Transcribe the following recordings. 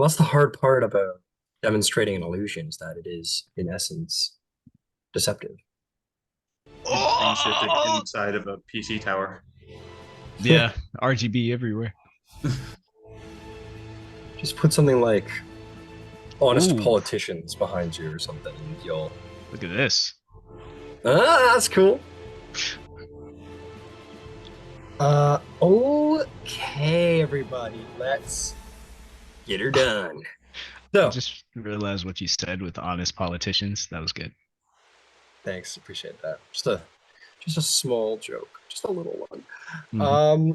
Well, that's the hard part about demonstrating an illusion is that it is, in essence, deceptive. Things shifting Oh! inside of a PC tower. Yeah, RGB everywhere. Just put something like honest Ooh, politicians behind you or something, and you'll. look at this. That's cool. Okay, everybody, let's get her done. I So, just realized what you said with honest politicians. That was good. thanks, appreciate that. Just a small joke, just a little one. Hmm.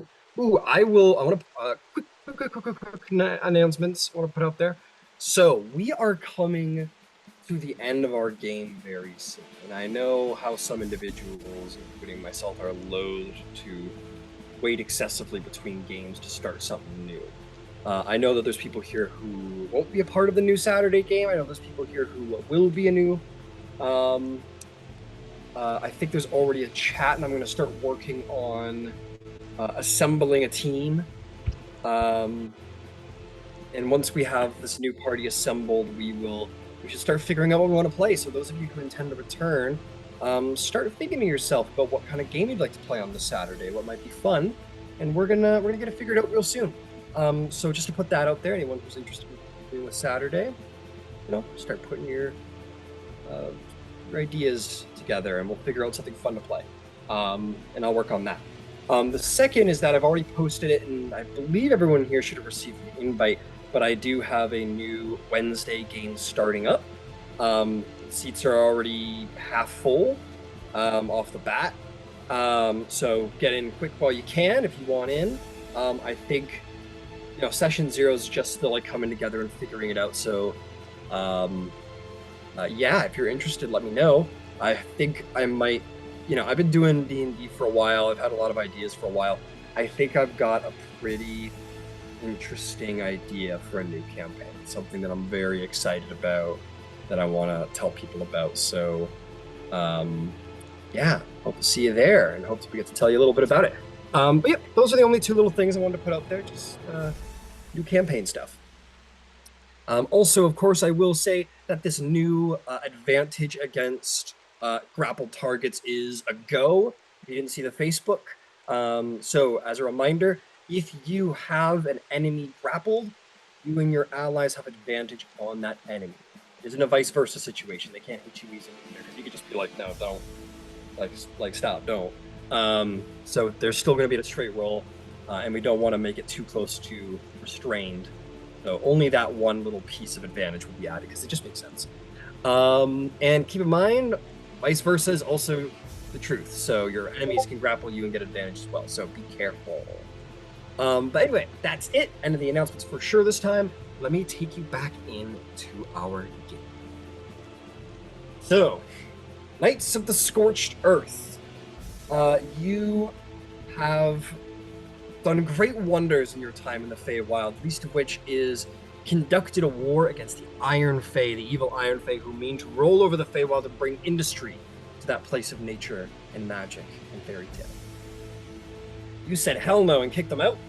I will. I want to quick announcements. I want to put out there. So we are coming to the end of our game very soon, and I know how some individuals, including myself, are loath to wait excessively between games to start something new. I know that there's people here who won't be a part of the new Saturday game. I know there's people here who will be a new. Um, I think there's already a chat, and I'm going to start working on assembling a team. And once we have this new party assembled, we should start figuring out what we want to play. So those of you who intend to return, start thinking to yourself about what kind of game you'd like to play on this Saturday, what might be fun, and we're gonna get it figured out real soon. So just to put that out there, anyone who's interested in doing a Saturday, start putting your ideas together, and we'll figure out something fun to play. And I'll work on that. The second is that I've already posted it, and I believe everyone here should have received an invite, but I do have a new Wednesday game starting up. Seats are already half full off the bat. So get in quick while you can if you want in. I think session 0 is just still like coming together and figuring it out. So yeah, if you're interested, let me know. I think I might, I've been doing D&D for a while. I've had a lot of ideas for a while. I think I've got a pretty interesting idea for a new campaign. Something that I'm very excited about, that I want to tell people about. So, yeah, hope to see you there, and hope to get to tell you a little bit about it. But yeah, those are the only two little things I wanted to put out there. Just new campaign stuff. Also, of course, I will say that this new advantage against grappled targets is a go. If you didn't see the Facebook. So as a reminder, if you have an enemy grappled, you and your allies have advantage on that enemy. It isn't a vice versa situation. They can't hit you easily. You could just be like, no, don't. Like stop, don't. So there's still going to be a straight roll, and we don't want to make it too close to restrained. So only that one little piece of advantage will be added because it just makes sense. And keep in mind, vice versa is also the truth. So your enemies can grapple you and get advantage as well. So be careful. But anyway, that's it. End of the announcements for sure this time. Let me take you back into our game. So, Knights of the Scorched Earth. You have done great wonders in your time in the Feywild, least of which is conducted a war against the Iron Fae, the evil Iron Fae, who mean to roll over the Feywild and bring industry to that place of nature and magic and fairy tale. You said hell no and kicked them out.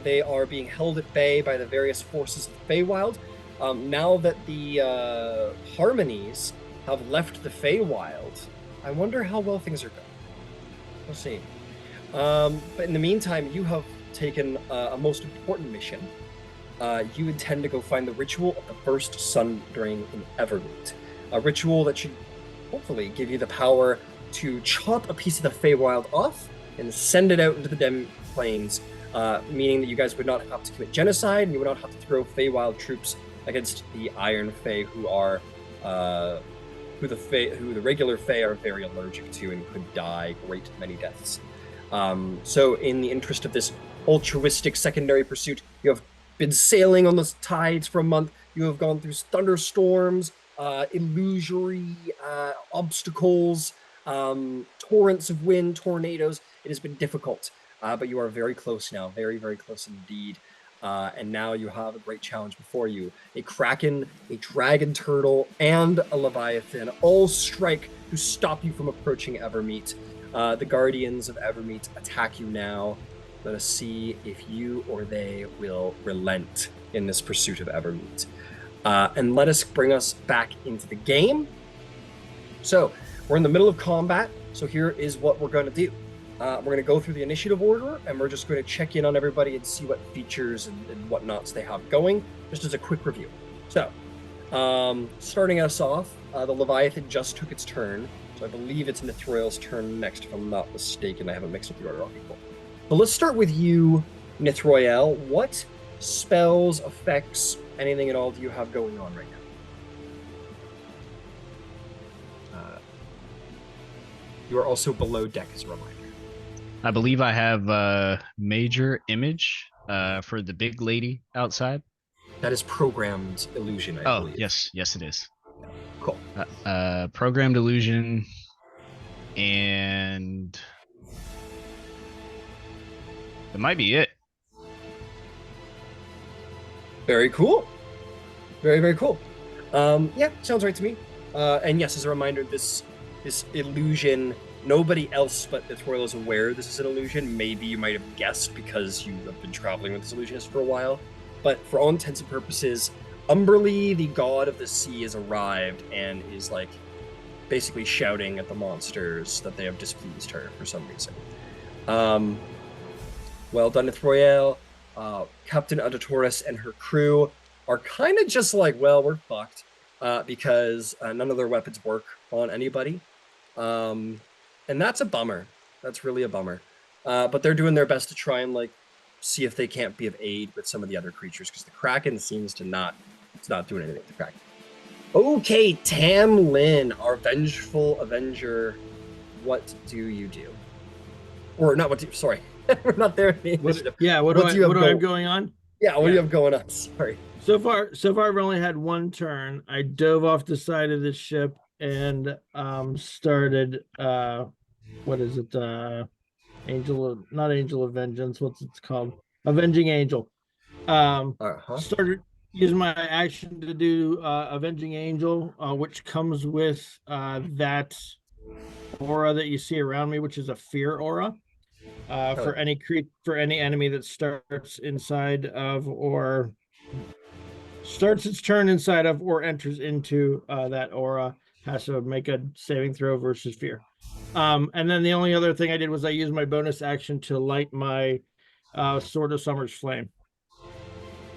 They are being held at bay by the various forces of the Feywild. Now that the Harmonies have left the Feywild, I wonder how well things are going. We'll see. But in the meantime, you have taken a most important mission. You intend to go find the Ritual of the First Sundering in Evermeet. A ritual that should hopefully give you the power to chop a piece of the Feywild off and send it out into the Dim Plains, meaning that you guys would not have to commit genocide, and you would not have to throw Feywild troops against the Iron Fae, who are who the regular Fae are very allergic to and could die great many deaths. So in the interest of this altruistic secondary pursuit, you have been sailing on the tides for a month. You have gone through thunderstorms, illusory obstacles, torrents of wind, tornadoes. It has been difficult, but you are very close now, very, very close indeed. And now you have a great challenge before you. A kraken, a dragon turtle, and a leviathan all strike to stop you from approaching Evermeet. The guardians of Evermeet attack you now. Let us see if you or they will relent in this pursuit of Evermeet. And let us bring us back into the game. So we're in the middle of combat. So here is what we're going to do. We're going to go through the initiative order, and we're just going to check in on everybody and see what features and whatnots they have going, just as a quick review. So, starting us off, the Leviathan just took its turn, so I believe it's Nithroil's turn next, if I'm not mistaken. I haven't mixed up the order. Okay, cool. So let's start with you, Nithroil. What spells, effects, anything at all do you have going on right now? You are also below deck, as a reminder. I believe I have major image for the big lady outside. That is programmed illusion, I believe. Yes, it is. Cool. Programmed illusion, and that might be it. Very cool. Very, very cool. Yeah, sounds right to me. And yes, as a reminder, this illusion, nobody else but Nithroil is aware this is an illusion. Maybe you might have guessed because you have been traveling with this illusionist for a while. But for all intents and purposes, Umberly, the god of the sea, has arrived and is like basically shouting at the monsters that they have displeased her for some reason. Well done, Nithroil. Captain Auditoris and her crew are kind of just like, well, we're fucked, because none of their weapons work on anybody. And that's a bummer. That's really a bummer. But they're doing their best to try and like see if they can't be of aid with some of the other creatures, because the Kraken seems to it's not doing anything to the Kraken. Okay, Tamlin, our vengeful avenger, what do you do? Or not what do you, sorry. We're not there in the initiative. What do I have going on? Yeah, what do you have going on? Sorry. So far I've only had one turn. I dove off the side of the ship and started what is it? Not Angel of Vengeance, what's it called? Avenging Angel. Started using my action to do Avenging Angel, which comes with that aura that you see around me, which is a fear aura. For any enemy that starts inside of or starts its turn inside of or enters into that aura has to make a saving throw versus fear. And then the only other thing I did was I used my bonus action to light my Sword of Summer's Flame.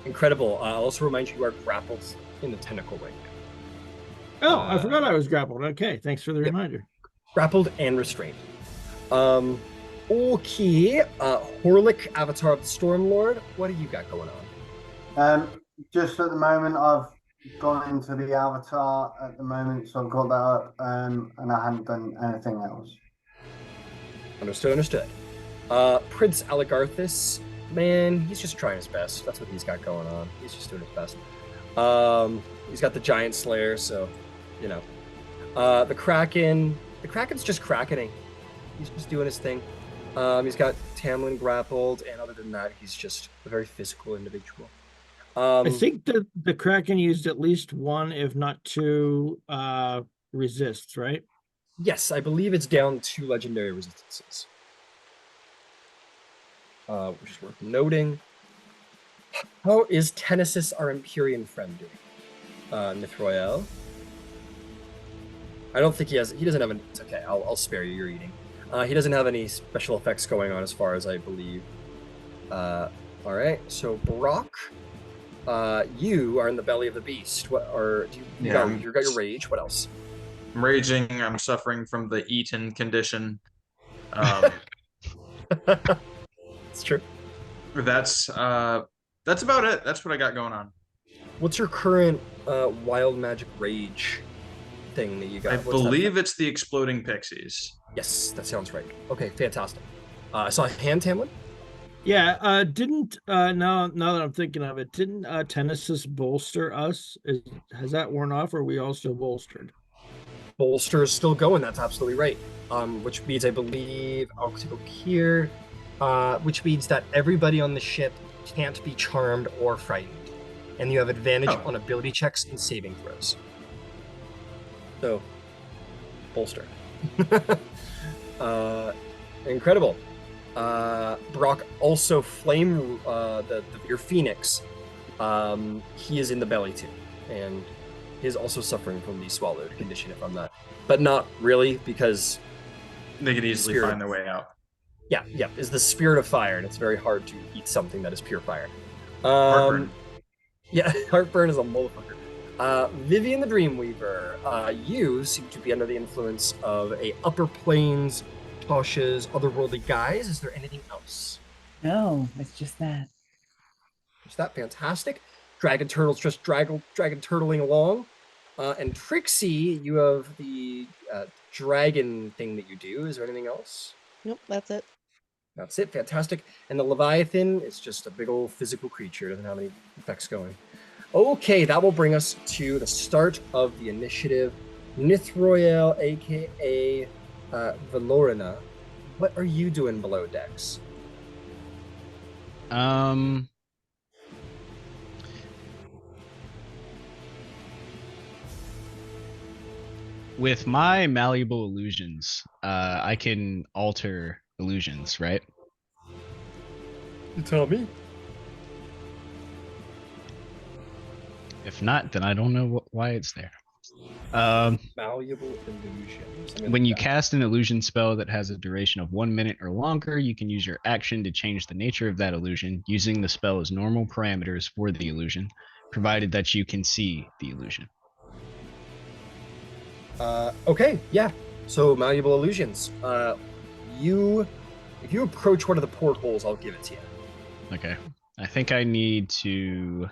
Incredible. I'll also remind you are grappled in the tentacle right now. Oh, I forgot I was grappled. Okay, thanks for the reminder. Grappled and restrained. Okay, Horlick, Avatar of the Stormlord, what do you got going on? Just at the moment, I've gone into the Avatar at the moment, so I've got that up, and I haven't done anything else. Understood. Prince Aligarthus, man, he's just trying his best. That's what he's got going on. He's just doing his best. He's got the Giant Slayer, so, you know. The Kraken's just krakening. He's just doing his thing. He's got Tamlin grappled, and other than that, he's just a very physical individual. I think that the Kraken used at least one, if not two, resists, right? Yes, I believe it's down 2 legendary resistances. Which is worth noting. How is Tenesis, our Empyrean friend, doing? Nithroil? I don't think he doesn't have it's okay, I'll spare you, you're eating. He doesn't have any special effects going on as far as I believe. All right, so Brock, you are in the belly of the beast. What are you got your rage? What else? I'm raging. I'm suffering from the eaten condition. It's true. That's about it. That's what I got going on. What's your current wild magic rage thing that you got? I believe it's the exploding pixies. Yes, that sounds right. Okay, fantastic. I saw a hand, Tamlin. Yeah, didn't now that I'm thinking of it, didn't Tenesis bolster us? Has that worn off, or are we all still bolstered? Bolster is still going, that's absolutely right. Which means I believe I'll take a look here. Which means that everybody on the ship can't be charmed or frightened. And you have advantage on ability checks and saving throws. So bolster. Incredible. Brock, also flame your phoenix he is in the belly too, and he is also suffering from the swallowed condition, if I'm not, but not really, because They could easily Spirit. find their way out. yeah, is the spirit of fire, and it's very hard to eat something that is pure fire. Heartburn. Yeah, heartburn is a motherfucker. Vivian the Dreamweaver, you seem to be under the influence of a upper planes, Tasha's otherworldly guise. Is there anything else? No, it's just that. Is that fantastic? Dragon Turtle's just dragon turtling along. And Trixie, you have the dragon thing that you do. Is there anything else? Nope, that's it. That's it. Fantastic. And the Leviathan is just a big old physical creature. Doesn't have any effects going. Okay, that will bring us to the start of the initiative. Nithroyal, aka Valorina. What are you doing below decks? With my malleable illusions, I can alter illusions, right? You tell me. If not, then I don't know why it's there. Malleable illusions. When you cast an illusion spell that has a duration of 1 minute or longer, you can use your action to change the nature of that illusion using the spell as normal parameters for the illusion, provided that you can see the illusion. Okay, yeah. So malleable illusions. If you approach one of the portholes, I'll give it to you. Okay. I think I need to.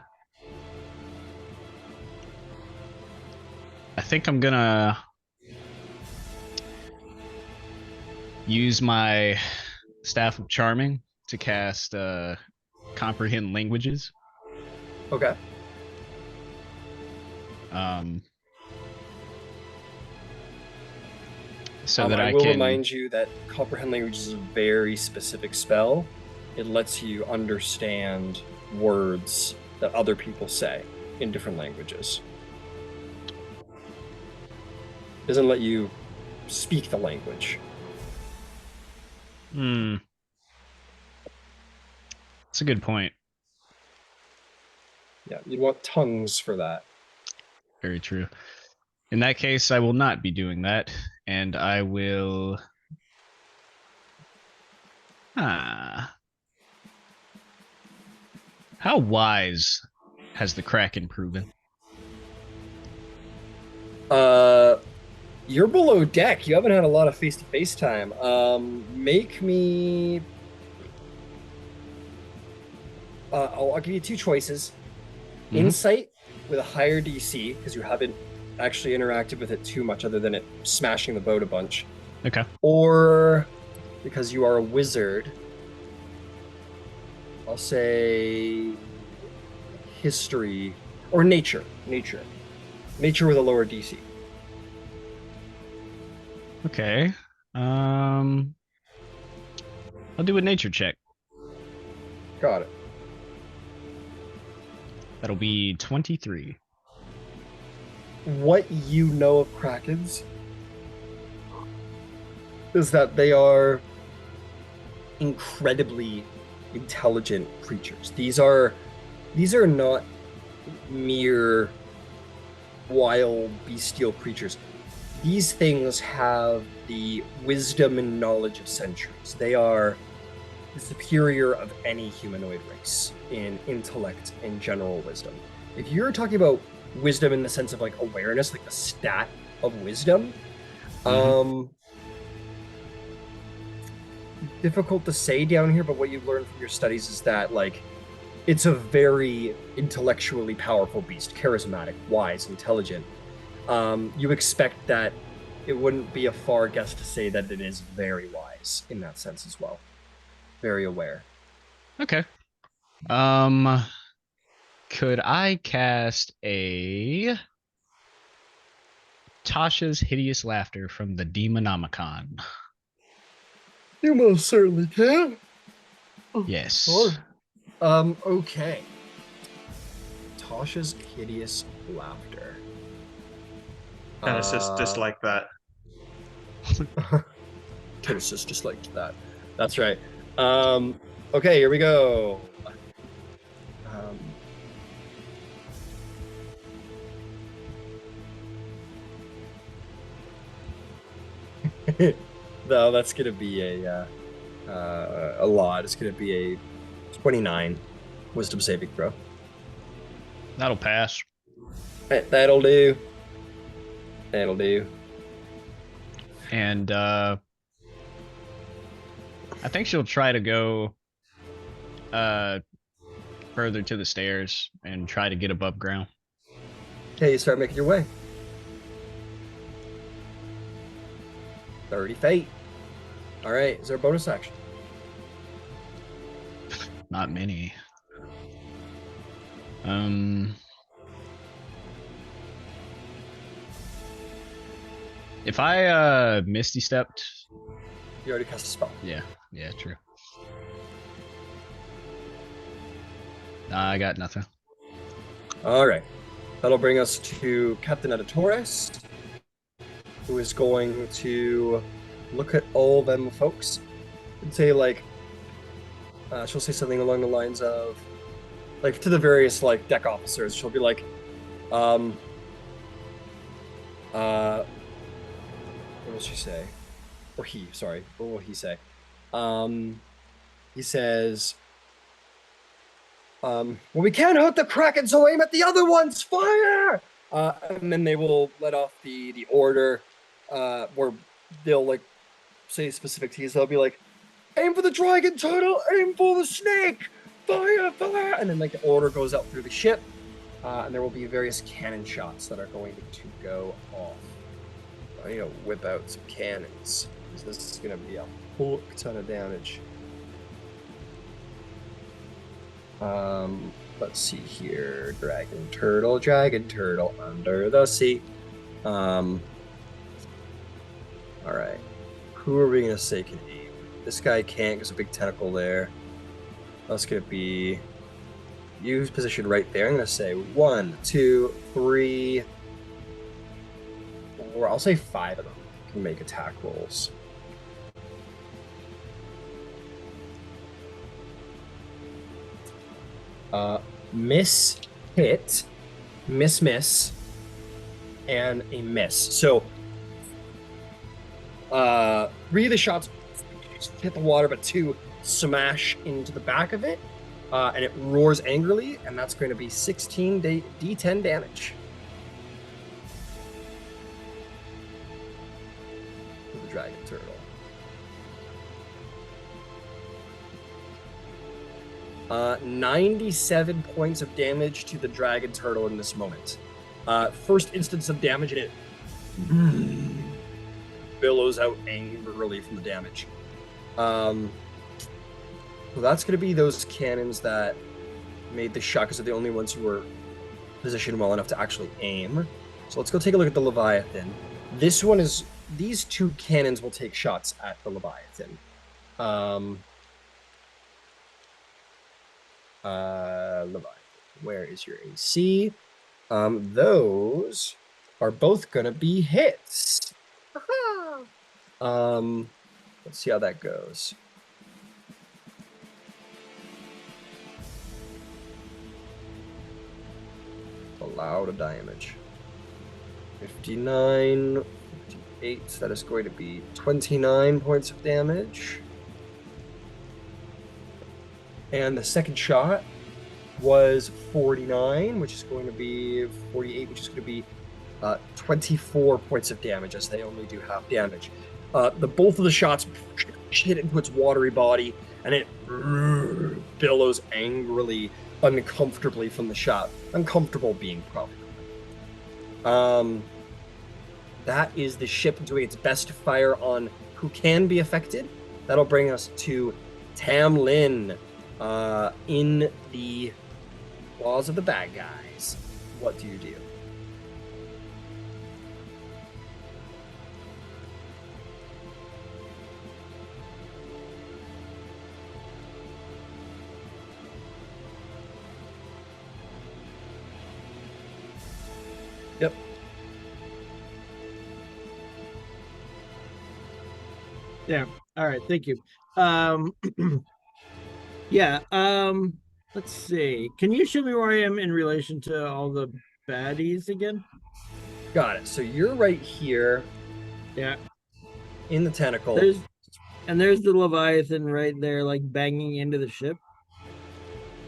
I think I'm gonna use my Staff of Charming to cast Comprehend Languages. Okay. So that I I will can remind you that Comprehend Language is a very specific spell. It lets you understand words that other people say in different languages. It doesn't let you speak the language. That's a good point. Yeah, you'd want tongues for that. Very true. In that case, I will not be doing that, and I will. How wise has the Kraken proven? You're below deck. You haven't had a lot of face-to-face time. Make me. I'll give you two choices. Mhm. Insight with a higher DC, because you haven't actually interacted with it too much other than it smashing the boat a bunch. Okay. Or because you are a wizard, I'll say history or nature. Nature with a lower DC. Okay. I'll do a nature check. Got it. That'll be 23. What you know of Krakens is that they are incredibly intelligent creatures. These are not mere wild bestial creatures. These things have the wisdom and knowledge of centuries. They are the superior of any humanoid race in intellect and general wisdom. If you're talking about wisdom in the sense of like awareness, like the stat of wisdom, difficult to say down here, but what you've learned from your studies is that like it's a very intellectually powerful beast, charismatic, wise, intelligent. You expect that it wouldn't be a far guess to say that it is very wise in that sense as well. Very aware. Okay. Could I cast a Tasha's Hideous Laughter from the Demonomicon? You most certainly can. Yes. Sure. Okay. Tasha's Hideous Laughter. Genesis disliked that. Genesis disliked that. That's right. Okay, here we go. No, that's gonna be a lot. It's gonna be a 29 wisdom saving throw. That'll pass. That'll do. That'll do. And I think she'll try to go further to the stairs and try to get above ground. Okay, you start making your way. 30 fate. All right, is there a bonus action? Not many. If I Misty stepped, You already cast a spell. yeah, true. Nah, I got nothing. All right, that'll bring us to Captain Editores, who is going to look at all them folks and say like, she'll say something along the lines of, like, to the various like deck officers. She'll be like, what will she say? Or he, sorry, what will he say? He says, well, we can't hurt the Kraken, so aim at the other ones, fire! And then they will let off the order, where they'll like say specific keys. They'll be like, aim for the dragon turtle, aim for the snake, fire, fire! And then like the order goes out through the ship, and there will be various cannon shots that are going to go off. I need to whip out some cannons, because this is going to be a whole ton of damage. Let's see here. Dragon turtle under the sea. All right. Who are we gonna say can aim? This guy can't because a big tentacle there. That's gonna be you, who's positioned right there. I'm gonna say 1, 2, 3, 4. I'll say 5 of them can make attack rolls. Miss, hit, miss, and a miss. So, 3 of the shots hit the water, but 2 smash into the back of it, and it roars angrily, and that's going to be 16 d10 damage. To the dragon turtle. 97 points of damage to the dragon turtle in this moment. First instance of damage, and it billows out angrily from the damage. So that's going to be those cannons that made the shot, because they're the only ones who were positioned well enough to actually aim. So let's go take a look at the Leviathan. These 2 cannons will take shots at the Leviathan. Leviathan, where is your AC? Those are both gonna be hits. Let's see how that goes. Allow the damage. 59, 58, that is going to be 29 points of damage. And the second shot was 49, which is going to be 48, which is going to be 24 points of damage, as they only do half damage. Both of the shots hit into its watery body, and it billows angrily, uncomfortably from the shot. Uncomfortable being probably. That is the ship doing its best to fire on who can be affected. That'll bring us to Tamlin. In the claws of the bad guys, what do you do? Yep. Yeah. All right. Thank you. Yeah. Let's see. Can you show me where I am in relation to all the baddies again? Got it. So you're right here. Yeah. in the tentacle. There's the Leviathan right there, like banging into the ship.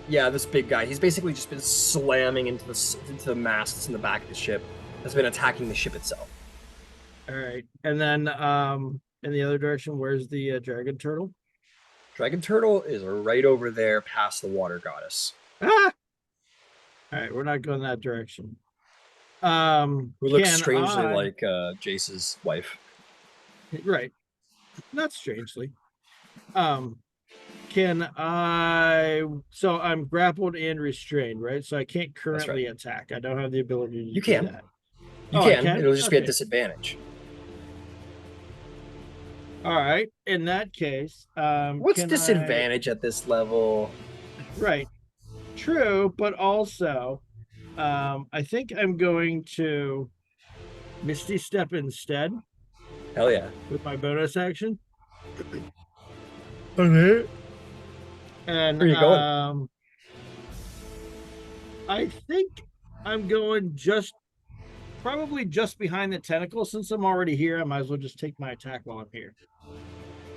Yeah, this big guy. He's basically just been slamming into the masts in the back of the ship. Has been attacking the ship itself. All right, and then in the other direction, where's the dragon turtle? Dragon turtle is right over there, past the water goddess. Ah! All right, we're not going that direction. Who looks strangely like Jace's wife. Right, not strangely. Can I? So I'm grappled and restrained, right? So I can't currently attack. I don't have the ability to do that. You can. It'll just be a disadvantage. All right. In that case, what's disadvantage at this level? Right. True, but also, I think I'm going to Misty Step instead. Hell yeah! With my bonus action. Okay. And where are you going? I think I'm going probably just behind the tentacle. Since I'm already here, I might as well just take my attack while I'm here.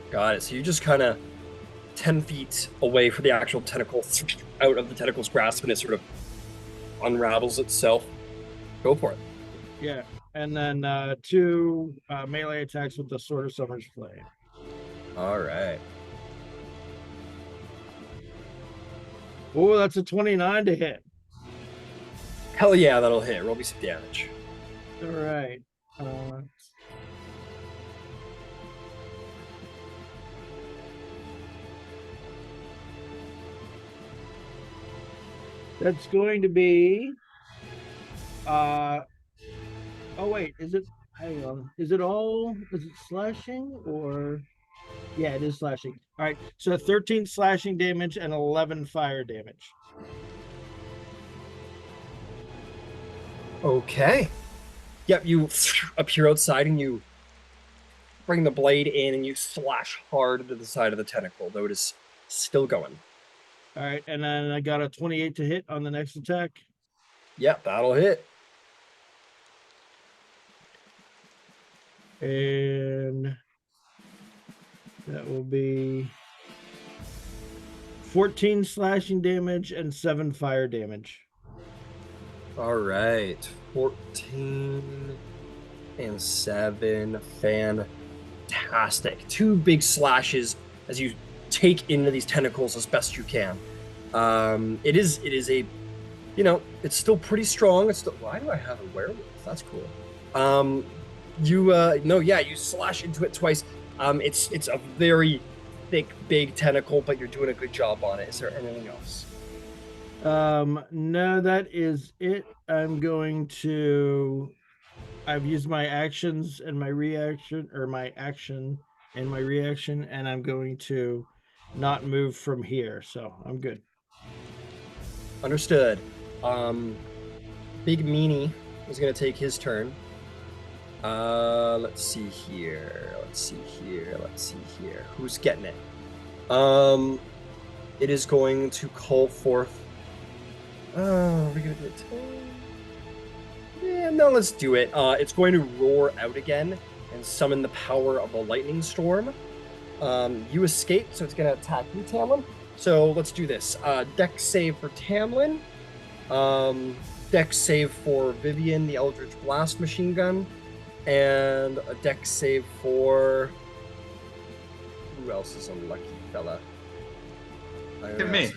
Got it. So you're just kind of 10 feet away from the actual tentacle, out of the tentacle's grasp, and it sort of unravels itself. Go for it. Yeah. And then 2 melee attacks with the Sword of Summer's Flame. All right. Oh, that's a 29 to hit. Hell yeah, that'll hit. Roll me some damage. All right. That's going to be oh wait, hang on. Is it slashing or yeah, it is slashing. All right. So 13 slashing damage and 11 fire damage. Okay. Yep, you appear outside and you bring the blade in and you slash hard into the side of the tentacle, though it is still going. All right, and then I got a 28 to hit on the next attack. Yep, that'll hit. And that will be 14 slashing damage and 7 fire damage. All right, 14 and 7. Fantastic. 2 big slashes as you take into these tentacles as best you can. It is a, it's still pretty strong. It's still, why do I have a werewolf? That's cool. You slash into it twice. It's a very thick, big tentacle, but you're doing a good job on it. Is there anything else? No, that is it. I've used my actions and my reaction, or my action and my reaction, and I'm going to not move from here, so I'm good. Understood. Big Meanie is going to take his turn. Let's see here. Who's getting it? It is going to call forth. Oh, we're going to do it. Yeah, no, let's do it. It's going to roar out again and summon the power of the lightning storm. You escape, so it's going to attack you, Tamlin. So let's do this. Dex save for Tamlin. Dex save for Vivian, the Eldritch Blast machine gun. And a dex save for... Who else is a lucky fella? Hit me.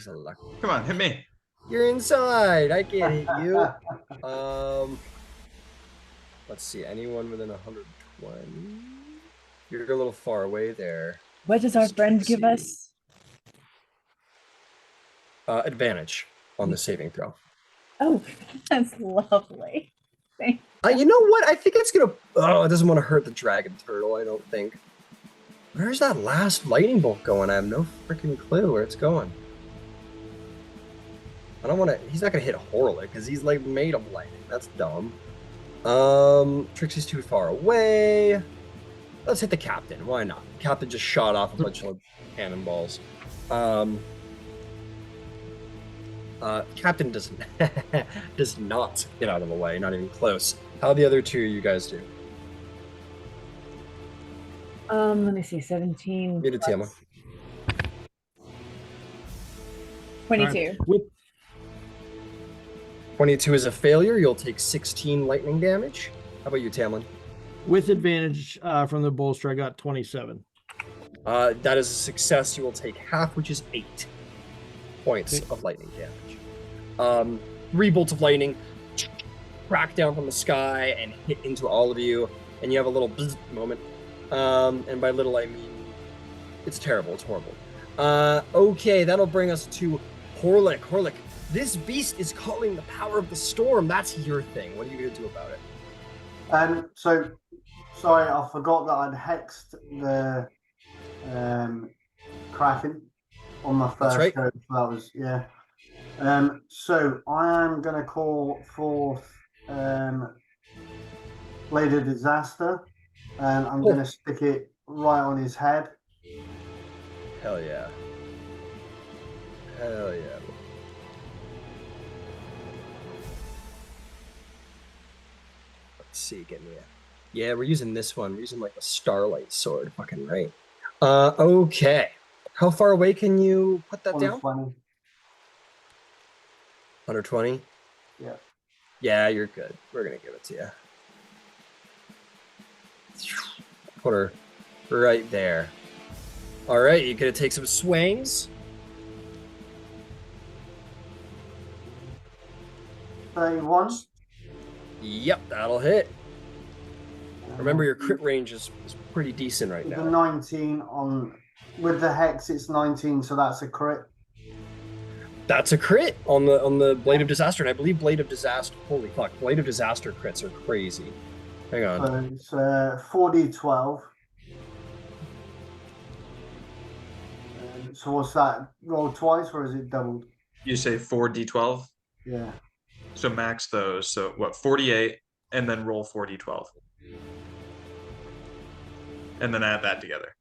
Come on, hit me. You're inside. I can't hit you. Let's see. Anyone within 120? You're a little far away there. What does our friend give us? Advantage on the saving throw. Oh, that's lovely. Thank you know what? I think it's gonna. Oh, it doesn't want to hurt the dragon turtle. I don't think. Where's that last lightning bolt going? I have no freaking clue where it's going. I don't want to. He's not gonna hit Horlick because he's like made of lightning. That's dumb. Trixie's too far away. Let's hit the captain. Why not? The captain just shot off a bunch of cannonballs. Captain does not get out of the way. Not even close. How the other two you guys do? Let me see. 17. Made it, Tiamat. 22. With 22 is a failure. You'll take 16 lightning damage. How about you, Tamlin? with advantage from the bolster, I got 27. That is a success. You will take half, which is 8 points of lightning damage. 3 bolts of lightning crack down from the sky and hit into all of you, and you have a little bzz moment. And by little, I mean it's terrible. It's horrible. Okay, that'll bring us to Horlick. Horlick, this beast is calling the power of the storm. That's your thing. What are you going to do about it? So, sorry, I forgot that I'd hexed the Kraken on my first right. go. So that was, yeah. So I am going to call forth Blade of Disaster, and I'm going to stick it right on his head. Hell yeah. Hell yeah. Let's see, get me a... Yeah, we're using this one. We're using like a Starlight Sword. Fucking right. Okay. How far away can you put that down? 120. 120? Yeah. Yeah, you're good. We're going to give it to you. Put her right there. All right, you're going to take some swings. 31. Yep, that'll hit. Remember, your crit range is pretty decent right The now. 19 on... With the hex, it's 19, so that's a crit. That's a crit on the Blade of Disaster, and I believe Blade of Disaster... Holy fuck, Blade of Disaster crits are crazy. Hang on. So it's 4d12. So what's that? Roll twice, or is it doubled? You say 4d12? Yeah. So max those. So what, 48, and then roll 4d12. And then add that together.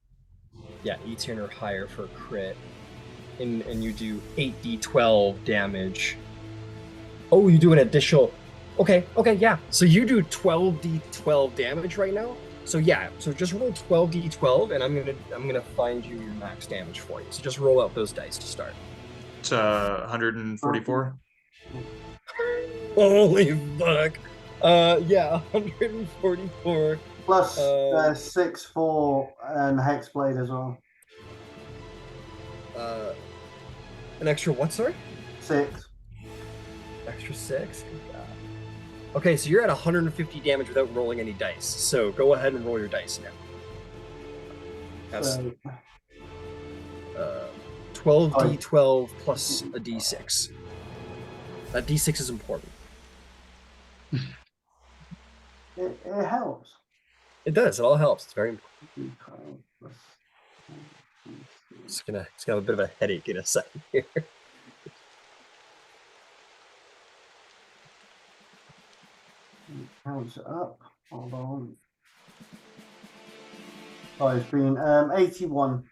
Yeah, 18 or higher for crit. And you do 8d12 damage. Oh, you do an additional... Okay, yeah. So you do 12d12 damage right now? So yeah, so just roll 12d12, and I'm gonna find you your max damage for you. So just roll out those dice to start. It's 144. Holy fuck! Yeah, 144. Plus 6 for Hexblade as well. An extra what, sorry? 6. Extra 6? Okay, so you're at 150 damage without rolling any dice. So go ahead and roll your dice now. That's So 12d12 plus a d6. That d6 is important. it helps. It does. It all helps. It's very important. D12 plus It's gonna have a bit of a headache in a second here. Counts it up. Hold on. Oh, it's been 81.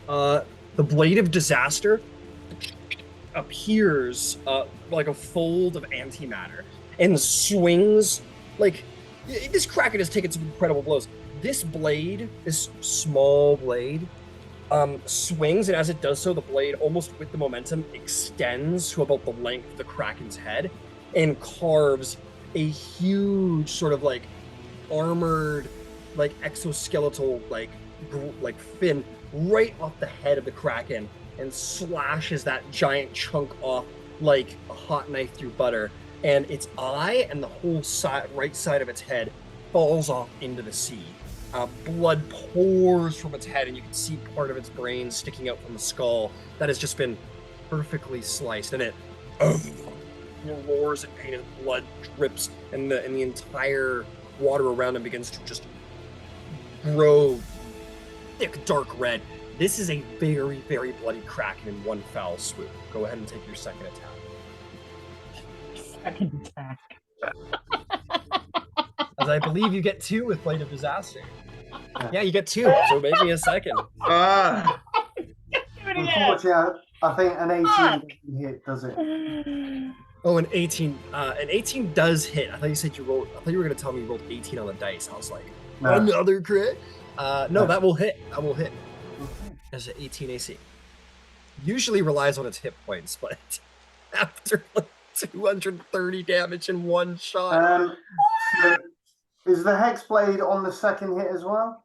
The Blade of Disaster appears like a fold of antimatter and swings like this Kraken has taken some incredible blows. This blade, this small blade, swings, and as it does so, the blade, almost with the momentum, extends to about the length of the Kraken's head and carves a huge sort of like armored, like exoskeletal, like fin right off the head of the Kraken and slashes that giant chunk off like a hot knife through butter. And its eye and the whole right side of its head falls off into the sea. Blood pours from its head, and you can see part of its brain sticking out from the skull that has just been perfectly sliced. And it roars in pain, and blood drips, and the entire water around him begins to just grow thick, dark red. This is a very, very bloody Kraken in one foul swoop. Go ahead and take your second attack. Second attack. As I believe you get 2 with Blade of Disaster. Yeah, you get 2, so maybe a second. Ah! Do it again. Unfortunately, I think an 18 doesn't hit, does it? Oh, an 18. An 18 does hit. I thought you said you rolled. I thought you were gonna tell me you rolled 18 on the dice. I was like, No. another crit. No, that will hit. That will hit. As an 18 AC. Usually relies on its hit points, but after like 230 damage in one shot. So is the Hexblade on the second hit as well?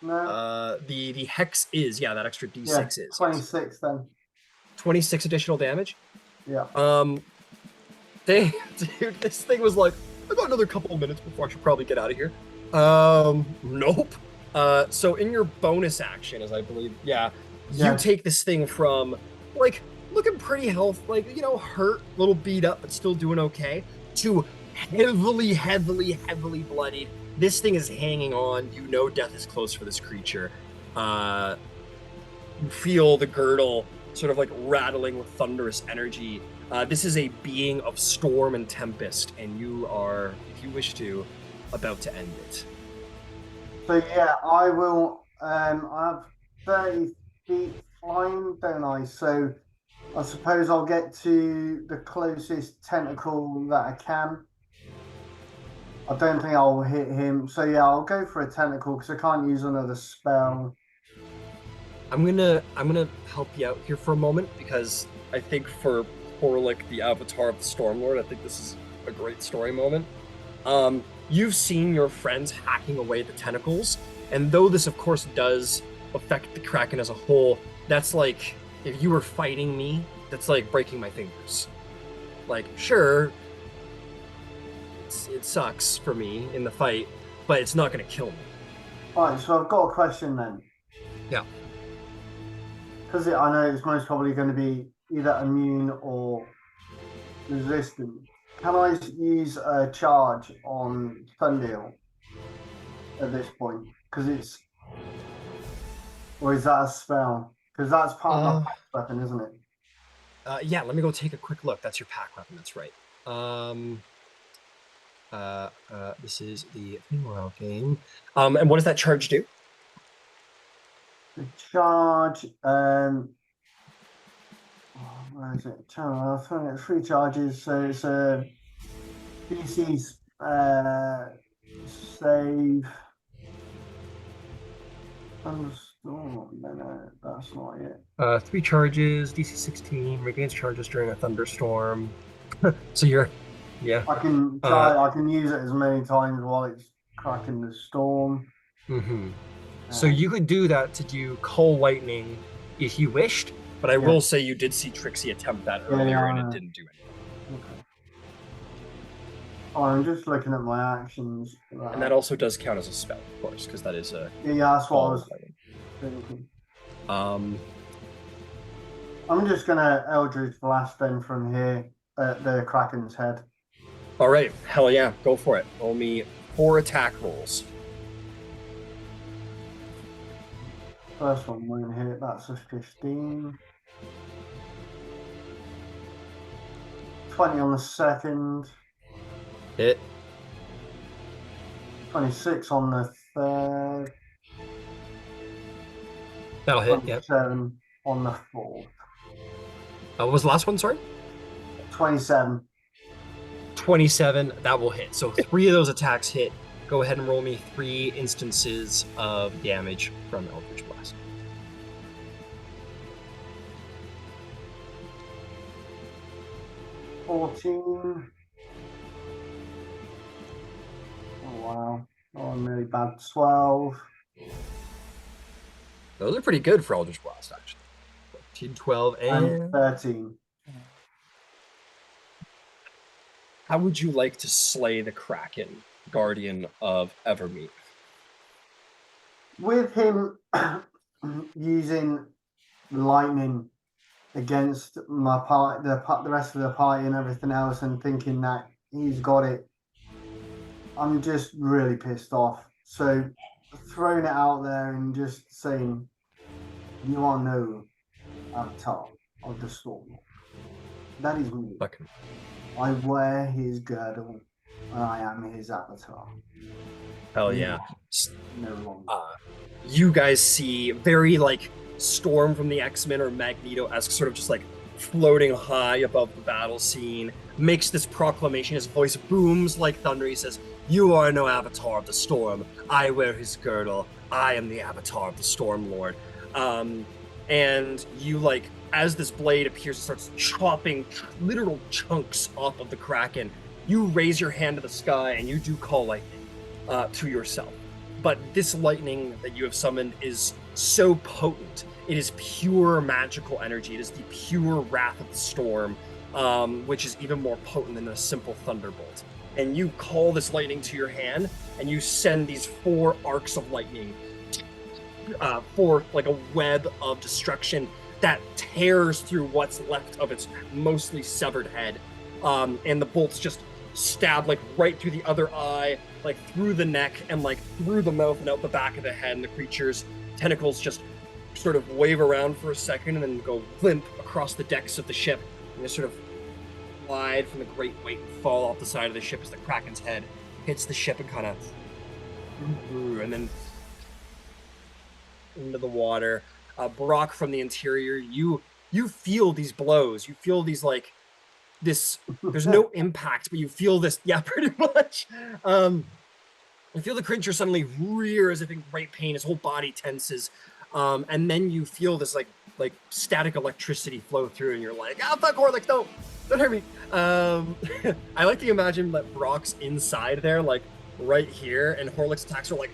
No. The hex is that extra D6 Yeah, is 26 then. 26 additional damage. Yeah. Dang, dude, this thing was like, I got another couple of minutes before I should probably get out of here. Nope. So in your bonus action, as I believe, you take this thing from like looking pretty healthy, like, hurt, a little beat up, but still doing okay, to heavily bloodied. This thing is hanging on. Death is close for this creature. You feel the girdle sort of like rattling with thunderous energy. This is a being of storm and tempest, and you are, if you wish to, about to end it. So yeah, I will. I have 30 feet flying, don't I? So I suppose I'll get to the closest tentacle that I can. I don't think I'll hit him. So yeah, I'll go for a tentacle because I can't use another spell. I'm gonna help you out here for a moment, because I think for Horlick, the avatar of the Stormlord, I think this is a great story moment. You've seen your friends hacking away the tentacles, and though this of course does affect the Kraken as a whole, that's like, if you were fighting me, that's like breaking my fingers. Like, sure, it sucks for me in the fight, but it's not gonna kill me. Alright, so I've got a question then. Yeah. Because I know it's most probably going to be either immune or resistant. Can I use a charge on Thundeal at this point? Because it's... Or is that a spell? Because that's part of my pack weapon, isn't it? Yeah, let me go take a quick look. That's your pack weapon, that's right. This is the Feywild game. And what does that charge do? The charge, where is it? Charge, three charges, so it's a DC's save. No, that's not it. 3 charges, DC 16, regains charges during a thunderstorm. So you're, I can try. I can use it as many times while it's cracking the storm. Mm-hmm. So you could do that to do Cold Lightning if you wished, but I will say you did see Trixie attempt that earlier and it didn't do anything. Okay. Oh, I'm just looking at my actions. And that also does count as a spell, of course, because that is a... Yeah, that's what I was thinking. I'm just going to Eldritch Blast then from here at the Kraken's head. All right, hell yeah, go for it. Roll me 4 attack rolls. First one won't hit, that's a 15. 20 on the second. Hit. 26 on the third. That'll hit, yeah. 27 on the fourth. What was the last one, sorry? 27. 27, that will hit. So 3 of those attacks hit. Go ahead and roll me 3 instances of damage from Eldritch Blast. Oh wow. Oh, I'm really bad. 12. Those are pretty good for Eldritch Blast, actually. 14, 12, And 13. How would you like to slay the Kraken, Guardian of Evermeet? With him using lightning against my part, the rest of the party and everything else, and thinking that he's got it, I'm just really pissed off. So throwing it out there and just saying, you are no avatar of the storm. That is me. Okay. I wear his girdle and I am his avatar. Hell yeah. No longer. You guys see very Storm from the X-Men or Magneto-esque, sort of just like floating high above the battle scene, makes this proclamation. His voice booms like thunder. He says, "You are no avatar of the storm. I wear his girdle. I am the avatar of the Storm Lord." And you, like, as this blade appears, it starts chopping literal chunks off of the Kraken. You raise your hand to the sky and you do call lightning to yourself. But this lightning that you have summoned is so potent. It is pure magical energy. It is the pure wrath of the storm, which is even more potent than a simple thunderbolt. And you call this lightning to your hand, and you send these 4 arcs of lightning for like a web of destruction that tears through what's left of its mostly severed head. And the bolts just stab like right through the other eye, like through the neck, and like through the mouth and out the back of the head. And the creature's tentacles just sort of wave around for a second and then go limp across the decks of the ship, and just sort of glide from the great weight and fall off the side of the ship as the Kraken's head hits the ship and kind of, and then into the water. Brock, from the interior, you feel these blows. You feel these like this. There's no impact, but you feel this. Yeah, pretty much. You feel the creature suddenly rear as if in great pain. His whole body tenses, and then you feel this like static electricity flow through, and you're like, "Ah, fuck, Horlick, don't hurt me." I like to imagine that Brock's inside there, like right here, and Horlick's attacks are like.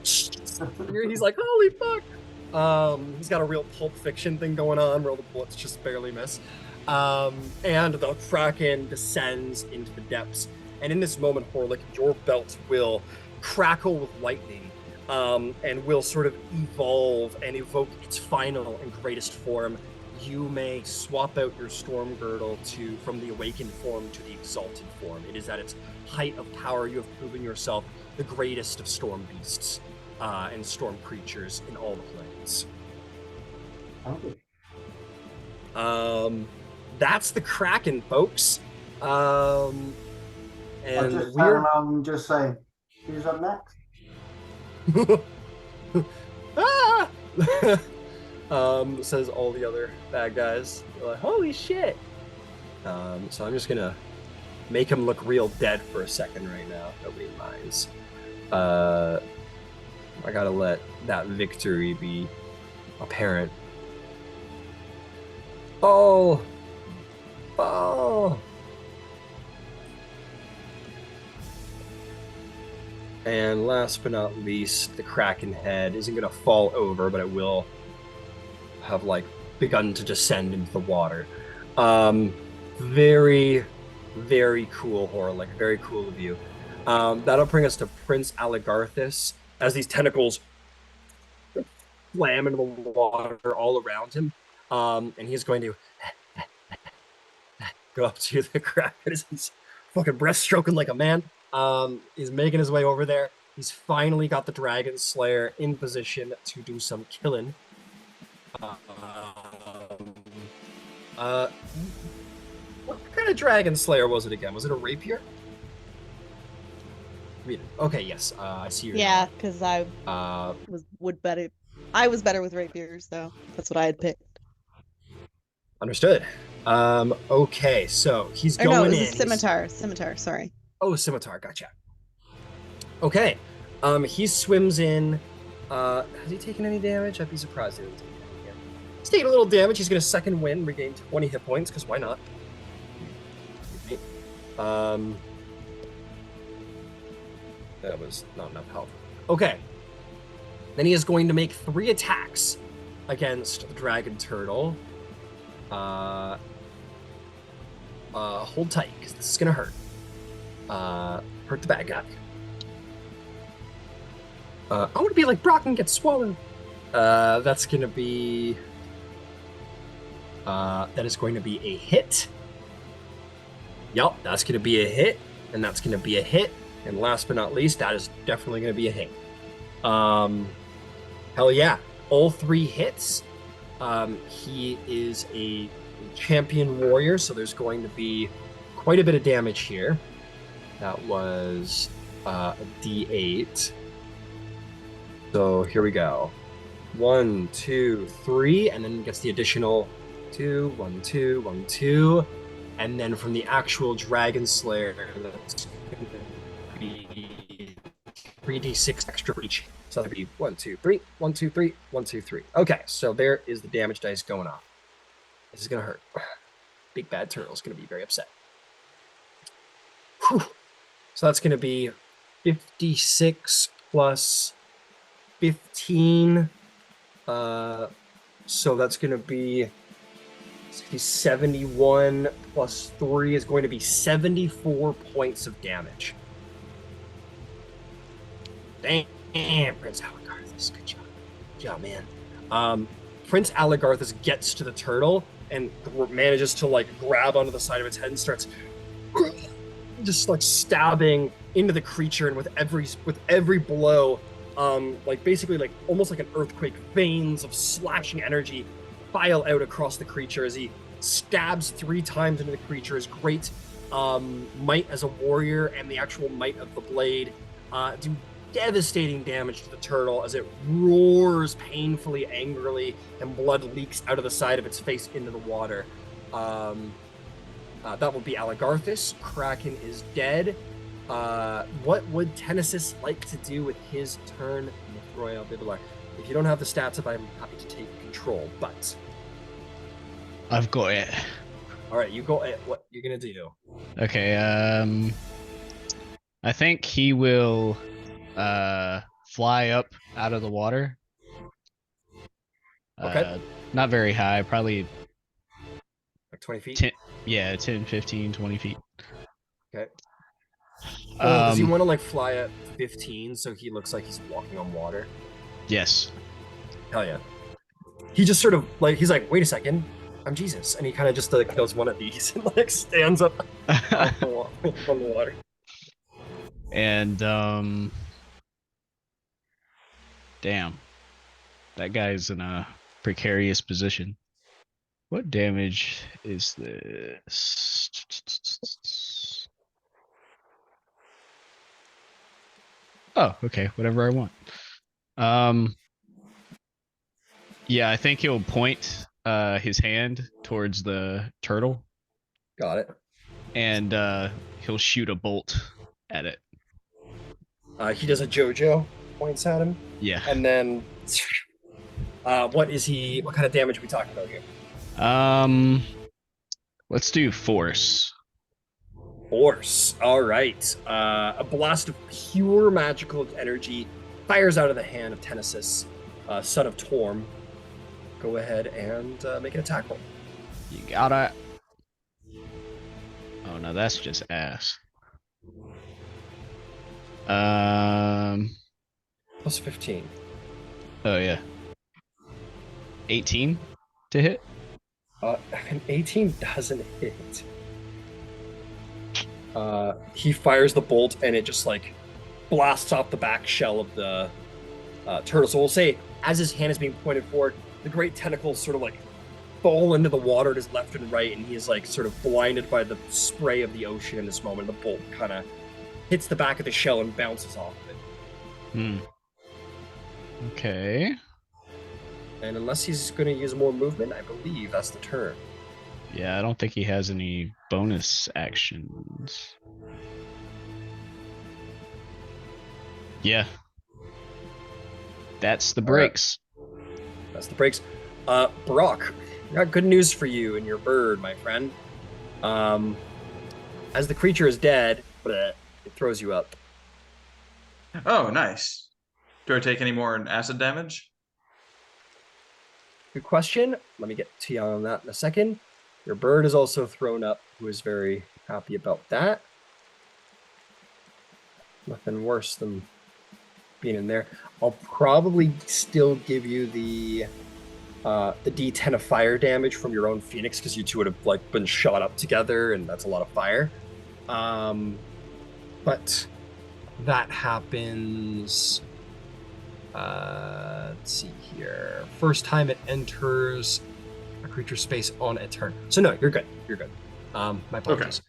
He's like, "Holy fuck!" He's got a real Pulp Fiction thing going on, where all the bullets just barely miss. And the Kraken descends into the depths. And in this moment, Horlick, your belt will crackle with lightning, and will sort of evolve and evoke its final and greatest form. You may swap out your Storm Girdle from the awakened form to the exalted form. It is at its height of power. You have proven yourself the greatest of storm beasts and storm creatures in all the planes. That's the Kraken, folks. And I just turn around and just say, "Who's up next?" Says all the other bad guys. They're like, "Holy shit!" So I'm just gonna make him look real dead for a second right now. Nobody minds. I gotta let that victory be apparent. Oh! And last but not least, the Kraken head isn't gonna fall over, but it will have like begun to descend into the water. Very, very cool, Horlick. Very cool of you. That'll bring us to Prince Aligarthus as these tentacles slam into the water all around him. And he's going to go up to the Kraken. He's fucking breaststroking like a man. He's making his way over there. He's finally got the Dragon Slayer in position to do some killing. What kind of Dragon Slayer was it again? Was it a rapier? Okay, yes. I see your Yeah, because I was better with rapiers, so that's what I had picked. Understood. Okay, so he's Or going no, it was in. a scimitar. Scimitar, sorry. Oh, scimitar, gotcha. Okay. He swims in. Has he taken any damage? I'd be surprised if he didn't take any damage. He's taking a little damage. He's gonna second win, regain 20 hit points, because why not? That was not enough help. Okay. Then he is going to make 3 attacks against the dragon turtle. Hold tight, because this is gonna hurt. Hurt the bad guy. I want to be like Brock and get swallowed. That's gonna be. That is going to be a hit. Yup, that's gonna be a hit, and that's gonna be a hit, and last but not least, that is definitely gonna be a hit. Hell yeah, all 3 hits. He is a champion warrior, so there's going to be quite a bit of damage here. That was a D8. So here we go. 1, 2, 3, and then gets the additional 2, 1, 2, 1, 2. And then from the actual Dragon Slayer, that's going to be 3d6 extra for each. So that'd be 1, 2, 3, 1, 2, 3, 1, 2, 3. Okay, so there is the damage dice going off. This is going to hurt. Big Bad Turtle's going to be very upset. Whew. So that's going to be 56 plus 15. So that's going to be 71 plus 3 is going to be 74 points of damage. Damn, Prince Aligarthus. Good job. Good job, man. Prince Aligarthus gets to the turtle and manages to like grab onto the side of its head and starts just like stabbing into the creature, and with every blow, like basically like almost like an earthquake, veins of slashing energy file out across the creature as he stabs 3 times into the creature. His great might as a warrior and the actual might of the blade do devastating damage to the turtle as it roars painfully, angrily, and blood leaks out of the side of its face into the water. That will be Aligarthus. Kraken is dead. What would Tennesis like to do with his turn? Royal Biblar. If you don't have the stats up, I'm happy to take control, but I've got it. all right, you go. What you're gonna do? Okay. I think he will fly up out of the water. Okay. Not very high, probably Like 20 feet. 10, yeah, 10, 15, 20 feet. Okay. Oh, does he want to like fly at 15 so he looks like he's walking on water? Yes. Hell yeah. He just sort of like, he's like, wait a second, I'm Jesus. And he kind of just like does one of these and like stands up on the water. And damn, that guy's in a precarious position. What damage is this? Oh, okay, whatever I want. Yeah, I think he'll point his hand towards the turtle. Got it. And he'll shoot a bolt at it. He does a JoJo, points at him. Yeah. And then what kind of damage are we talking about here? Let's do force. Force. All right. A blast of pure magical energy fires out of the hand of Tennesis, son of Torm. Go ahead and make an attack roll. You got it. Oh no, that's just ass. Plus 15. Oh yeah. 18 to hit. An 18 doesn't hit. He fires the bolt and it just like blasts off the back shell of the turtle. So we'll say, as his hand is being pointed forward, the great tentacles sort of like fall into the water to his left and right, and he's like sort of blinded by the spray of the ocean in this moment. The bolt kind of hits the back of the shell and bounces off of it. Okay. And unless he's going to use more movement, I believe that's the turn. Yeah, I don't think he has any bonus actions. Yeah. That's the breaks. That's the breaks. Brock, I got good news for you and your bird, my friend. As the creature is dead, it throws you up. Oh, nice. Do I take any more acid damage? Good question. Let me get to you on that in a second. Your bird is also thrown up, who is very happy about that. Nothing worse than being in there. I'll probably still give you the D10 of fire damage from your own Phoenix, because you two would have like been shot up together, and that's a lot of fire. But that happens. Let's see here. First time it enters a creature space on a turn. So no, you're good. You're good. My apologies.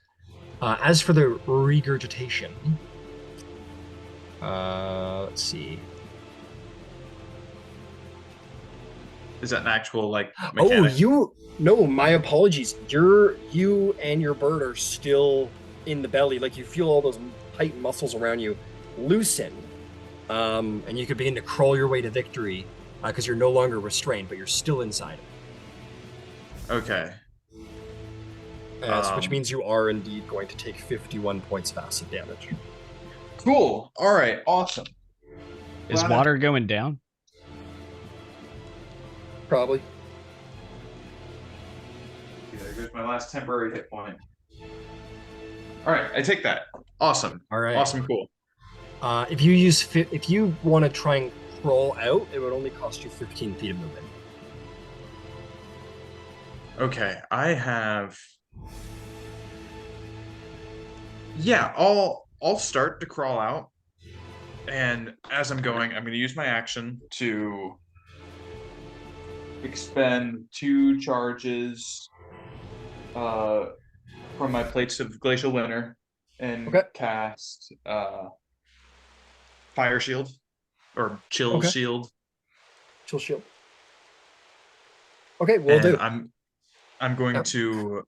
Okay. As for the regurgitation, let's see. Is that an actual like Oh, mechanic? no, my apologies. You and your bird are still in the belly. Like you feel all those tight muscles around you loosen. And you could begin to crawl your way to victory because you're no longer restrained, but you're still inside of Okay. it. Which means you are indeed going to take 51 points of acid damage. Cool. All right. Awesome. Is Glad I- water going down? Probably. There goes my last temporary hit point. All right, I take that. Awesome. All right. Awesome. Cool. If you want to try and crawl out, it would only cost you 15 feet of movement. Okay, I have. Yeah, I'll start to crawl out, and as I'm going, I'm going to use my action to expend 2 charges from my plates of glacial winter and Okay. cast fire shield or chill Okay. shield. Chill shield. Okay, we'll And do. I'm going Yep. to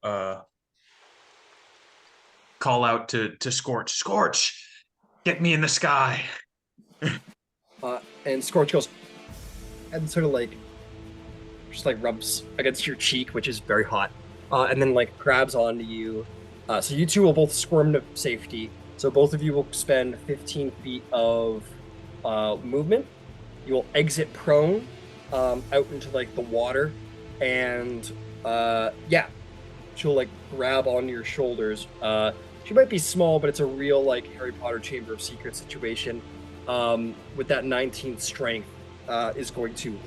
call out to Scorch, get me in the sky. And Scorch goes and sort of like just like rubs against your cheek, which is very hot, and then like grabs onto you. So you two will both squirm to safety. So both of you will spend 15 feet of movement. You will exit prone out into like the water, and yeah, she'll like grab onto your shoulders. She might be small, but it's a real like Harry Potter Chamber of Secrets situation. With that 19th strength, is going to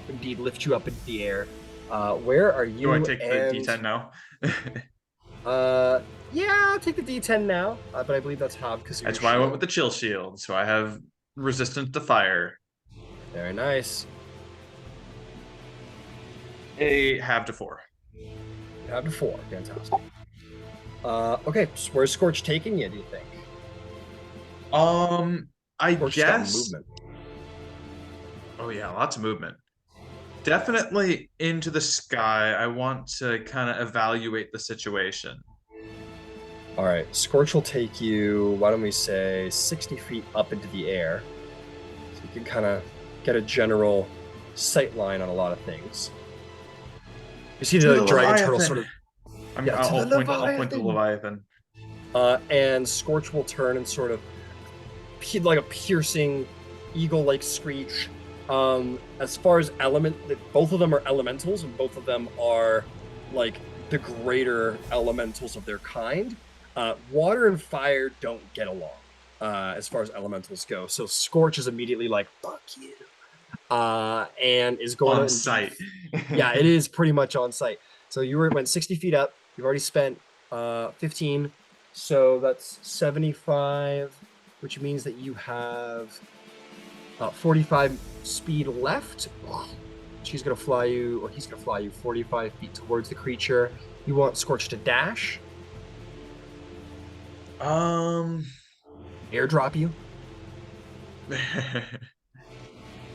indeed lift you up into the air. Where are you? Do I take the D10 now? Yeah, I'll take the D10 now, but I believe that's halved because That's why I went with the chill shield. So I have resistance to fire. Very nice. A half to 4. Halved to 4. Fantastic. Okay, so where's Scorch taking you? Do you think? I Scorch got guess. movement. Oh yeah, lots of movement. Definitely into the sky. I want to kind of evaluate the situation. All right, Scorch will take you. Why don't we say 60 feet up into the air, so you can kind of get a general sight line on a lot of things. You see the dragon turtle sort of. I'll point to the Leviathan. And Scorch will turn and sort of like a piercing eagle-like screech. As far as both of them are elementals, and both of them are like the greater elementals of their kind. Water and fire don't get along as far as elementals go. So Scorch is immediately like, fuck you. And is going on site. Yeah, it is pretty much on site. So went 60 feet up. You've already spent 15. So that's 75, which means that you have 45 speed left. She's going to fly you, or he's going to fly you 45 feet towards the creature. You want Scorch to dash? Airdrop you?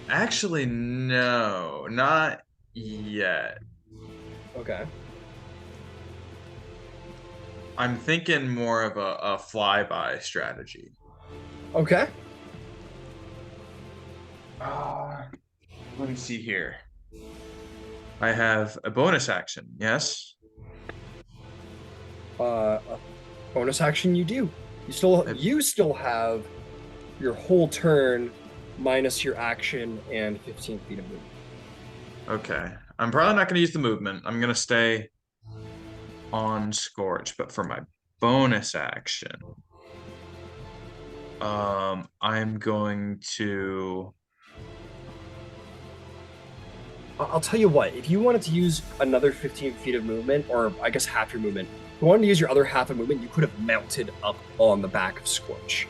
Actually, no, not yet. Okay. I'm thinking more of a flyby strategy. Okay. Let me see here. I have a bonus action, yes? A bonus action you do. You still have your whole turn minus your action and 15 feet of movement. Okay. I'm probably not going to use the movement. I'm going to stay on Scorch, but for my bonus action, I'm going to... I'll tell you what, if you wanted to use another 15 feet of movement, or I guess half your movement, if you wanted to use your other half of movement, you could have mounted up on the back of Scorch.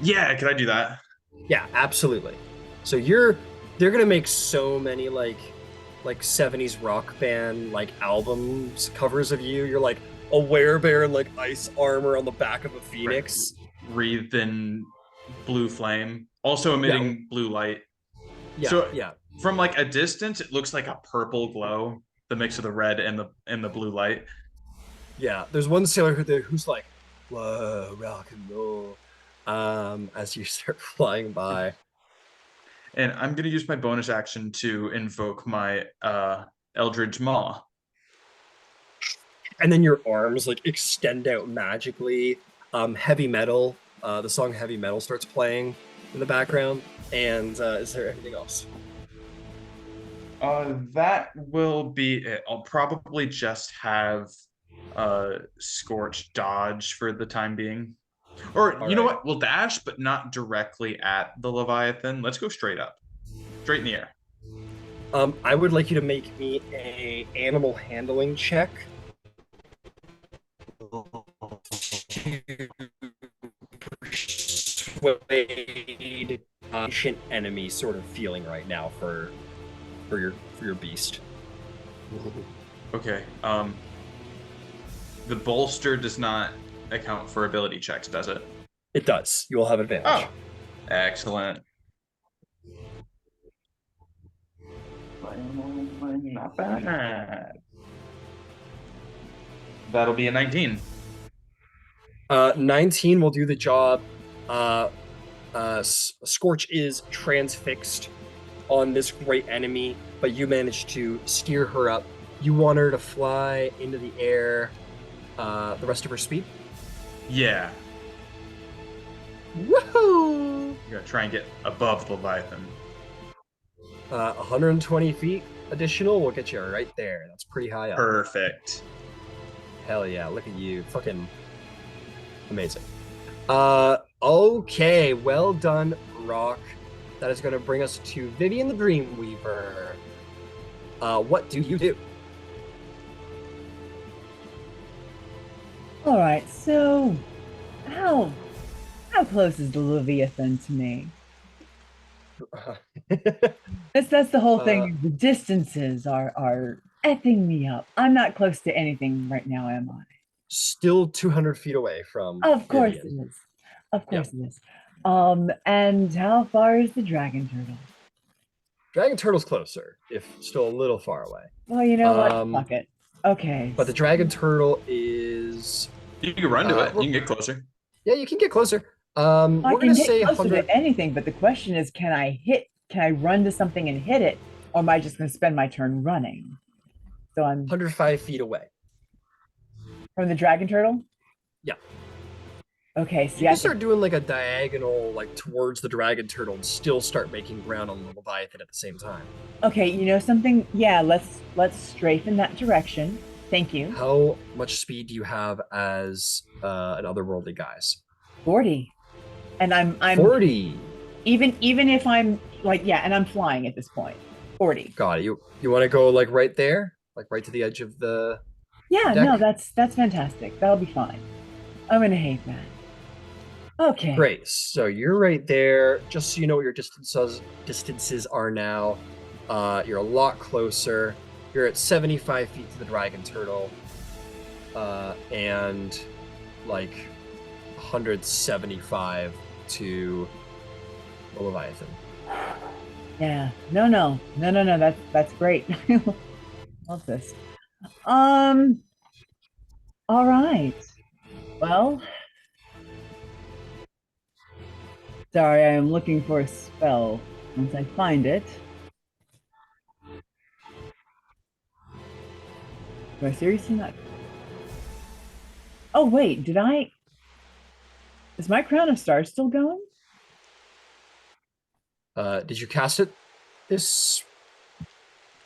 Yeah, can I do that? Yeah, absolutely. So they're gonna make so many like 70s rock band like albums covers of you. You're like a werebear in like ice armor on the back of a phoenix. Wreathed in blue flame, also emitting blue light. Yeah, So yeah. From like a distance, it looks like a purple glow, the mix of the red and the blue light. Yeah, there's one sailor who's like, "Whoa, rock and roll," as you start flying by. And I'm gonna use my bonus action to invoke my Eldritch Maw. And then your arms like extend out magically. Heavy metal, the song Heavy Metal starts playing in the background. And is there anything else? That will be it. I'll probably just have Scorch dodge for the time being. Or you know right. what? We'll dash, but not directly at the Leviathan. Let's go straight up. Straight in the air. I would like you to make me a animal handling check. Persuade ancient enemy sort of feeling right now for your beast. Okay. The bolster does not account for ability checks, does it? It does. You will have advantage. Oh, excellent. Not bad. That'll be a 19. 19 will do the job. Scorch is transfixed on this great enemy, but you manage to steer her up. You want her to fly into the air the rest of her speed? Yeah. Woohoo! You gotta try and get above the Leviathan. 120 feet additional will get you right there. That's pretty high up. Perfect. Hell yeah, look at you. Fucking amazing. Okay, well done, Rock. That is going to bring us to Vivian the Dreamweaver. What do you do? All right, so how close is the Leviathan to me? That's the whole thing. The distances are effing me up. I'm not close to anything right now, am I? Still 200 feet away from Of course Vivian. it is. Of course it is. And how far is the dragon turtle? Dragon turtle's closer, if still a little far away. Well, you know what? Fuck it. Okay. But the dragon turtle is. You can run to it. You can get closer. Yeah, you can get closer. I We're can gonna hit say closer 100. to anything, but the question is, can I run to something and hit it, or am I just going to spend my turn running? So I'm 105 feet away. from the dragon turtle. Yeah. Okay. You See, can start doing like a diagonal, like towards the dragon turtle, and still start making ground on the Leviathan at the same time. Okay, you know something? Yeah, let's strafe in that direction. Thank you. How much speed do you have as an otherworldly guise? 40. And I'm 40. Even if I'm like, yeah, and I'm flying at this point. 40. Got it. You want to go like right there, like right to the edge of the. Yeah, deck? no, that's fantastic. That'll be fine. I'm gonna hate that. Okay. Great. So you're right there. Just so you know what your distances are now. You're a lot closer. You're at 75 feet to the dragon turtle, and like 175 to the Leviathan. Yeah. No. That's great. Love this. All right. Well, sorry, I am looking for a spell. Once I find it. Do I seriously not? Oh wait, is my Crown of Stars still going? Did you cast it this?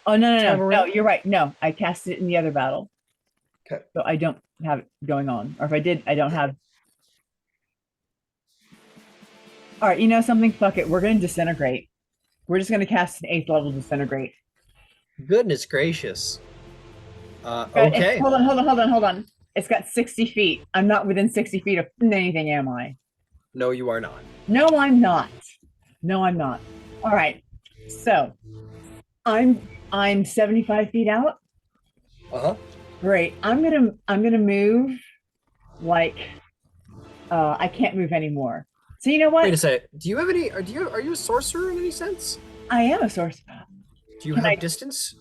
Oh no, time no, around? you're right. No, I cast it in the other battle. Okay. So I don't have it going on. Or if I did, I don't have. All right, you know something? Fuck it. We're gonna disintegrate. We're just gonna cast an 8th level disintegrate. Goodness gracious. Okay. Okay. Hold on. It's got 60 feet. I'm not within 60 feet of anything, am I? No, you are not. No, I'm not. All right. So I'm 75 feet out. Uh-huh. Great. I'm gonna move like I can't move anymore. So you know what? Wait a second. Do you have any? Are you a sorcerer in any sense? I am a sorcerer. Do you Can have distance?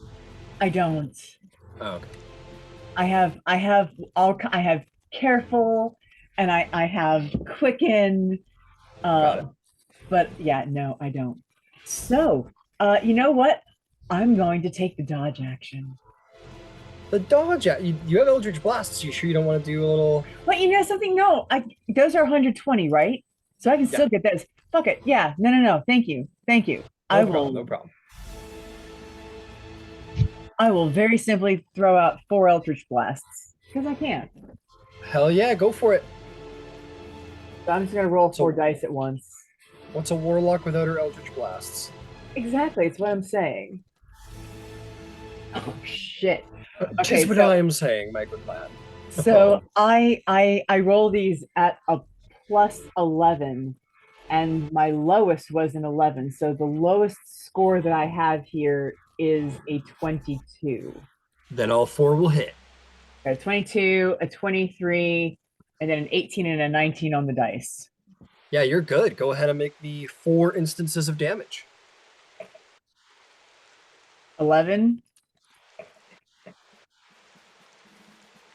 I don't. Oh, okay. I have careful, and I have quicken. Got it. But yeah, no, I don't. So, you know what? I'm going to take the dodge action. The dodge. You have Eldritch Blasts. You sure you don't want to do a little? But you know something? No, those are 120, right? So I can still get those. Fuck it. Yeah. No. Thank you. No problem. No problem. I will very simply throw out 4 Eldritch Blasts because I can. Hell yeah, go for it. So I'm just gonna roll So- 4 dice at once. What's a warlock without her Eldritch Blasts? Exactly. It's what I'm saying. Oh shit. Just what so- I am saying, my good lad. So I roll these at a plus 11, and my lowest was an 11. So the lowest score that I have here is a 22. Then all 4 will hit. A 22, a 23, and then an 18 and a 19 on the dice. Yeah, you're good. Go ahead and make the 4 instances of damage. 11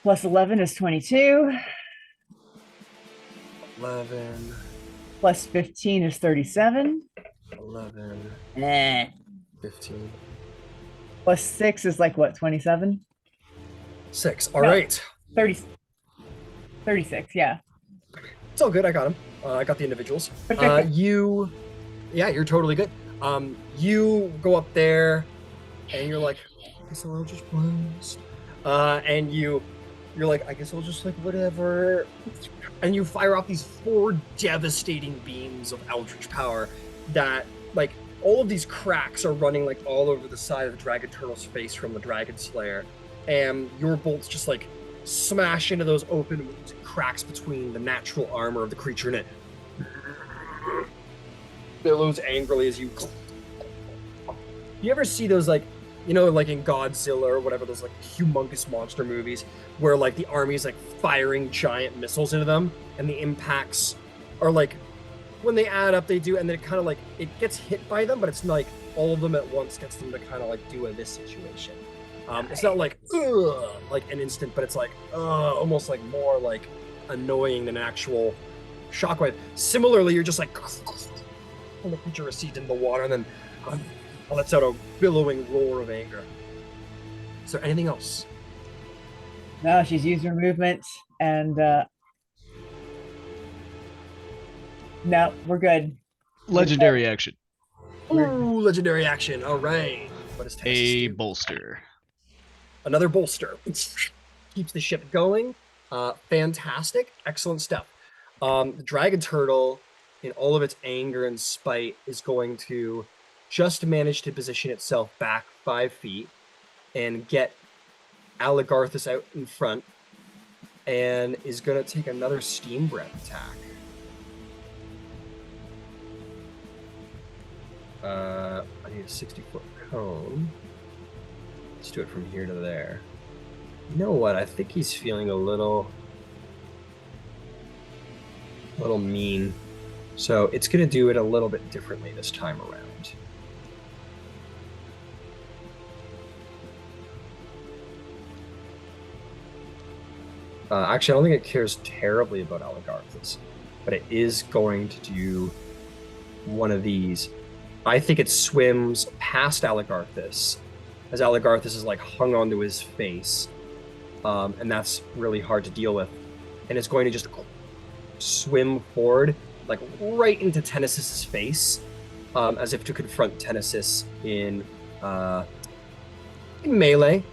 plus 11 is 22. 11, Plus 15 is 37. 11, Eh. 15, Plus 6 is like what, 27? 6. All No. right. 30, 36, yeah. It's all good. I got him. I got the individuals. Perfect. You're totally good. You go up there, and you're like, I guess I'll just blast. And you're like, I guess I'll just like whatever. And you fire off these 4 devastating beams of eldritch power that like all of these cracks are running like all over the side of the dragon turtle's face from the dragon slayer, and your bolts just like smash into those open wounds and cracks between the natural armor of the creature, and it billows angrily as you. You ever see those like, you know, like in Godzilla or whatever, those like humongous monster movies where like the army is like firing giant missiles into them, and the impacts are like, when they add up, they do, and then it kind of like it gets hit by them, but it's not like all of them at once gets them to kind of like do in this situation. It's not like like an instant, but it's like almost like more like annoying than an actual shockwave. Similarly, you're just like when the creature recedes into the water, and then lets out a billowing roar of anger. Is there anything else? No, she's used her movement, and no, we're good. Legendary action. Ooh, legendary action. All right. What does Texas A do? bolster. Another bolster. Keeps the ship going. Fantastic. Excellent stuff. The dragon turtle, in all of its anger and spite, is going to just manage to position itself back 5 feet and get Aligarthus out in front, and is going to take another steam breath attack. I need a 60-foot cone. Let's do it from here to there. You know what? I think he's feeling a little mean. So it's going to do it a little bit differently this time around. Actually, I don't think it cares terribly about Aligarthus, but it is going to do one of these. I think it swims past Aligarthus, as Aligarthus is like hung onto his face, and that's really hard to deal with. And it's going to just swim forward, like right into Tennesis's face, as if to confront Tennesis in melee,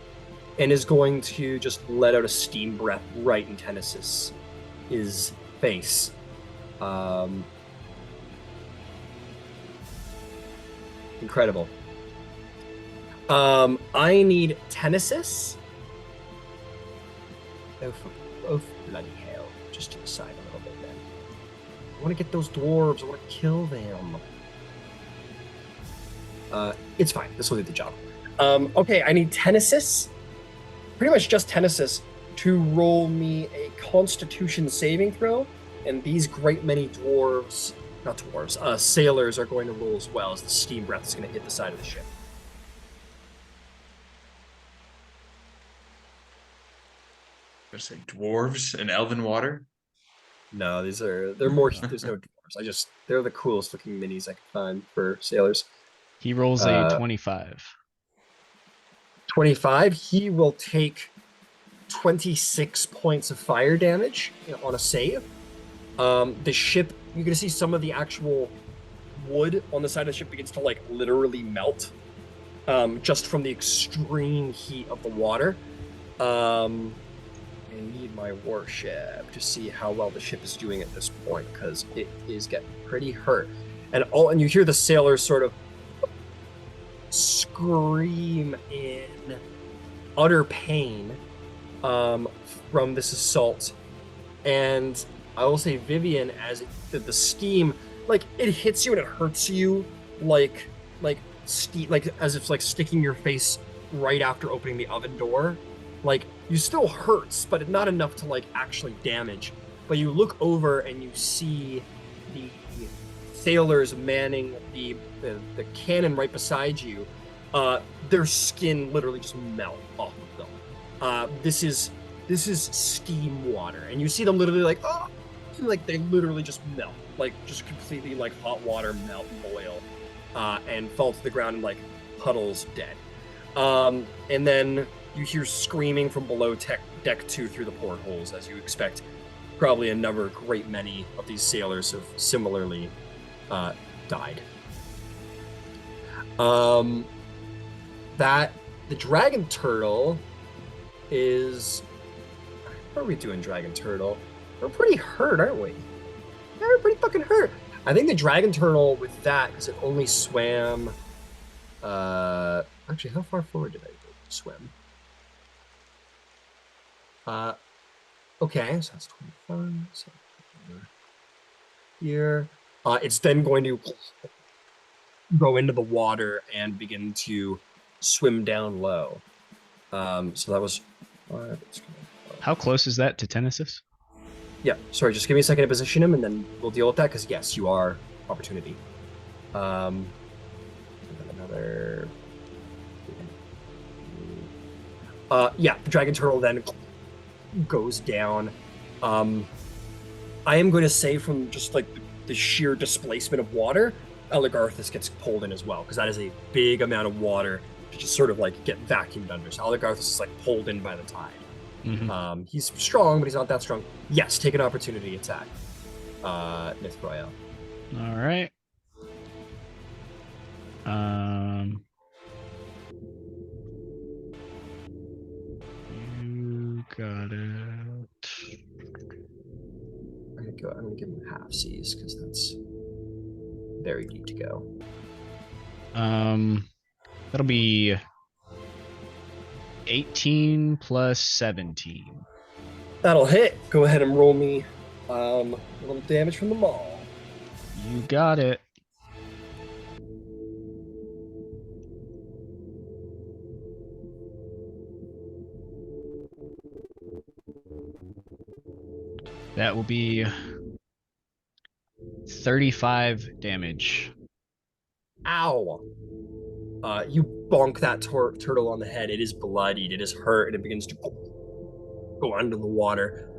and is going to just let out a steam breath right in Tennesis's face. Incredible. I need Tennesis. Oh, bloody hell. Just to the side a little bit then. I want to get those dwarves. I want to kill them. It's fine. This will do the job. Okay, I need Tennesis. Pretty much just Tennesis to roll me a Constitution saving throw. And these great many sailors are going to roll as well, as the steam breath is going to hit the side of the ship. gonna say dwarves in elven water. No, they're more. There's no dwarves. They're the coolest looking minis I could find for sailors. He rolls a 25. 25. He will take 26 points of fire damage on a save. The ship, you're gonna see some of the actual wood on the side of the ship begins to like literally melt, just from the extreme heat of the water. I need my warship to see how well the ship is doing at this point, because it is getting pretty hurt. And you hear the sailors sort of scream in utter pain from this assault. And I will say, Vivian, as the steam, like, it hits you and it hurts you like as if like sticking your face right after opening the oven door. Like, you still hurts, but not enough to like actually damage. But you look over and you see the sailors manning the cannon right beside you. Their skin literally just melt off of them. This is steam water, and you see them literally like, oh, like they literally just melt, like just completely like hot water melt and boil, and fall to the ground in like puddles dead. And then you hear screaming from below deck 2 through the portholes, as you expect. Probably another great many of these sailors have similarly died. That the dragon turtle is. How are we doing, dragon turtle? We're pretty hurt, aren't we? Yeah, we're pretty fucking hurt. I think the dragon turtle with that, because it only swam. Actually, how far forward did I swim? Okay, so that's 25. So here, it's then going to go into the water and begin to swim down low. So that was. How close is that to Tennesis? Yeah, sorry, just give me a second to position him, and then we'll deal with that, because yes, you are opportunity. Another. Yeah, the dragon turtle then goes down. I am going to say, from just like the sheer displacement of water, Eligarthus gets pulled in as well, because that is a big amount of water to just sort of like get vacuumed under. So Eligarthus is like pulled in by the tide. Mm-hmm. He's strong, but he's not that strong. Yes, take an opportunity attack. Nithroel. All right. You got it. I'm gonna give him half C's, because that's very deep to go. That'll be 18 plus 17. That'll hit. Go ahead and roll me a little damage from the maul. You got it. That will be 35 damage. Ow. You bonk that turtle on the head. It is bloodied. It is hurt, and it begins to go under the water.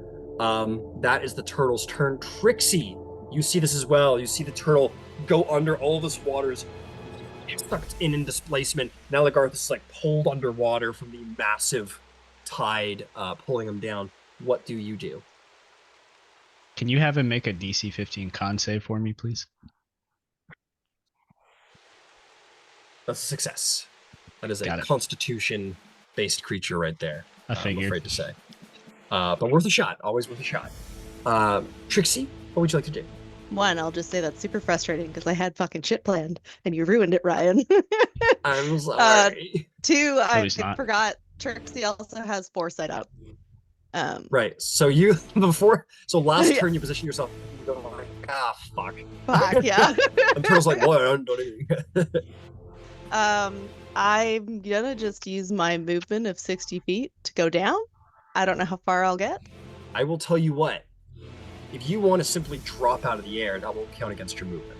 That is the turtle's turn. Trixie, you see this as well. You see the turtle go under. All this water is sucked in displacement. Now Eligarthus is like pulled underwater from the massive tide pulling him down. What do you do? Can you have him make a DC 15 con save for me, please? That's a success. That is Got a it. constitution-based creature right there. I figured. I'm afraid to say. But worth a shot. Always worth a shot. Trixie, what would you like to do? One, I'll just say that's super frustrating because I had fucking shit planned and you ruined it, Ryan. I'm sorry. Two, I he's not. forgot Trixie also has foresight up. Right. So you last turn you position yourself. You go like, fuck. Fuck, yeah. And Turtle's like, what? I'm not even. I'm gonna just use my movement of 60 feet to go down. I don't know how far I'll get. I will tell you what. If you want to simply drop out of the air, that won't count against your movement.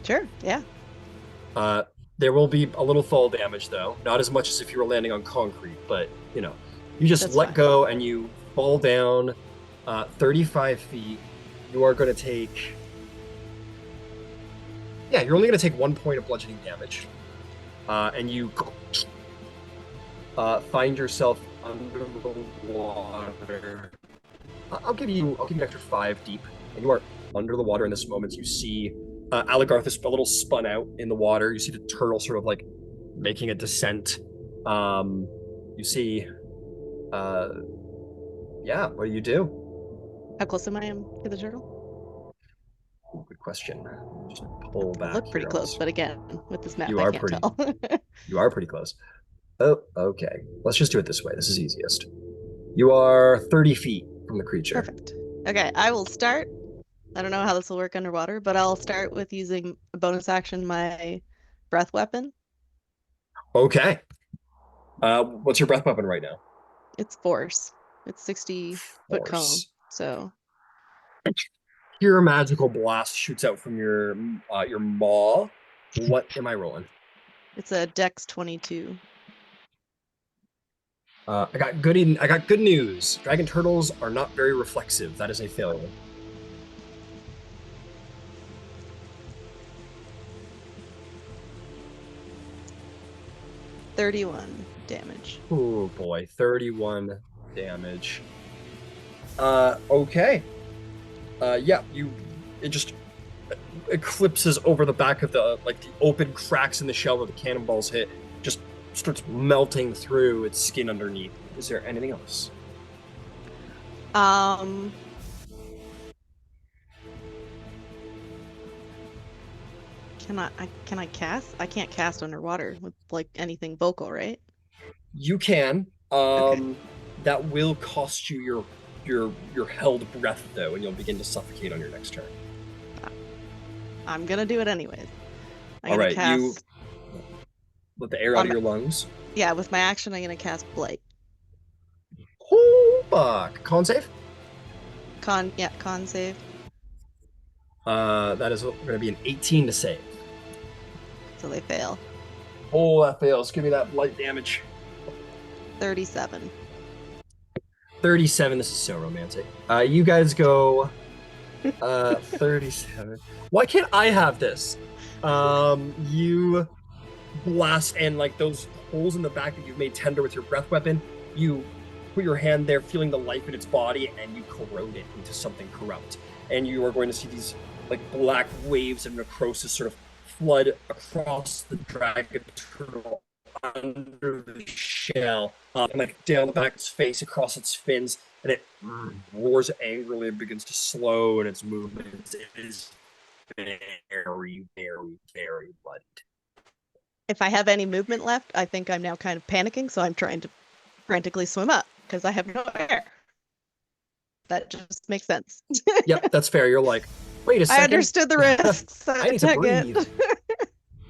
Sure, yeah. There will be a little fall damage, though. Not as much as if you were landing on concrete, but, you know. You just That's let fine. go and you fall down 35 feet. You are going to take... Yeah, you're only going to take 1 point of bludgeoning damage. And you find yourself under the water. I'll give you an extra 5 deep. And you are under the water in this moment. You see Aligarth is a little spun out in the water. You see the turtle sort of like making a descent. You see, yeah, what do you do? How close am I to the turtle? Ooh, good question. Just pull I back. look pretty here. close, but again, with this map, You I are can't pretty. tell. You are pretty close. Oh, okay. Let's just do it this way. This is easiest. You are 30 feet from the creature. Perfect. Okay, I will start. I don't know how this will work underwater, but I'll start with using a bonus action my breath weapon. Okay. What's your breath weapon right now? It's force. It's 60-foot cone. Force. So Pure magical blast shoots out from your maw. What am I rolling? it's a Dex 22. I got good news. Dragon turtles are not very reflexive. That is a failure. $31 damage. Oh boy, 31 damage. Okay. Yeah, it just eclipses over the back of the open cracks in the shell where the cannonballs hit. Just starts melting through its skin underneath. Is there anything else? Can I cast? I can't cast underwater with like anything vocal, right? You can. Okay. That will cost you your held breath though, and you'll begin to suffocate on your next turn. I'm gonna do it anyways. I'm All gonna right, cast... you let the air out of your lungs. Yeah, with my action, I'm gonna cast Blight. Oh, fuck. Con save? Con save. That is going to be an 18 to save. So they fail. Oh, that fails. Give me that light damage. 37. 37. This is so romantic. You guys go 37. Why can't I have this? You blast, and like those holes in the back that you've made tender with your breath weapon, you put your hand there, feeling the life in its body, and you corrode it into something corrupt. And you are going to see these like black waves of necrosis sort of flood across the dragon turtle under the shell, and like down the back of its face, across its fins, and it roars angrily and begins to slow in its movements. It is very, very, very bloody. If I have any movement left, I think I'm now kind of panicking, so I'm trying to frantically swim up because I have no air. That just makes sense. Yep, that's fair. You're like, wait a second. I understood the risks. I need to breathe.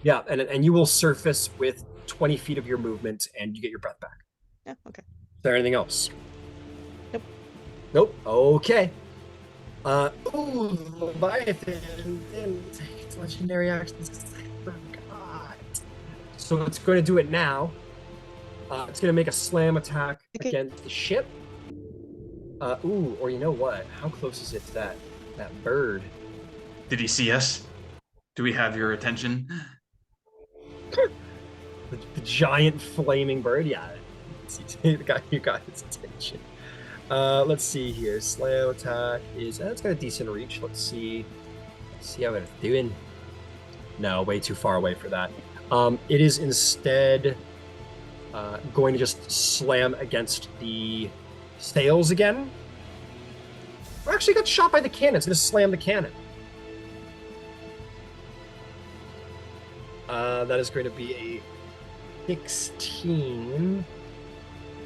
Yeah, and you will surface with 20 feet of your movement, and you get your breath back. Yeah, okay. Is there anything else? Nope. Nope. Okay. Ooh, Leviathan didn't take its legendary actions. I forgot. So it's going to do it now. It's going to make a slam attack against the ship. Or you know what? How close is it to that bird? Did he see us? Do we have your attention? The giant flaming bird? Yeah. You got its attention. Let's see here. Slam attack is... it's got a decent reach. Let's see how it's doing. No, way too far away for that. It is instead going to just slam against the sails again. Or actually got shot by the cannon. It's going to slam the cannon. That is going to be a 16.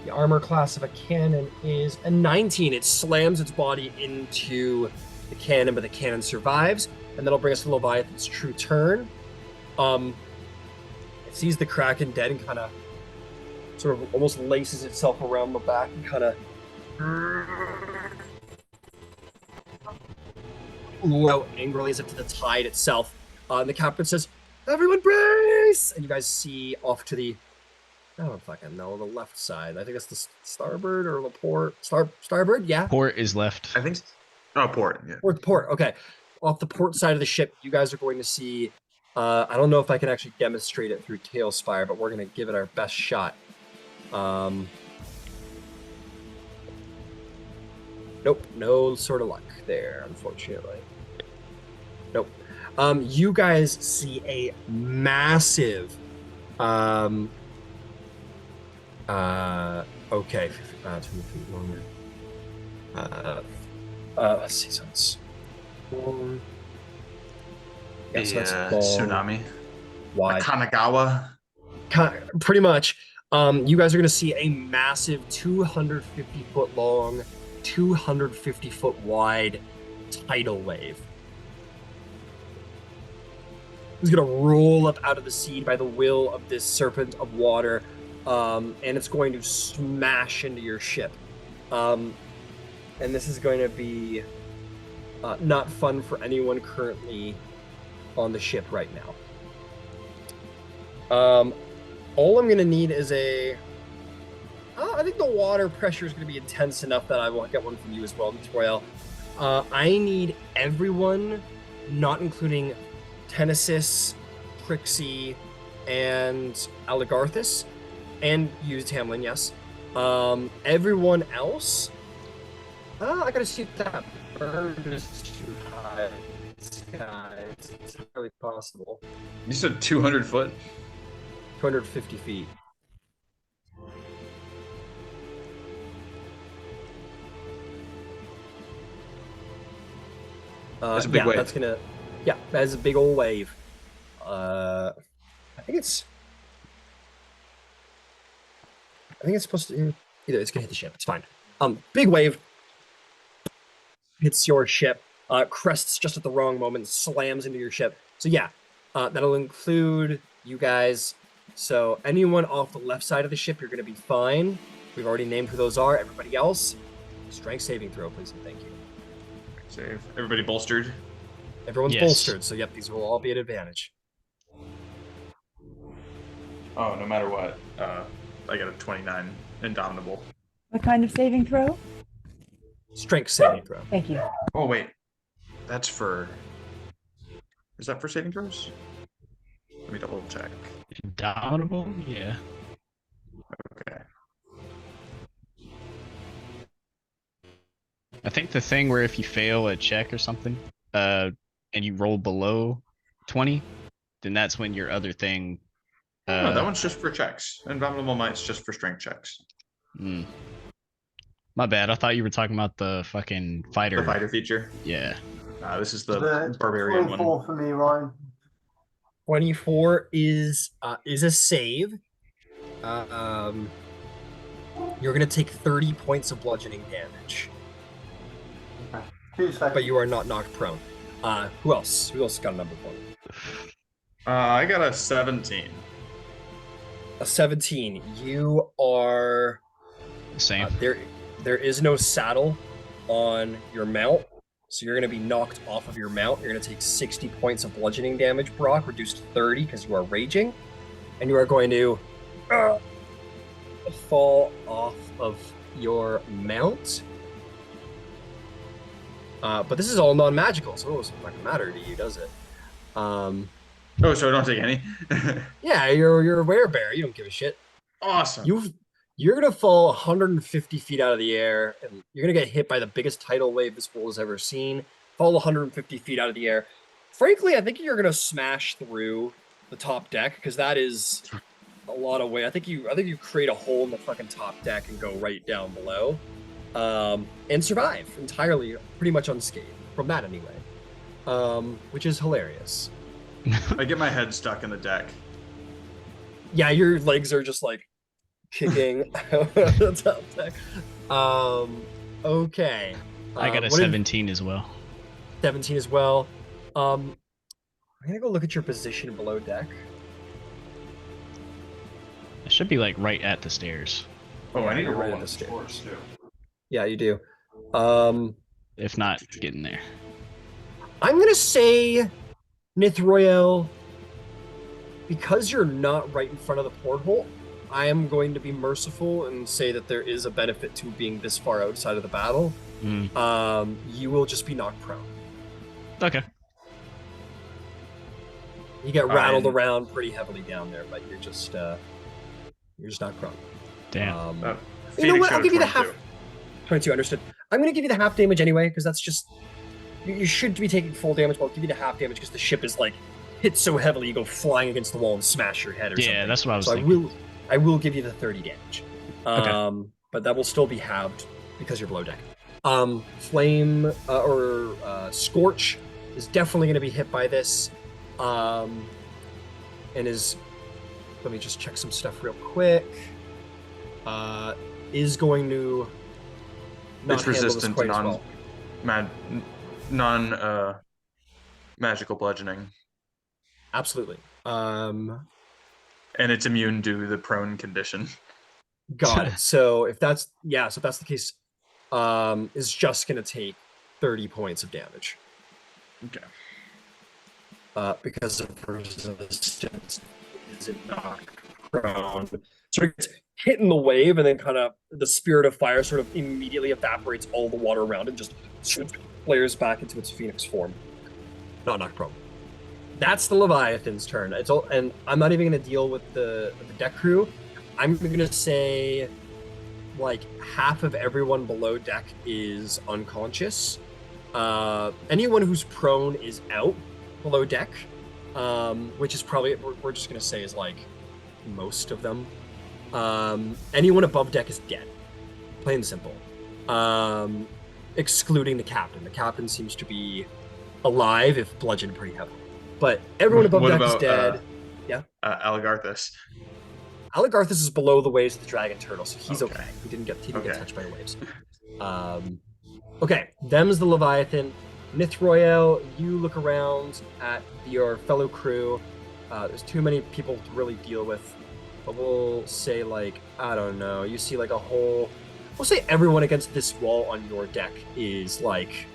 The armor class of a cannon is a 19. It slams its body into the cannon, but the cannon survives. And that'll bring us to Leviathan's true turn. It sees the Kraken dead and kind of sort of almost laces itself around the back and kind of out angrily as if to the tide itself. And the captain says, "Everyone brace!" And you guys see off to the I don't fucking know. The left side. I think it's the starboard or the port. Starboard, yeah. Port is left. I think. Oh, port. Yeah. Or the port. Okay. Off the port side of the ship, you guys are going to see. I don't know if I can actually demonstrate it through Tailspire, but we're going to give it our best shot. Nope. No sort of luck there, unfortunately. Nope. You guys see a massive. Okay. 2 feet longer. Let's see. So it's long. Yeah, so that's long, tsunami. wide. Kanagawa. Pretty much. You guys are going to see a massive 250 foot long, 250 foot wide tidal wave. It's going to roll up out of the sea by the will of this serpent of water, and it's going to smash into your ship. And this is going to be not fun for anyone currently on the ship right now. All I'm going to need is I think the water pressure is going to be intense enough that I will get one from you as well, Royale. I need everyone, not including Tenesis, KotSE, and Aligarthus, and you, Tamlin, yes. Everyone else, I gotta see if that bird is too high. It's entirely possible. You said 200 foot? 250 feet. That's a big wave. That's a big old wave. I think it's supposed to either it's gonna hit the ship. It's fine. Big wave hits your ship. Crests just at the wrong moment, slams into your ship. So yeah, that'll include you guys. So anyone off the left side of the ship, you're gonna be fine. We've already named who those are. Everybody else, strength saving throw, please and thank you. Save. Everybody bolstered? Everyone's bolstered, so yep, these will all be an advantage. Oh, no matter what. I got a 29 Indomitable. What kind of saving throw? Strength saving throw. Thank you. Oh, wait. That's for... Is that for saving throws? Let me double check. Indomitable? Yeah. Okay. I think the thing where if you fail a check or something, and you roll below 20, then that's when your other thing. No, that one's just for checks. Indomitable Might's just for strength checks. My bad. I thought you were talking about the fucking fighter. The fighter feature. Yeah. This is the barbarian 24 one. for me, Ryan. 24 is a save. You're gonna take 30 points of bludgeoning damage. Okay. 2 seconds. But you are not knocked prone. Who else? Who else got a number for me? I got a 17. A 17. You are Same. there is no saddle on your mount, so you're going to be knocked off of your mount. You're going to take 60 points of bludgeoning damage, Brock, reduced to 30 because you are raging, and you are going to fall off of your mount. But this is all non-magical, so it doesn't fucking matter to you, does it? Oh, so I don't take any? Yeah, you're a werebear. You don't give a shit. Awesome. You're gonna fall 150 feet out of the air, and you're gonna get hit by the biggest tidal wave this world has ever seen. Fall 150 feet out of the air. Frankly, I think you're gonna smash through the top deck because that is a lot of weight. I think you create a hole in the fucking top deck and go right down below, and survive entirely, pretty much unscathed from that anyway, which is hilarious. I get my head stuck in the deck. Yeah, your legs are just like kicking the top deck. Okay. I got a 17 as well. 17 as well. I'm gonna go look at your position below deck. It should be like right at the stairs. Oh, I need to you're roll right on at the the scores too. Yeah, you do. If not, getting there. I'm gonna say, Nithroyal, because you're not right in front of the porthole, I am going to be merciful and say that there is a benefit to being this far outside of the battle. You will just be knocked prone. Okay. You get rattled around pretty heavily down there, but you're just not prone. Damn. You know what? I'll give you the half. 22, understood. I'm going to give you the half damage anyway, because that's just... You should be taking full damage, but I'll give you the half damage because the ship is like hit so heavily you go flying against the wall and smash your head or something. Yeah, that's what I was thinking. I will give you the 30 damage. Okay. But that will still be halved because you're below deck. Flame or Scorch is definitely going to be hit by this. And is... Let me just check some stuff real quick. Is going to not it's handle resistant this quite to as well. magical bludgeoning. Absolutely. And it's immune to the prone condition. Got it. So if that's the case, is just gonna take 30 points of damage. Okay. Because of resistance, is it knocked prone? So it gets hit in the wave, and then kind of the spirit of fire sort of immediately evaporates all the water around it, just flares back into its phoenix form. Not knocked prone. That's the Leviathan's turn. It's all, and I'm not even going to deal with the deck crew. I'm going to say like half of everyone below deck is unconscious. Anyone who's prone is out below deck, which is probably, we're just going to say is like most of them. Anyone above deck is dead, plain and simple. Excluding the captain. The captain seems to be alive, if bludgeoned pretty heavily. But everyone above deck is dead. Aligarthus. Aligarthus is below the waves of the dragon turtle, so he's okay. He didn't get touched by the waves. Okay, them's the Leviathan. Nithroyel, you look around at your fellow crew. There's too many people to really deal with. But we'll say, like, I don't know, you see like a whole... We'll say everyone against this wall on your deck is like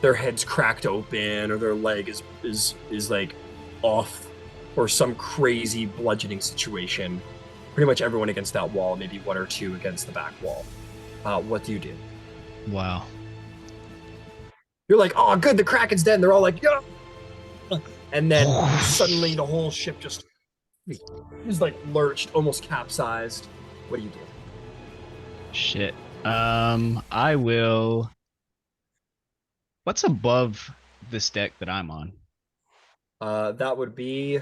their head's cracked open, or their leg is like off, or some crazy bludgeoning situation. Pretty much everyone against that wall, maybe one or two against the back wall. What do you do? Wow. You're like, oh, good, the Kraken's dead. And they're all like, yeah. And then suddenly the whole ship just is like lurched, almost capsized. What do you do? Shit. I will... What's above this deck that I'm on? That would be...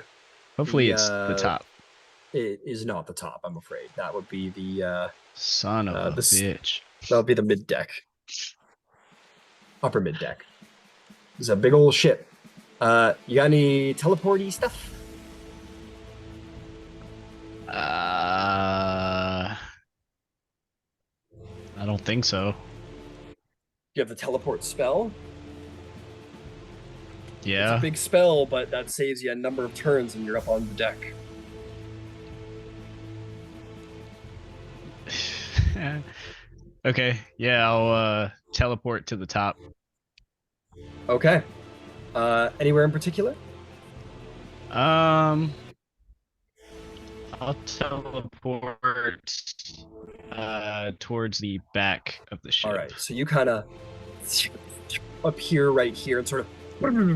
Hopefully it's the top. It is not the top, I'm afraid. That would be the... Son of a bitch. That would be the mid deck. Upper mid deck. It's a big old ship. You got any teleporty stuff? I don't think so. You have the teleport spell? Yeah. It's a big spell, but that saves you a number of turns and you're up on the deck. Okay, yeah, I'll teleport to the top. Okay. Anywhere in particular? I'll teleport towards the back of the ship. All right, so you kind of appear right here and sort of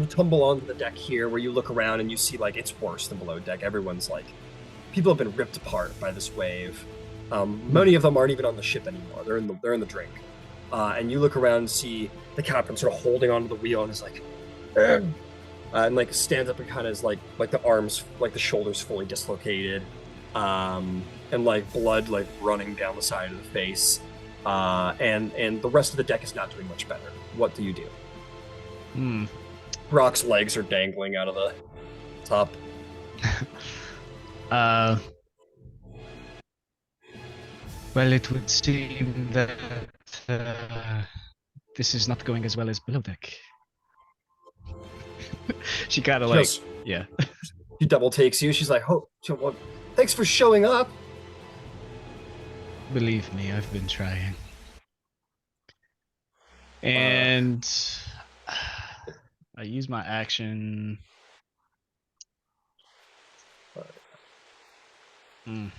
tumble onto the deck here, where you look around and you see like it's worse than below deck. Everyone's like, people have been ripped apart by this wave. Many of them aren't even on the ship anymore. They're in the drink. And you look around and see the captain sort of holding onto the wheel and is like, and like stands up and kind of is like the arms, like the shoulders fully dislocated, and like blood like running down the side of the face, and the rest of the deck is not doing much better. What do you do? Brock's legs are dangling out of the top. Well, it would seem that this is not going as well as below deck. She kind of like, yeah. She double takes you. She's like, oh, well, thanks for showing up. Believe me, I've been trying. And I use my action. Mm.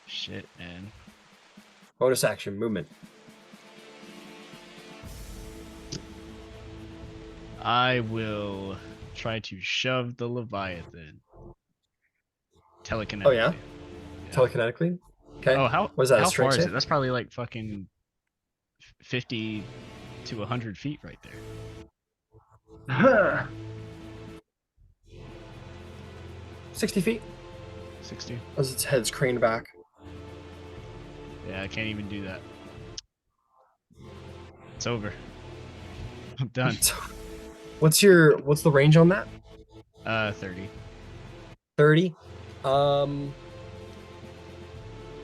Shit, man. Bonus action movement. I will try to shove the Leviathan. Telekinetically. Oh yeah? Telekinetically? Okay. Oh, how What is that? A how strength far is save? it? That's probably like fucking 50 to 100 feet right there. 60 feet 60. as its head's craned back. Yeah, I can't even do that. It's over. I'm done. What's the range on that? 30. 30.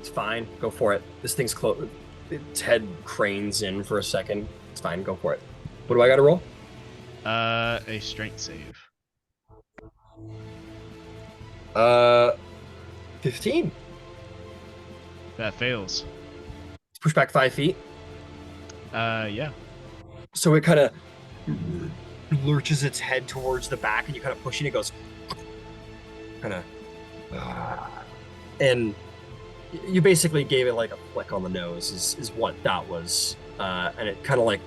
It's fine. Go for it. This thing's close. Its head cranes in for a second. It's fine. Go for it. What do I got to roll? A strength save. 15. That fails. Let's push back 5 feet. Yeah. So it kind of lurches its head towards the back, and you kind of push it. It goes, kind of, and you basically gave it like a flick on the nose. Is what that was, and it kind of like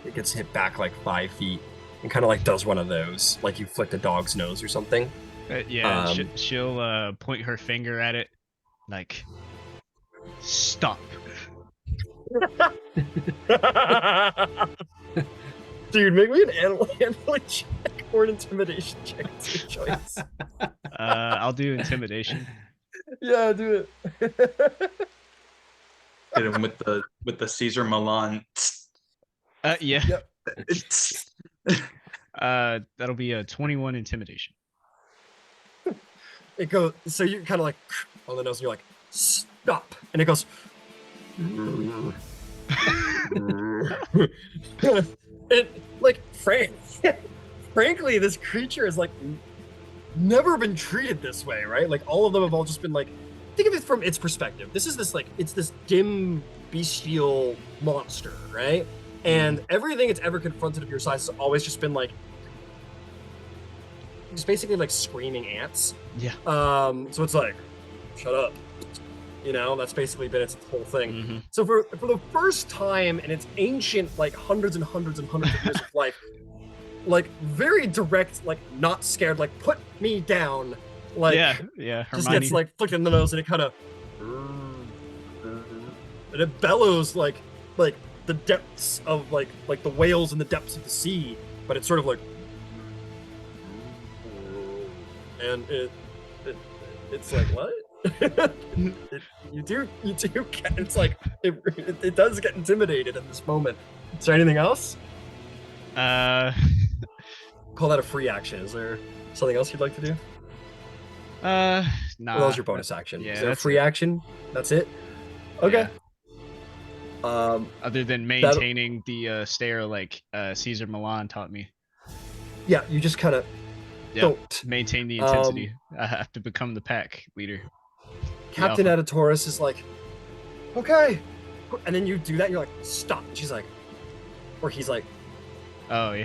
it gets hit back like 5 feet, and kind of like does one of those, like you flicked a dog's nose or something. Yeah. She'll point her finger at it, like, stop. Dude, make me an animal handling check or an intimidation check. It's your choice. I'll do intimidation. Yeah, do it. Hit him with the Caesar Milan. Yeah. Yep. That'll be a 21 intimidation. It goes, so you're kind of like on the nose, and you're like, stop. And it goes, it, like, frankly, this creature has, like, never been treated this way, right? Like, all of them have all just been, like, think of it from its perspective. This is this, like, it's this dim, bestial monster, right? And everything it's ever confronted of your size has always just been, like, just basically, like, screaming ants. Yeah. So it's like, shut up. You know, that's basically been its whole thing. Mm-hmm. So for the first time in its ancient, like, hundreds and hundreds and hundreds of years of life, like, very direct, like, not scared, like, put me down. Like, yeah. just Hermione. gets, like, flicked in the nose, and it kind of, and it bellows like the depths of, like the whales in the depths of the sea, but it's sort of like, and it's like, what? You do get, it's like it does get intimidated in this moment. Is there anything else? Call that a free action. Is there something else you'd like to do? Nah. Well, that was your bonus action. Yeah, Is there a that's free it. action? That's it. Okay. Yeah. Other than maintaining the stare like Caesar Milan taught me. Yeah, you just kind of don't Maintain the intensity. I have to become the pack leader. Captain Editaurus is like, okay, and then you do that. And you're like, stop. And she's like, or he's like, Oh yeah.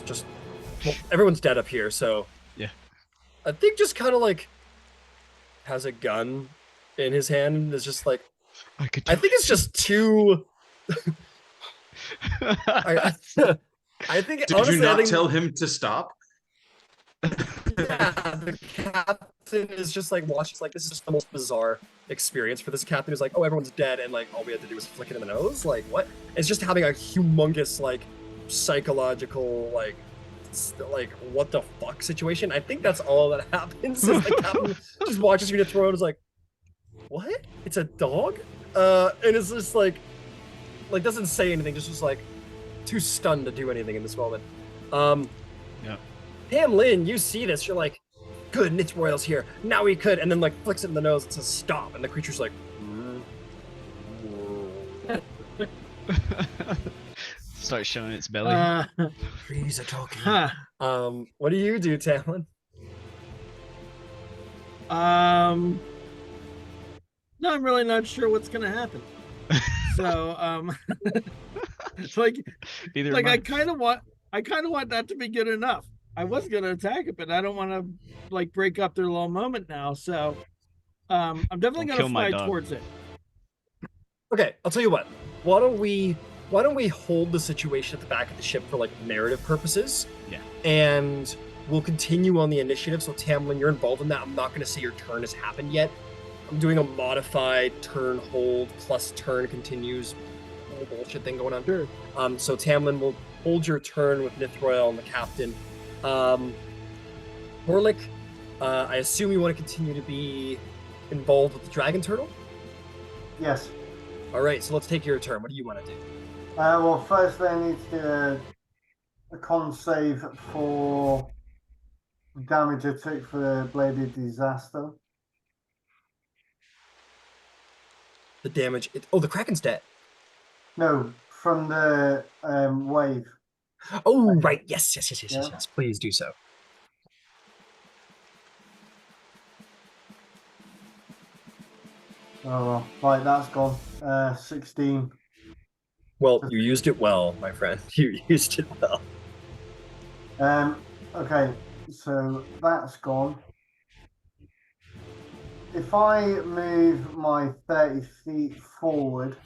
just. Well, everyone's dead up here, so Yeah. I think just kind of like has a gun in his hand and is just like, I think it's just too. I think. Did honestly, you not I think, tell him to stop? Yeah, the captain is just like watching. Like, this is just the most bizarre experience for this captain. Who's like, oh, everyone's dead, and like all we had to do was flick it in the nose. Like, what? It's just having a humongous like psychological like what the fuck situation. I think that's all that happens. Is the captain just watches you to throw it. Is like, what? It's a dog? And it's just like doesn't say anything. Just like too stunned to do anything in this moment. Yeah. Pam Lynn, you see this, you're like, good, Nitz Royal's here. Now we could, and then like flicks it in the nose and says stop, and the creature's like, Start showing its belly. trees are talking. Huh. What do you do, Tamlin? No, I'm really not sure what's gonna happen. So, it's like Neither like am I kind of want that to be good enough. I was gonna attack it, but I don't want to like break up their little moment now. So I'm definitely Don't gonna kill my fly dog. towards it. Okay, I'll tell you what. Why don't we hold the situation at the back of the ship for like narrative purposes? Yeah. And we'll continue on the initiative. So Tamlin, you're involved in that. I'm not going to say your turn has happened yet. I'm doing a modified turn hold plus turn continues whole bullshit thing going on. Sure. So Tamlin will hold your turn with Nithroil and the captain. Horlick, I assume you want to continue to be involved with the dragon turtle? Yes. All right, so let's take your turn. What do you want to do? Well, first I need to do a con save for damage I took for the bladed disaster. The damage. The Kraken's dead. No, from the wave. Oh, right. Yes. Yeah. Please do so. Oh, right, that's gone. 16. Well, you used it well, my friend. You used it well. Okay, so that's gone. If I move my 30 feet forward,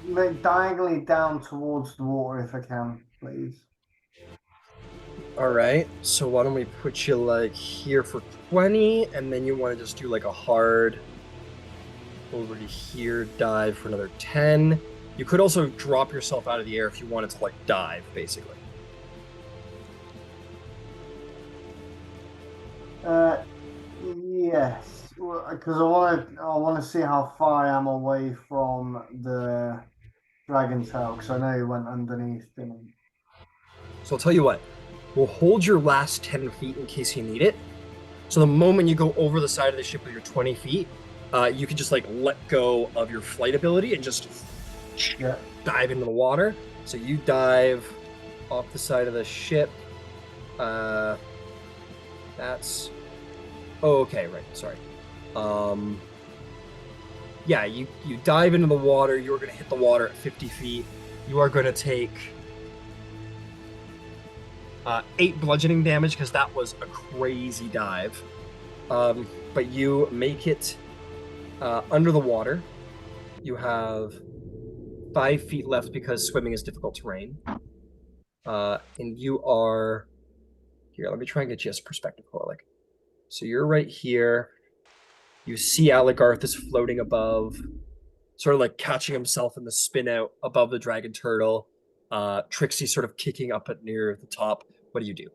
move diagonally down towards the water if I can, please. All right. So why don't we put you like here for 20, and then you want to just do like a hard over to here dive for another 10. You could also drop yourself out of the air if you wanted to like dive, basically. Yes, because I want to see how far I am away from the dragon tail, because I know he went underneath, didn't he? So I'll tell you what. We'll hold your last 10 feet in case you need it. So the moment you go over the side of the ship with your 20 feet, you can just like let go of your flight ability and just dive into the water. So you dive off the side of the ship. That's... Oh, okay, right, sorry. Yeah, you dive into the water. You're going to hit the water at 50 feet. You are going to take 8 bludgeoning damage because that was a crazy dive. But you make it under the water. You have 5 feet left because swimming is difficult terrain. And you are... Here, let me try and get you a perspective, Horlick. So you're right here. You see Aligarth is floating above, sort of like catching himself in the spin out above the dragon turtle. Trixie sort of kicking up at near the top. What do you do?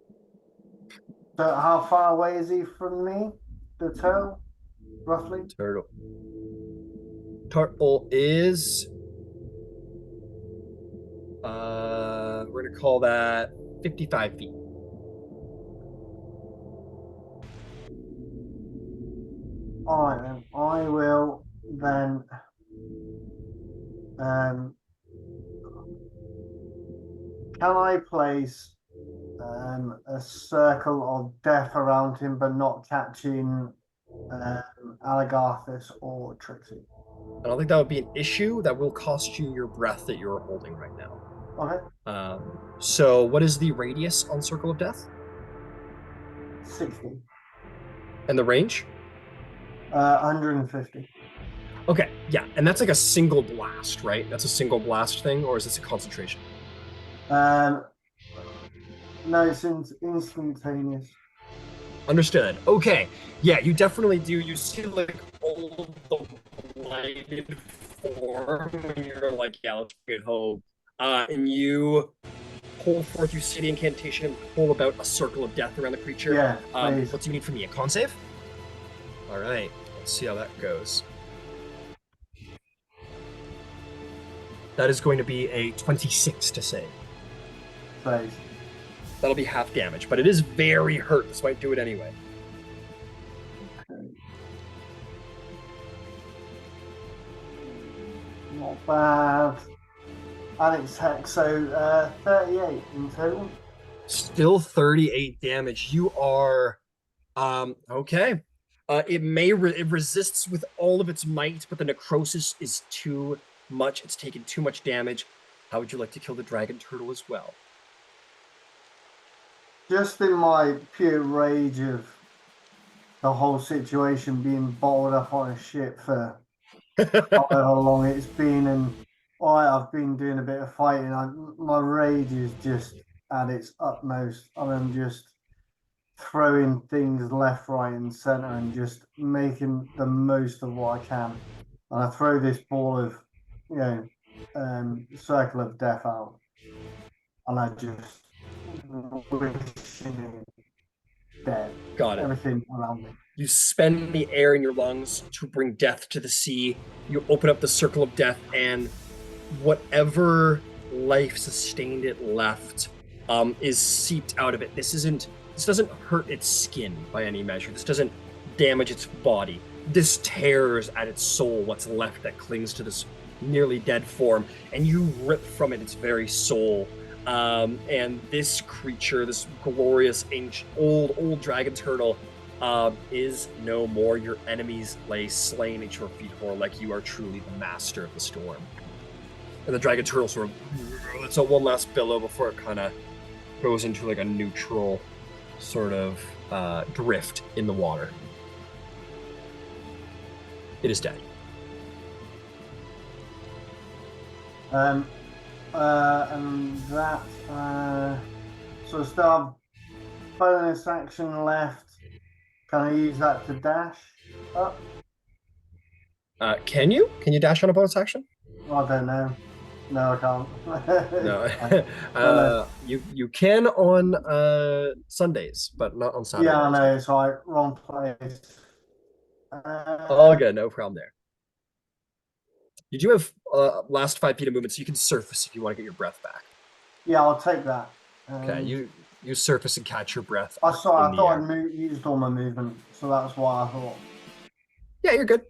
So how far away is he from me, the turtle, roughly? Turtle is... we're going to call that 55 feet. All right, then. I will then can I place a circle of death around him, but not catching Aligarthus or Trixie? I don't think that would be an issue. That will cost you your breath that you're holding right now. Okay. So what is the radius on Circle of Death? 60. And the range? 150. Okay, yeah, and that's like a single blast, right? That's a single blast thing, or is this a concentration? No, it's instantaneous. Understood. Okay, yeah, you definitely do. You see like all the blighted form when you're like, yeah, let's get home. And you pull forth, you see the incantation and pull about a circle of death around the creature. Yeah, what do you need from me? A con save? All right, let's see how that goes. That is going to be a 26 to save. Save. That'll be half damage, but it is very hurt. This might do it anyway. Okay. Not bad. And it's hex, so 38 in total. Still 38 damage. You are okay. It resists with all of its might, but the necrosis is too much. It's taken too much damage. How would you like to kill the dragon turtle as well? just in my pure rage of the whole situation being bottled up on a ship for however long it's been, and I've been doing a bit of fighting. My rage is just at its utmost, and I'm just throwing things left, right, and center, and just making the most of what I can. And I throw this ball of, circle of death out, and I just wishing it dead. Got it. Everything around me. You spend the air in your lungs to bring death to the sea. You open up the circle of death, and whatever life sustained it left is seeped out of it. This doesn't hurt its skin by any measure. This doesn't damage its body. This tears at its soul, what's left that clings to this nearly dead form, and you rip from it its very soul. And this creature, this glorious ancient old dragon turtle, is no more. Your enemies lay slain at your feet, or like you are truly the master of the storm. And the dragon turtle sort of lets out one last billow before it kind of goes into like a neutral sort of drift in the water. It is dead. And that so I still have bonus action left. Can I use that to dash up? Can you? Can you dash on a bonus action? I don't know. No, I can't. No. You can on Sundays, but not on Saturdays. Yeah, I know. It's like wrong place. All good, no problem there. You do have last 5 feet of movement, so you can surface if you want to get your breath back. Yeah, I'll take that. Okay, you surface and catch your breath. I thought I'd used all my movement, so that's why I thought. Yeah, you're good.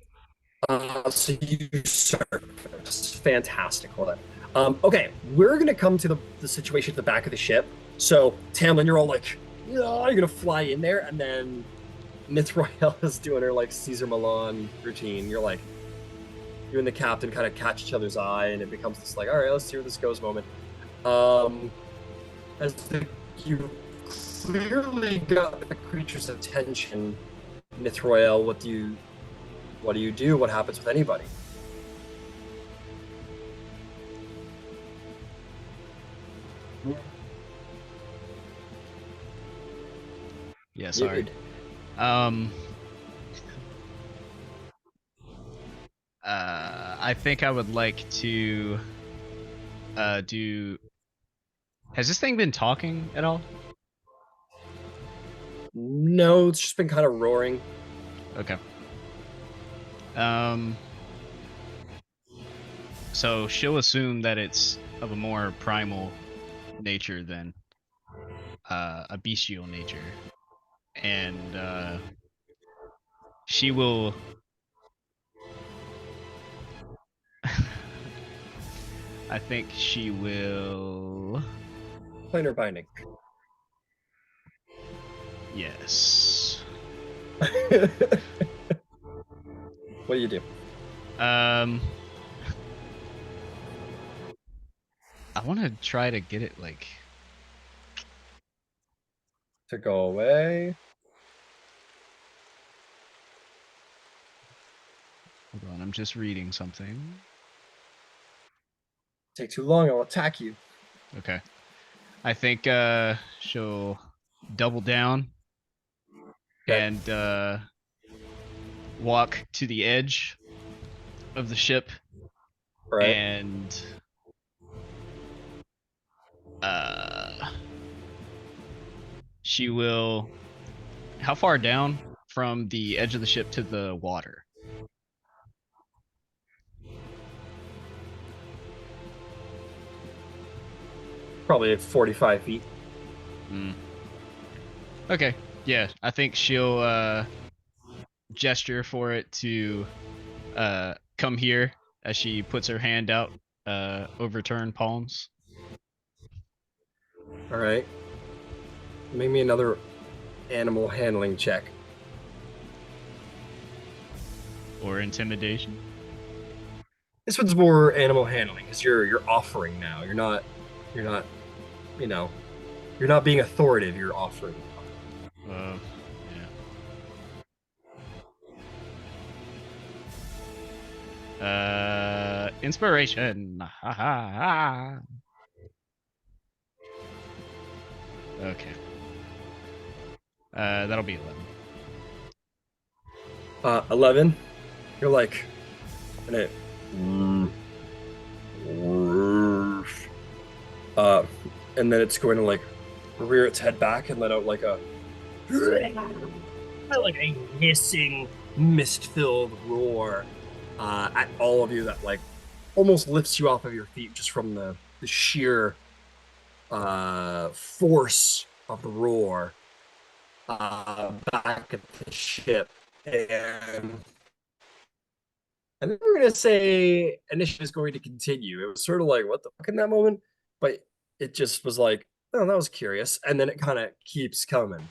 So you surface. Fantastic. Hold on. Okay, we're gonna come to the situation at the back of the ship. So Tamlin, you're all like, you're gonna fly in there, and then Mithroyel is doing her like Caesar Milan routine. You're like, you and the captain kind of catch each other's eye, and it becomes this like, all right, let's see where this goes moment. You clearly got the creature's attention, Mithroyel. What do you do? What happens with anybody? Yeah, sorry. I think I would like to do. Has this thing been talking at all? No, it's just been kind of roaring. Okay. So she'll assume that it's of a more primal nature than a bestial nature, and she will. I think she will. Planar binding. Yes. What do you do? I want to try to get it like to go away. Hold on, I'm just reading something. Take too long, I'll attack you. Okay. I think she'll double down and walk to the edge of the ship, right. And she will. How far down from the edge of the ship to the water? Probably at 45 feet. Okay, yeah, I think she'll gesture for it to come here as she puts her hand out, overturn palms. All right. Make me another animal handling check. Or intimidation. This one's more animal handling because you're offering now. You're not, You're not being authoritative. You're offering. Yeah. Inspiration. Ha, ha, ha. Okay. That'll be 11. 11. You're like, and it, and then it's going to like rear its head back and let out like a hissing, mist-filled roar at all of you that like almost lifts you off of your feet just from the sheer force of the roar back at the ship. And then we're gonna say initiative is going to continue. It was sort of like, what the fuck in that moment? But it just was like, oh, that was curious. And then it kind of keeps coming.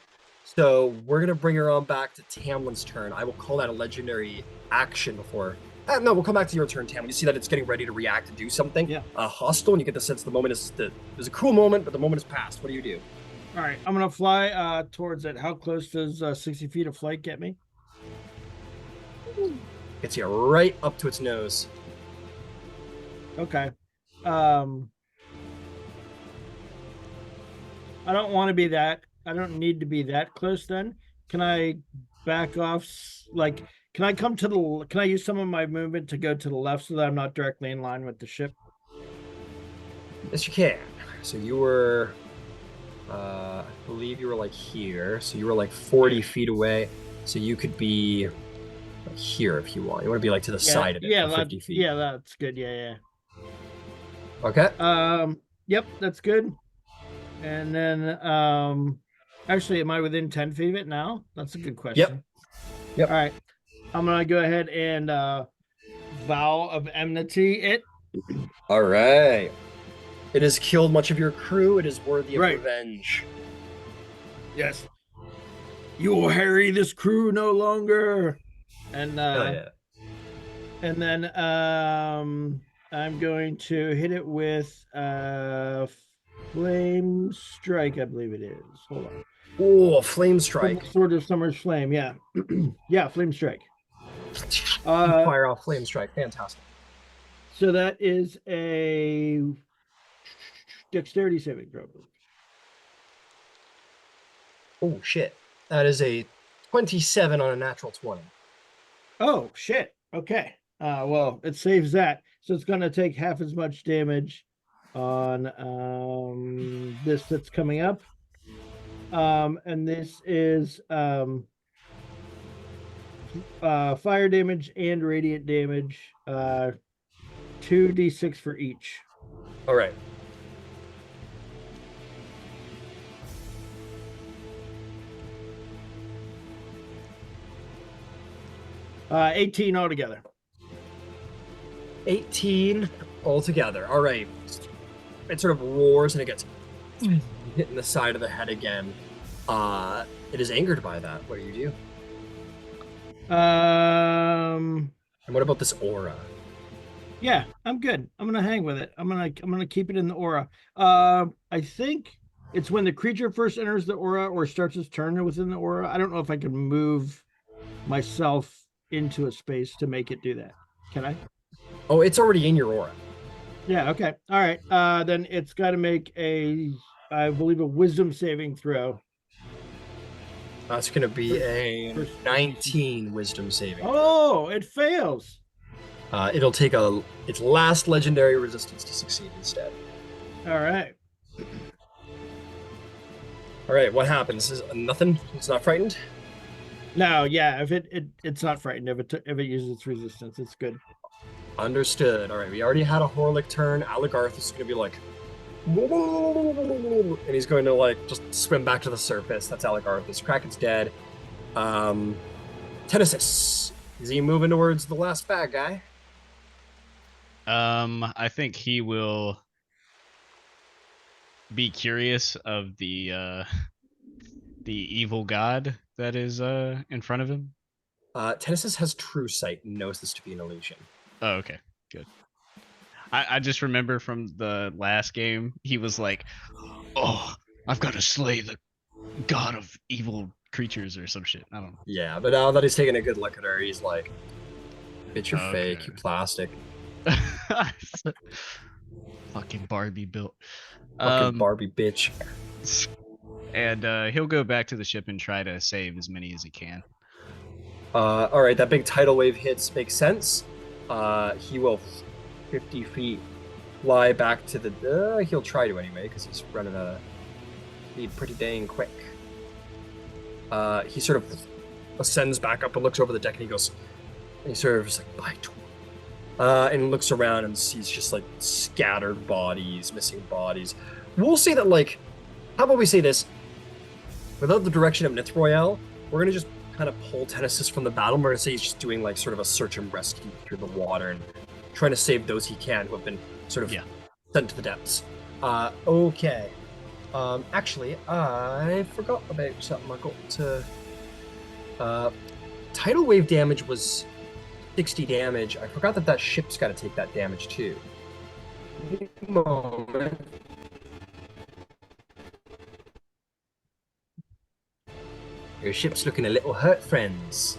So we're gonna bring her on back to Tamlin's turn. I will call that a legendary action before. No, we'll come back to your turn, Tamlin. You see that it's getting ready to react and do something hostile, and you get the sense the moment is it was a cool moment, but the moment has passed. What do you do? All right, I'm gonna fly towards it. How close does 60 feet of flight get me? Gets you right up to its nose. Okay. I don't want to be that. I don't need to be that close then. Can I back off? Like, can I come to the, can I use some of my movement to go to the left so that I'm not directly in line with the ship? Yes, you can. So you were, I believe you were like here. So you were like 40 feet away. So you could be here if you want. You want to be like to the side of it. Yeah, 50 feet. Yeah, that's good. Yeah. Okay. Yep, that's good. And then, actually, am I within 10 feet of it now? That's a good question. Yep. All right. I'm going to go ahead and vow of enmity it. All right. It has killed much of your crew. It is worthy of revenge. Yes. You will harry this crew no longer. And and then I'm going to hit it with flame strike, I believe it is. Hold on. Oh, flame strike. Sword of Summer's Flame, yeah. Yeah, flame strike. Fire off flame strike. Fantastic. So that is a dexterity saving throw. Oh shit. That is a 27 on a natural 20. Oh shit. Okay. Well, it saves that. So it's gonna take half as much damage on this that's coming up. And this is fire damage and radiant damage, 2d6 for each. All right. Uh, 18 altogether. 18 altogether. All right. It sort of roars and it gets hit in the side of the head again. It is angered by that. What do you do? And what about this aura? Yeah, I'm good. I'm gonna hang with it. I'm gonna keep it in the aura. I think it's when the creature first enters the aura or starts its turn within the aura. I don't know if I can move myself into a space to make it do that. Can I? Oh, it's already in your aura. Yeah, okay. All right. Then it's got to make a, I believe, a wisdom saving throw. That's going to be a 19 wisdom saving. Oh, it fails. It'll take its last legendary resistance to succeed instead. All right. All right, what happens? Is nothing? It's not frightened? No, yeah, if it's not frightened, if it uses its resistance, it's good. Understood. All right, we already had a Horlick turn. Aligarth is going to be like, and he's going to like just swim back to the surface. That's Aligarth. Kraken's dead. Tennesis, is he moving towards the last bad guy? I think he will be curious of the evil god that is in front of him. Tennesis has true sight and knows this to be an illusion. Oh, okay, good. I just remember from the last game, he was like, "Oh, I've got to slay the god of evil creatures or some shit. I don't know. Yeah, but now that he's taking a good look at her, he's like, "Bitch, you're Okay. fake. You plastic. Fucking Barbie built. Fucking Barbie bitch." And he'll go back to the ship and try to save as many as he can. All right, that big tidal wave hits makes sense. He will 50 feet fly back to the. He'll try to anyway because he's running be pretty dang quick. He sort of ascends back up and looks over the deck, and he goes, and he sort of is like, "By twelve," and looks around and sees just like scattered bodies, missing bodies. We'll say that, like, how about we say this? Without the direction of Nith Royale, we're gonna just kind of pull Tennesis from the battle. We're gonna say he's just doing like sort of a search and rescue through the water and trying to save those he can who have been sort of sent to the depths. Okay. Actually, I forgot about something. I got to. Tidal wave damage was 60 damage. I forgot that ship's got to take that damage too. Moment. Your ship's looking a little hurt, friends.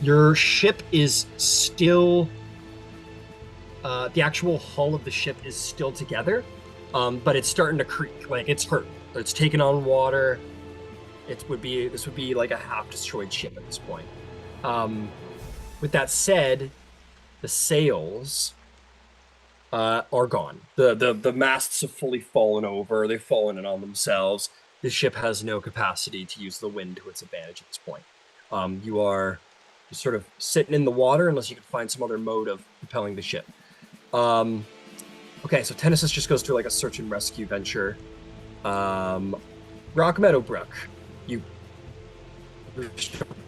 Your ship is still. The actual hull of the ship is still together, but it's starting to creak. Like, it's hurt. It's taken on water. This would be like a half-destroyed ship at this point. With that said, the sails are gone. The masts have fully fallen over. They've fallen in on themselves. The ship has no capacity to use the wind to its advantage at this point. You are just sort of sitting in the water unless you can find some other mode of propelling the ship. Okay, so Tennesis just goes through like a search and rescue venture. Rock Meadowbrook, you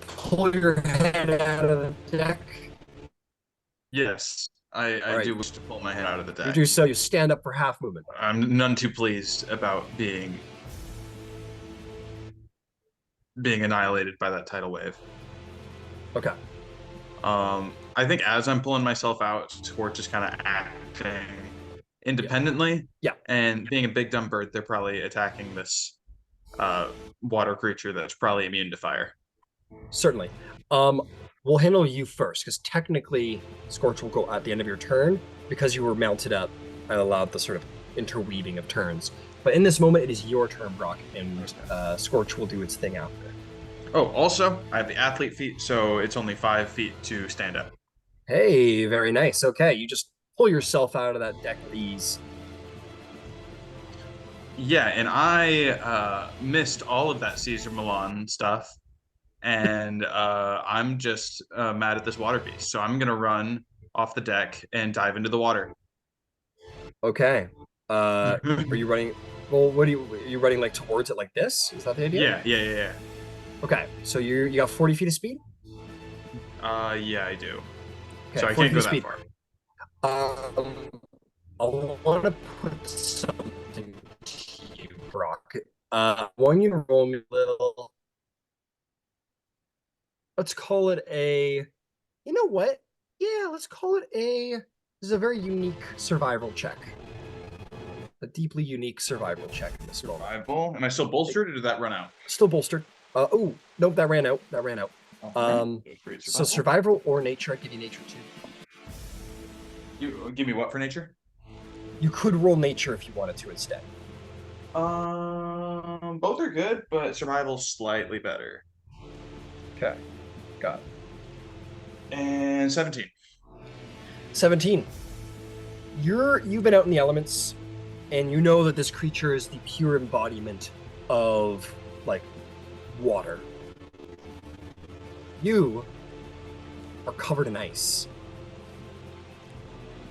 pull your head out of the deck. Yes, I do wish to pull my head out of the deck. You do so, you stand up for half movement. I'm none too pleased about being annihilated by that tidal wave. Okay. I think as I'm pulling myself out, Scorch is kind of acting independently. Yeah. And being a big dumb bird, they're probably attacking this water creature that's probably immune to fire. Certainly. We'll handle you first, because technically Scorch will go at the end of your turn, because you were mounted up and allowed the sort of interweaving of turns. But in this moment, it is your turn, Brock, and Scorch will do its thing after. Oh, also, I have the athlete feat, so it's only 5 feet to stand up. Hey, very nice. Okay, you just pull yourself out of that deck with ease. Yeah, and I missed all of that Caesar Milan stuff, and I'm just mad at this water beast. So I'm gonna run off the deck and dive into the water. Okay. Are you running? Well, are you running like towards it like this? Is that the idea? Yeah. Okay, so you got 40 feet of speed? Yeah, I do. Okay, so I can't go that speed. far. I want to put something to you, Brock. I want you to roll me a little. Let's call it a. You know what? Yeah, let's call it a. This is a very unique survival check. A deeply unique survival check in this moment. Survival? Am I still bolstered, or did that run out? Still bolstered. Oh, nope, that ran out. So survival or nature, I'd give you nature too. You give me what for nature? You could roll nature if you wanted to instead. Both are good, but survival's slightly better. Okay, got it. And 17. 17. You've been out in the elements, and you know that this creature is the pure embodiment of like water. You are covered in ice.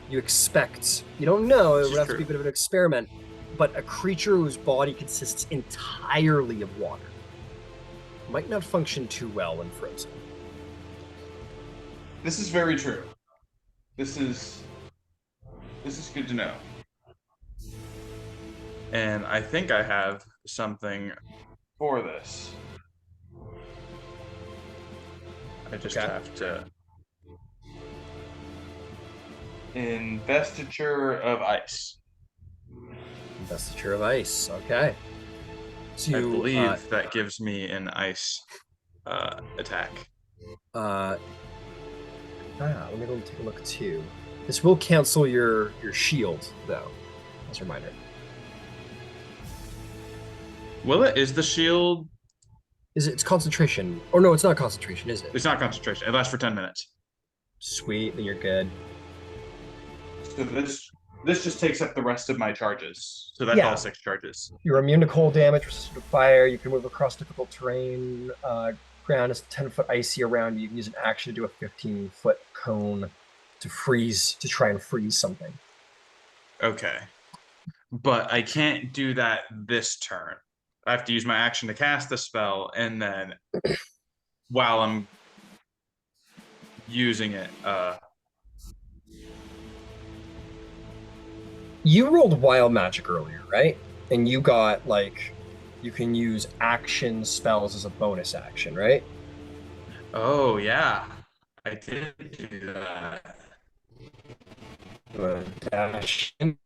You don't know, it would have to be a bit of an experiment, but a creature whose body consists entirely of water might not function too well when frozen. This is very true. This is good to know. And I think I have something for this. I just have to. Investiture of Ice. Investiture of Ice. Okay. So I you, believe that gives me an ice attack. let me go and take a look too. This will cancel your shield though, as a reminder. Will it? Is the shield? It's concentration? Or no, it's not concentration, is it? It's not concentration. It lasts for 10 minutes. Sweet, then you're good. So this just takes up the rest of my charges. So that's all 6 charges. You're immune to cold damage, resistant to fire. You can move across difficult terrain. Ground is 10-foot icy around you. You can use an action to do a 15-foot cone to try and freeze something. Okay. But I can't do that this turn. I have to use my action to cast the spell, and then while I'm using it, you rolled wild magic earlier, right? And you got you can use action spells as a bonus action, right? oh yeah, I did do that. Dash in.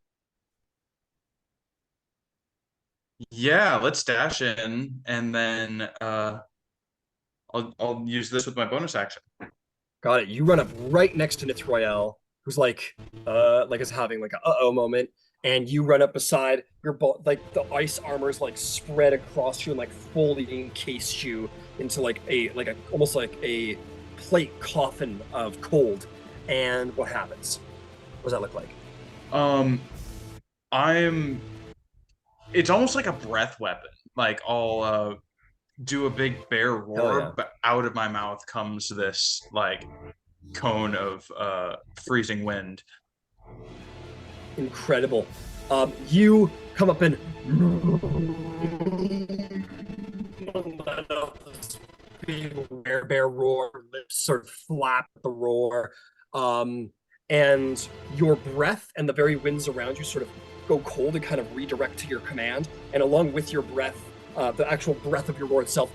Yeah, let's dash in, and then I'll use this with my bonus action. Got it. You run up right next to Nithroyel, who's is having like a uh-oh moment, and you run up beside your the ice armor is spread across you and fully encased you into almost like a plate coffin of cold. And what happens? What does that look like? It's almost like a breath weapon. I'll do a big bear roar, but out of my mouth comes this cone of freezing wind. Incredible. You come up and let out this bear roar, lips sort of flap at the roar, and your breath and the very winds around you sort of go cold and kind of redirect to your command, and along with your breath, the actual breath of your roar itself,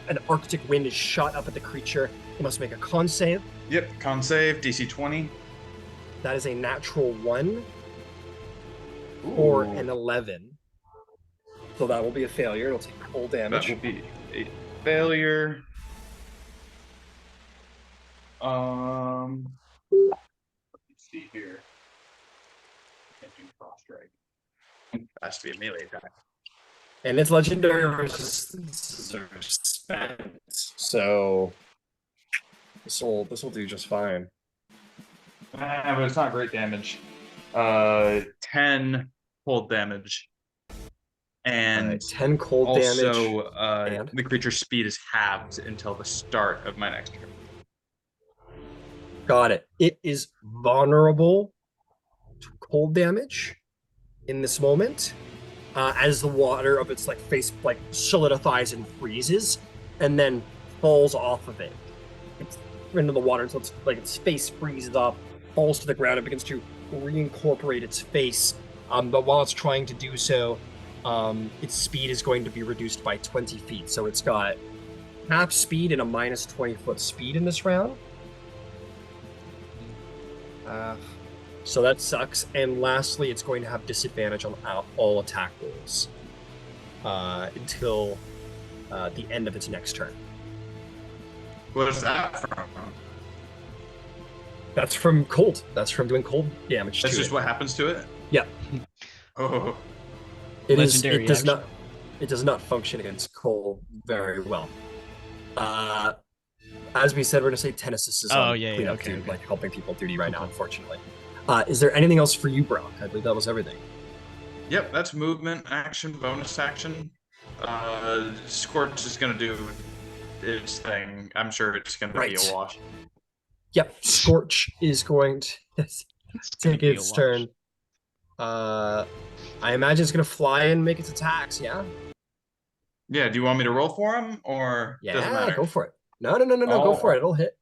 an arctic wind is shot up at the creature. It must make a con save. Yep, con save, DC 20. That is a natural 1 or an 11. So that will be a failure. It'll take cold damage. That will be a failure. Let's see here. Can't do cross strike. Has to be a melee attack. And its legendary resistances are spent, so this will do just fine. But it's not great damage. 10 cold damage. And 10 cold damage. Also, the creature's speed is halved until the start of my next turn. Got it. It is vulnerable to cold damage in this moment, as the water of its face solidifies and freezes, and then falls off of it. It's into the water until its face freezes up, falls to the ground, and begins to reincorporate its face. But while it's trying to do so, its speed is going to be reduced by 20 feet. So it's got half speed and a minus 20-foot speed in this round. So that sucks. And lastly, it's going to have disadvantage on all attack rolls until the end of its next turn. What is that from? That's from cold. That's from doing cold damage. That's just what happens to it? Yeah. Oh. It does not function against cold very well. As we said, we're gonna say Tennis is on cleanup duty, helping people duty right now, unfortunately. Is there anything else for you, Brock? I believe that was everything. Yep, that's movement, action, bonus action. Scorch is gonna do its thing. I'm sure it's gonna be a wash. Yep, Scorch is going to take its turn. I imagine it's gonna fly and make its attacks. Yeah. Yeah. Do you want me to roll for him, or doesn't matter? Go for it. No. Go for it. It'll hit.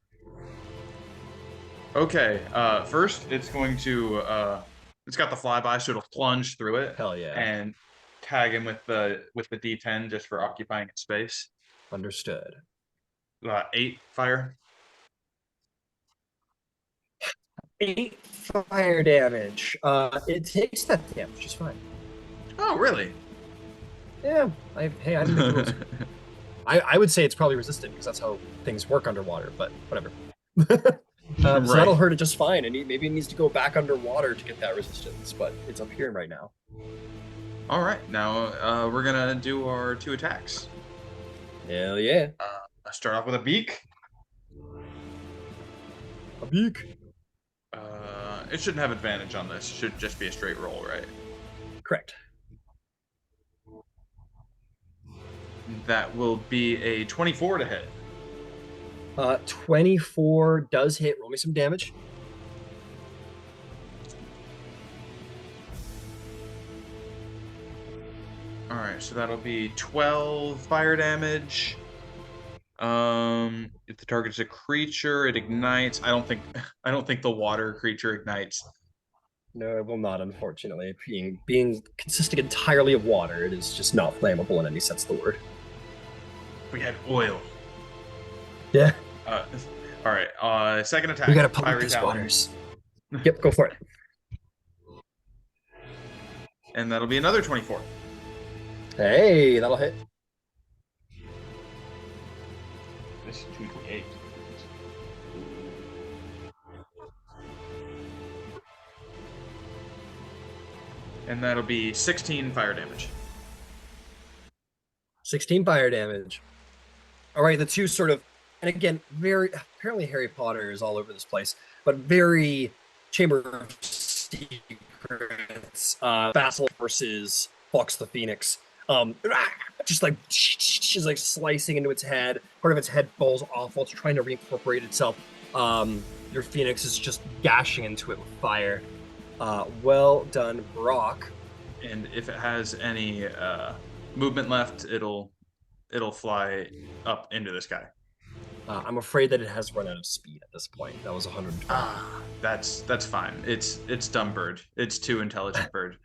Okay. First, it's going to. It's got the flyby, so it'll plunge through it. Hell yeah. And tag him with the D10 just for occupying its space. Understood. 8 fire. 8 fire damage. It takes that damage just fine. Oh, really? Yeah. Hey, I didn't make the rules. I would say it's probably resistant because that's how things work underwater, but whatever. So that'll hurt it just fine, and maybe it needs to go back underwater to get that resistance, but it's up here right now. All right, now we're gonna do our 2 attacks. Hell yeah. Let's start off with a beak. A beak. It shouldn't have advantage on this. It should just be a straight roll, right? Correct. That will be a 24 to hit. 24 does hit. Roll me some damage. All right, so that'll be 12 fire damage. If the target's a creature, it ignites. I don't think the water creature ignites. No, it will not, unfortunately. Being consisting entirely of water, it is just not flammable in any sense of the word. We had oil. Yeah. All right. Second attack. We gotta pollute Fiery these Talon. waters. Yep, go for it. And that'll be another 24. Hey, that'll hit. This is 2d8. And that'll be 16 fire damage. 16 fire damage. All right, the two sort of, and again, apparently Harry Potter is all over this place, but very Chamber of Secrets, Vassal versus Fox the Phoenix. Just like, she's like slicing into its head. Part of its head falls off while it's trying to reincorporate itself. Your Phoenix is just gashing into it with fire. Well done, Brock. And if it has any movement left, it'll fly up into the sky. I'm afraid that it has run out of speed at this point. That was 120. That's fine. It's dumb bird. It's too intelligent bird.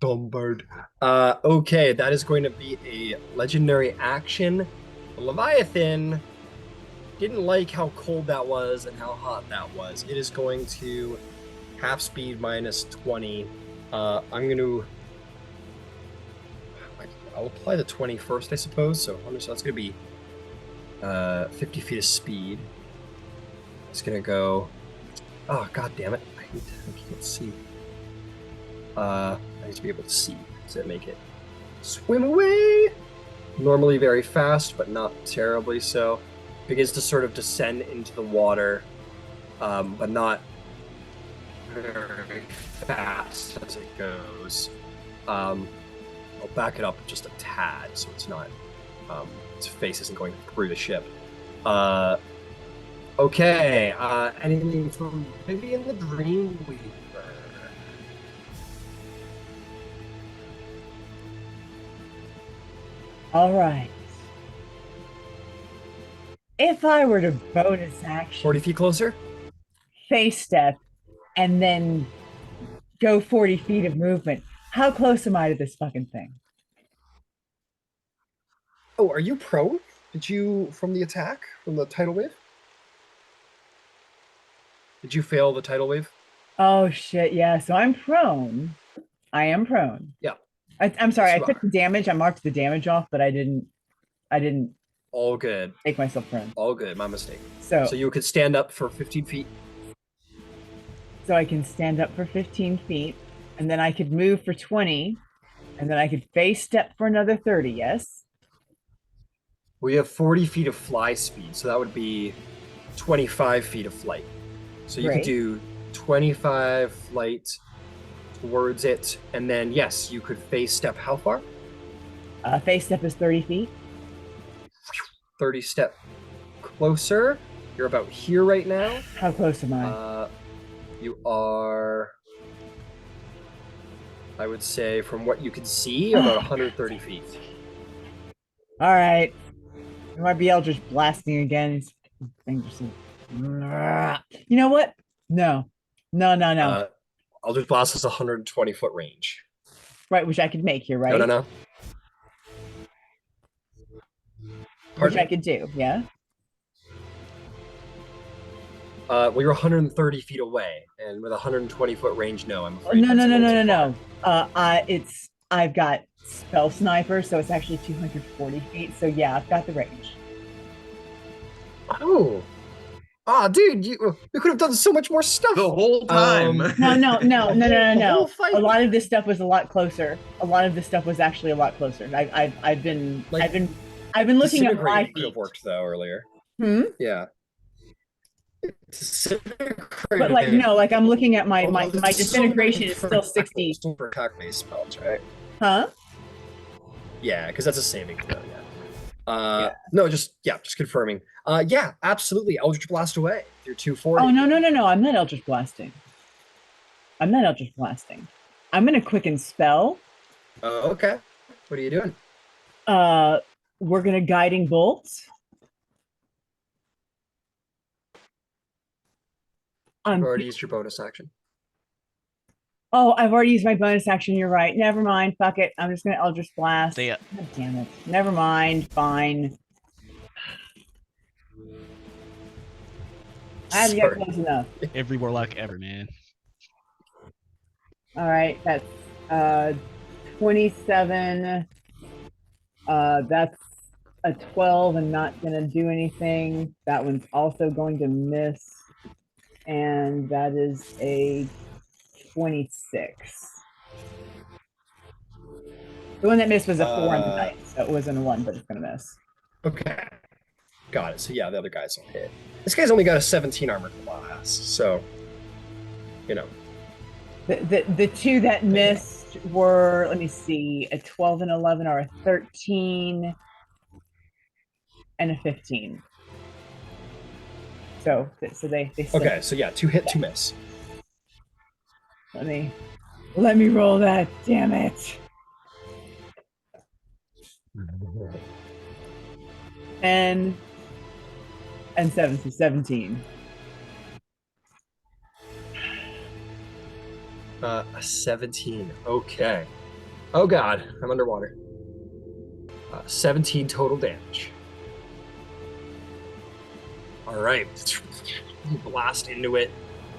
Dumb bird. Okay, that is going to be a legendary action. The Leviathan didn't like how cold that was and how hot that was. It is going to half speed minus 20. I'm going to... I'll apply the 20 first, I suppose. So that's going to be 50 feet of speed. It's going to go... Oh, god damn it. I can't see. I need to be able to see to make it swim away. Normally very fast, but not terribly so. Begins to sort of descend into the water, but not very fast as it goes. I'll back it up just a tad, so it's not, its face isn't going through the ship. Okay, anything from Vivian the Dreamweaver? All right. If I were to bonus action 40 feet closer? face step and then go 40 feet of movement, how close am I to this fucking thing? Oh, are you prone? Did you, from the attack, from the tidal wave? Did you fail the tidal wave? Oh shit, yeah. So I'm prone. I am prone. Yeah. I'm sorry, I So took the damage. I marked the damage off, but I didn't All good. make myself prone. All good. My mistake. So So you could stand up for 15 feet. so I can stand up for 15 feet, and then I could move for 20, and then I could face step for another 30, yes? We have 40 feet of fly speed, so that would be 25 feet of flight. So you could Great. do 25 flight towards it, and then yes, you could face step how far? Face step is 30 feet. 30 step closer. You're about here right now. How close am I? You are, I would say, from what you can see, about 130 feet. All right. It might be Eldritch blasting again. These things are so... You know what? No. Eldritch Blast is a 120-foot range. Right, which I could make here, right? No. Which Pardon? I could do, yeah? Well, you're 130 feet away, and with a 120-foot range, no, I'm afraid. No. that's a little too far. I've got spell sniper, so it's actually 240 feet. So yeah, I've got the range. Oh. Ah, dude, you could have done so much more stuff. The whole time. No. The whole fight. A lot of this stuff was a lot closer. A lot of this stuff was actually a lot closer. I've been looking at my could have worked though earlier. Yeah. But like no, like I'm looking at my disintegration is still 60 for attack-based spells, right? Huh? Yeah, because that's a saving throw. Yeah. No, just confirming. Yeah, absolutely. Eldritch Blast away. You're 240. Oh no! I'm not Eldritch Blasting. I'm gonna quicken spell. Oh, okay. What are you doing? We're gonna guiding bolt. You've already used your bonus action. Oh, I've already used my bonus action. You're right. Never mind. Fuck it. I'm just gonna Eldritch Blast. Yeah. God damn it. Never mind. Fine. I had to get close enough. Every warlock ever, man. All right. That's 27. That's a 12 and not gonna do anything. That one's also going to miss. And that is a 26. The one that missed was a 4 on the dice, so it wasn't a 1, but it's gonna miss. Okay. Got it. So yeah, the other guys will hit. This guy's only got a 17 armor class, so you know. The two that missed were, let me see, a 12 and 11 are a 13 and a 15. So they okay, so yeah, 2 hit, 2 miss. Let me roll that, damn it. 10 and 7, so 17. 17. Okay. Oh god, I'm underwater. 17 total damage. All right. You blast into it.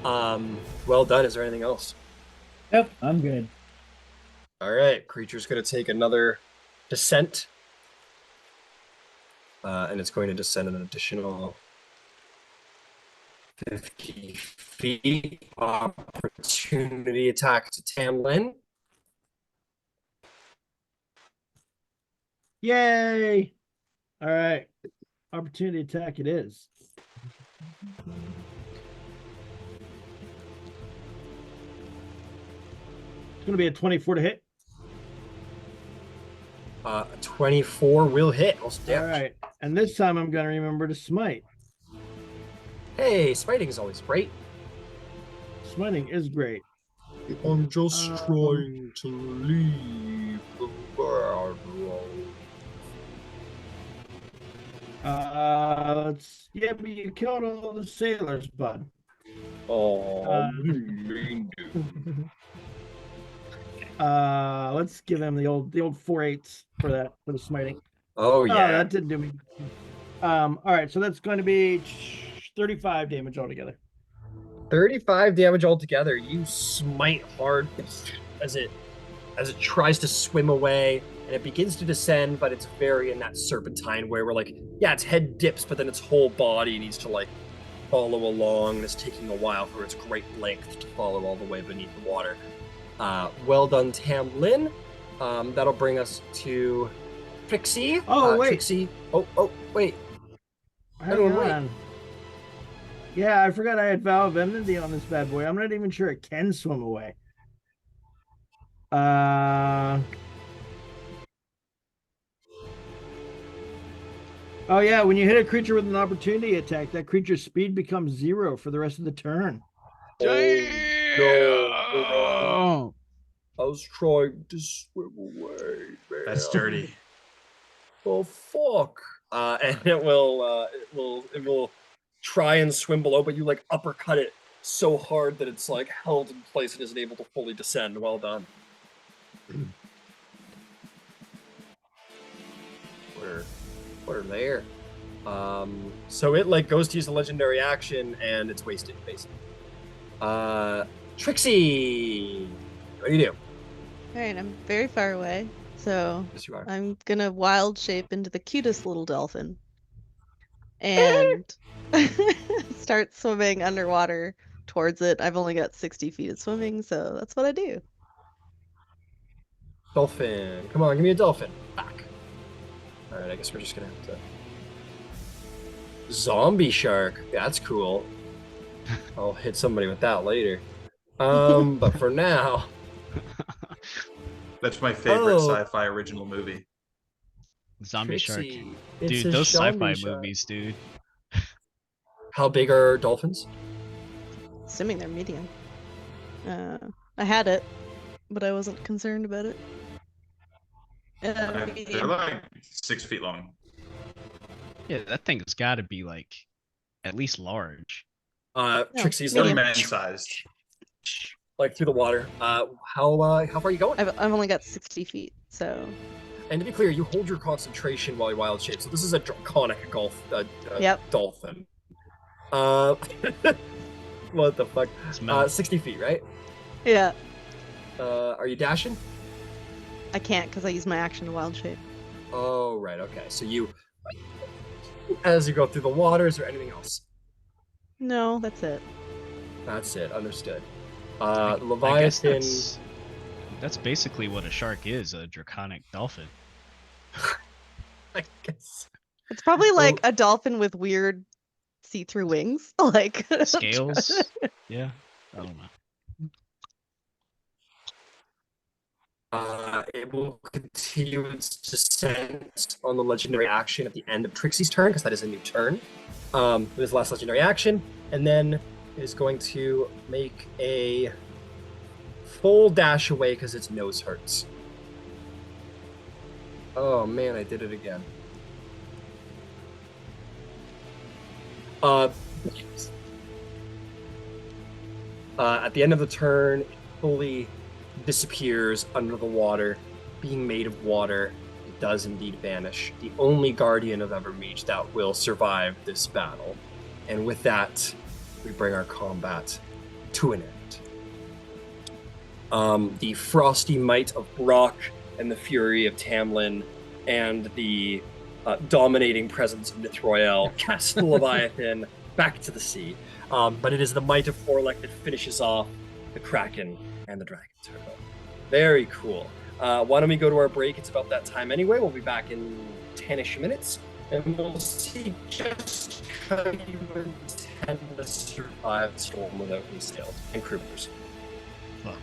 Well done. Is there anything else? Nope, I'm good. All right. Creature's going to take another descent. And it's going to descend an additional 50 feet. Opportunity attack to Tamlin. Yay! All right. Opportunity attack it is. It's going to be a 24 to hit. 24 will hit. All right. And this time I'm going to remember to smite. Hey, smiting is always great. Smiting is great. I'm just trying to leave the world. Yeah, but you killed all the sailors, bud. Oh, mean dude. Let's give him the old 4/8 for the smiting. Oh yeah, that didn't do me. All right, so that's going to be 35 damage altogether. 35 damage altogether. You smite hard as it tries to swim away, and it begins to descend, but it's very in that serpentine way where, like, yeah, its head dips, but then its whole body needs to, like, follow along, and it's taking a while for its great length to follow all the way beneath the water. Well done, Tamlin. That'll bring us to Trixie. Oh, wait. Trixie. Oh, wait. Hang on. Yeah, I forgot I had Vow of Enmity on this bad boy. I'm not even sure it can swim away. Oh yeah, when you hit a creature with an opportunity attack, that creature's speed becomes 0 for the rest of the turn. No. I was trying to swim away, man. That's dirty. Oh fuck! And it will try and swim below, but you like uppercut it so hard that it's like held in place and isn't able to fully descend. Well done. What are there? So it like goes to use a legendary action and it's wasted basically. Trixie, what do you do? Alright, I'm very far away, so Yes, you are. I'm gonna wild shape into the cutest little dolphin and start swimming underwater towards it. I've only got 60 feet of swimming, so that's what I do. Dolphin. Come on, give me a dolphin. Back. All right, I guess we're just gonna have to. Zombie shark. That's cool. I'll hit somebody with that later. But for now. That's my favorite Oh. sci-fi original movie. Zombie shark. Trixie. It's Dude, a those zombie sci-fi shark. movies, dude. How big are dolphins? Assuming they're medium. I had it, but I wasn't concerned about it. They're Medium. like 6 feet long. Yeah, that thing's got to be like at least large. Trixie's They're medium. man-sized. like through the water. How far are you going? I've only got 60 feet, so And to be clear, you hold your concentration while you wild shape. So this is a draconic Yep. dolphin. What the fuck? It's metal. 60 feet, right? yeah. Are you dashing? I can't because I use my action to wild shape. Oh, right. Okay. So you, as you go through the water, is there anything else? No, that's it. That's it. Understood. I guess Leviathan. that's basically what a shark is, a draconic dolphin. I guess. It's probably like a dolphin with weird see-through wings. Like Scales. Yeah, I don't know. It will continue its descent on the legendary action at the end of Trixie's turn, because that is a new turn. With his last legendary action, and then is going to make a full dash away because its nose hurts. Oh man, I did it again. At the end of the turn, it fully disappears under the water. Being made of water, it does indeed vanish. The only guardian of Evermeet that will survive this battle. And with that, we bring our combat to an end. The frosty might of Brock and the fury of Tamlin and the dominating presence of Nithroel cast the Leviathan back to the sea. But it is the might of Forlek that finishes off the Kraken and the Dragon Turtle. Very cool. Why don't we go to our break? It's about that time anyway. We'll be back in 10-ish minutes, and we'll see just how you intend to survive the storm without any sails and crew members. Well.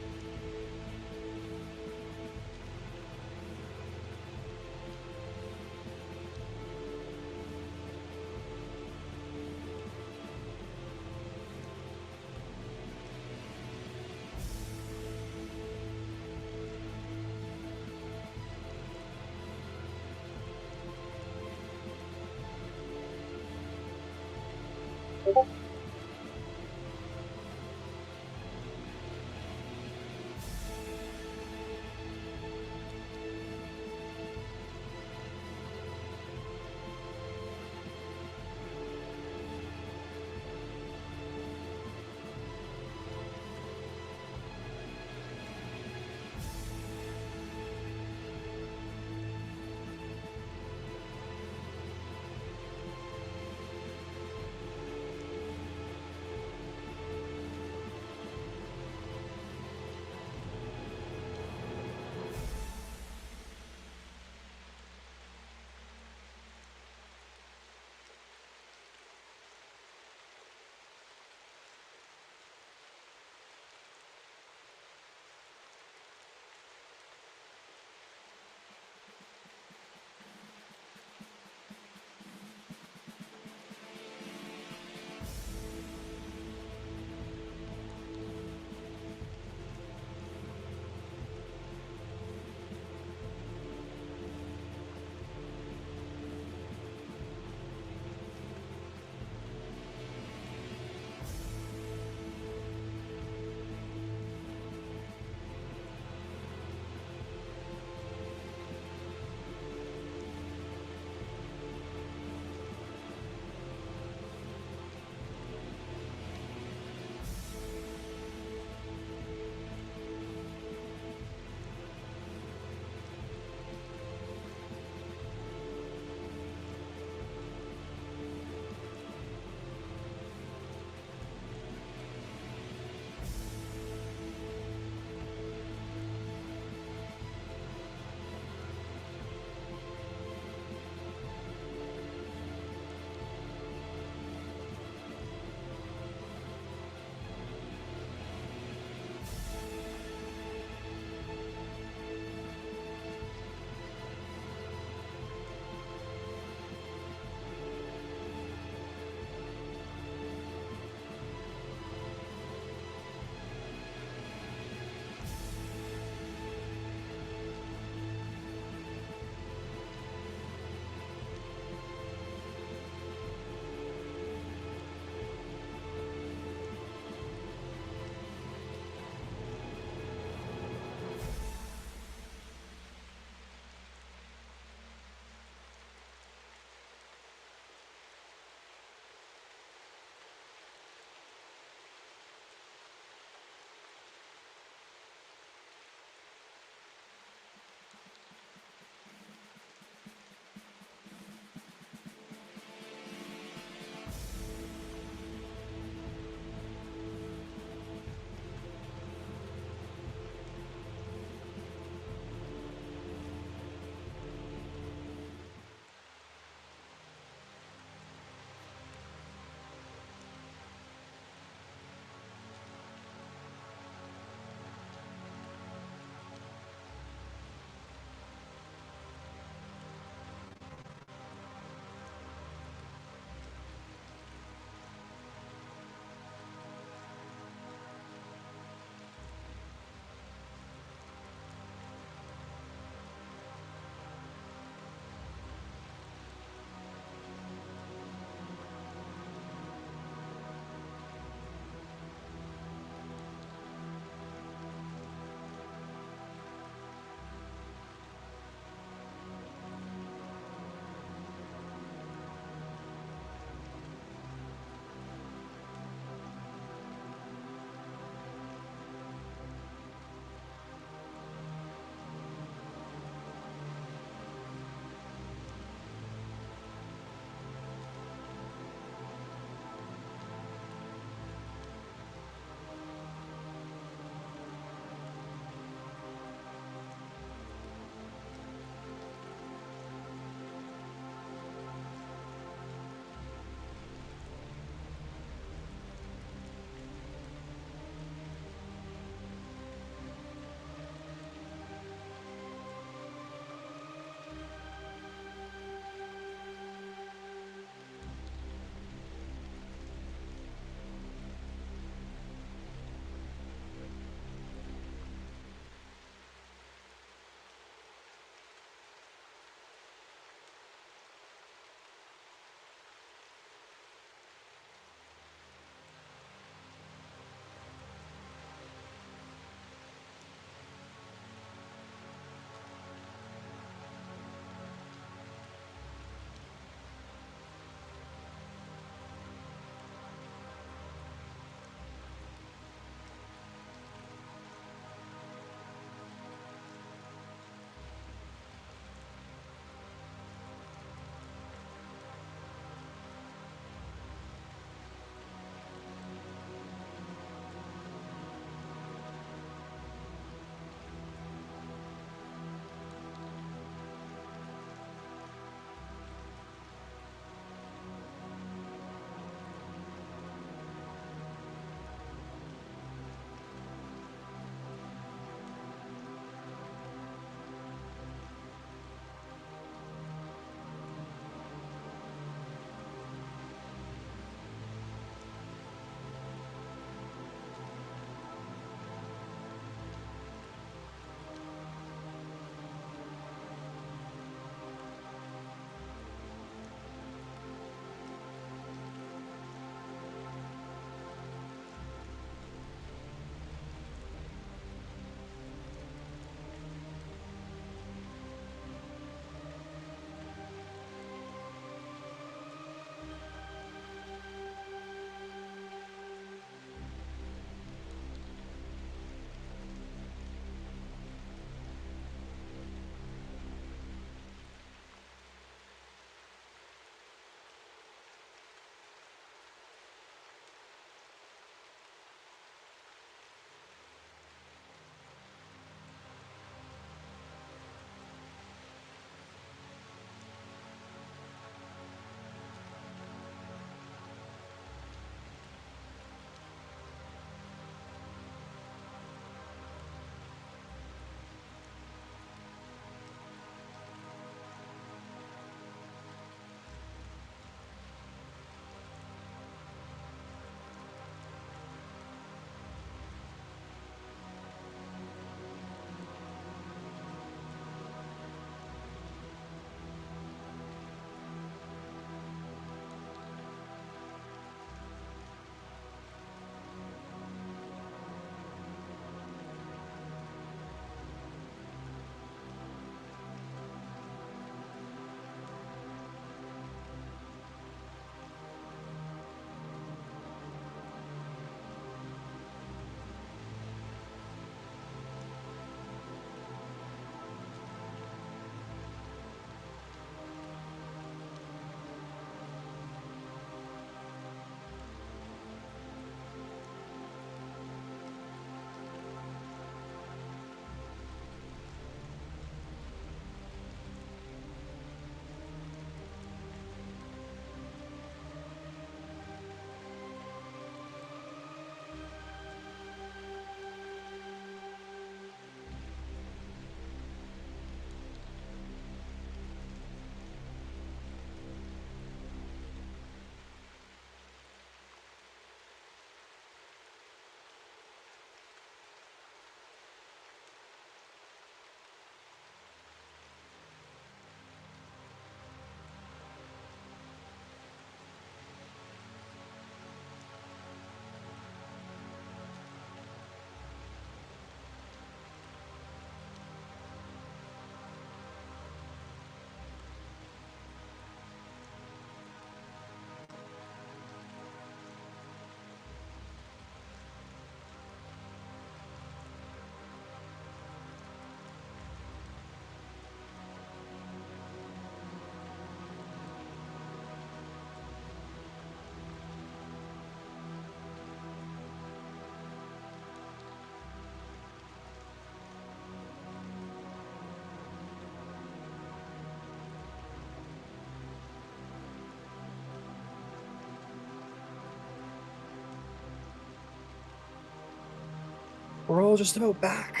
We're all just about back.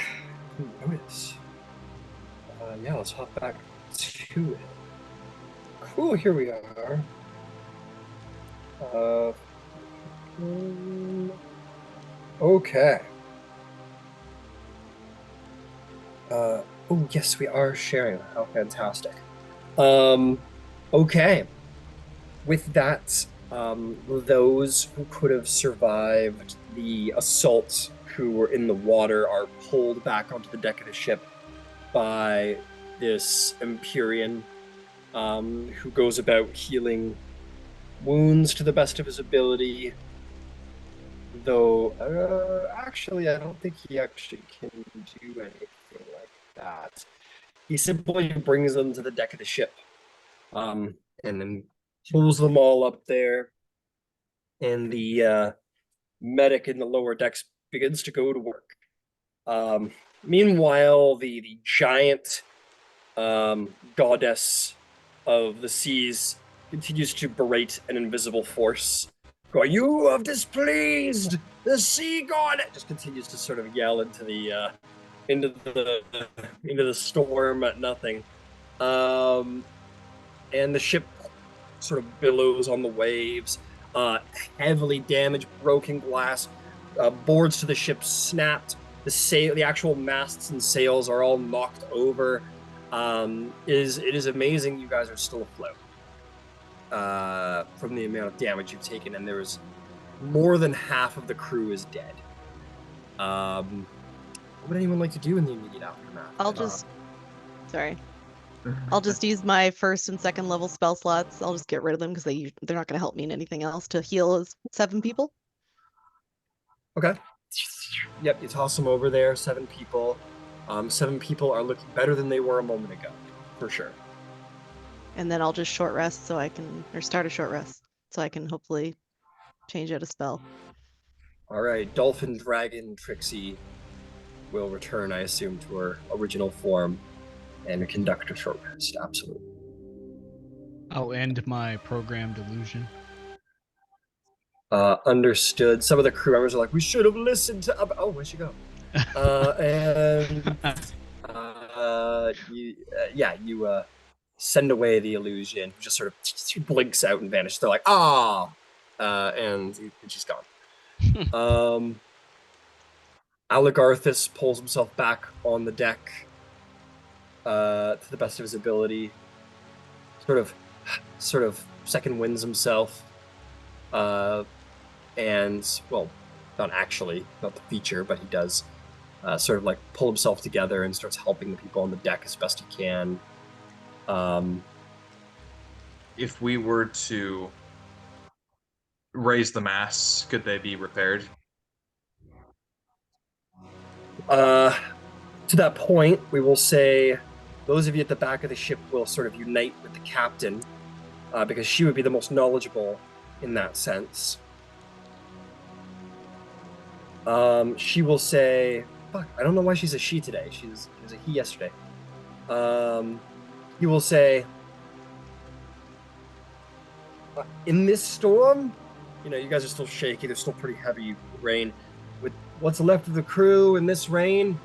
Notice. Yeah, let's hop back to it. Cool, here we are. Okay. Oh yes, we are sharing. How fantastic. Okay. With that, those who could have survived the assault who were in the water are pulled back onto the deck of the ship by this Empyrean, who goes about healing wounds to the best of his ability. Though, actually, I don't think he actually can do anything like that. He simply brings them to the deck of the ship, and then pulls them all up there, and the medic in the lower decks begins to go to work. Meanwhile, the giant goddess of the seas continues to berate an invisible force. Going, you have displeased the sea god. It just continues to sort of yell into the storm at nothing. And the ship sort of billows on the waves. Heavily damaged, broken glass. Boards to the ship snapped. The actual masts and sails are all knocked over. It is amazing you guys are still afloat from the amount of damage you've taken, and there's more than half of the crew is dead. What would anyone like to do in the immediate aftermath? I'll just use my first and second level spell slots. I'll just get rid of them because they're not going to help me in anything else to heal as 7 people. Okay. Yep, you toss them over there. 7 people. 7 people are looking better than they were a moment ago, for sure. And then I'll just short rest start a short rest so I can hopefully change out a spell. All right, Dolphin, Dragon, Trixie will return, I assume, to her original form and conduct a short rest. Absolutely. I'll end my programmed illusion. Understood. Some of the crew members are like, we should have listened to. Oh, where'd she go? You send away the illusion. Just sort of blinks out and vanishes. They're like, and she's gone. Aligarthus pulls himself back on the deck to the best of his ability. Sort of second wins himself. And, well, not the feature, but he does sort of like pull himself together and starts helping the people on the deck as best he can. If we were to raise the masts, could they be repaired? To that point, we will say those of you at the back of the ship will sort of unite with the captain, because she would be the most knowledgeable in that sense. She will say, fuck, I don't know why she's a she today. She was a he yesterday. You will say, in this storm, you guys are still shaky. There's still pretty heavy rain. With what's left of the crew in this rain,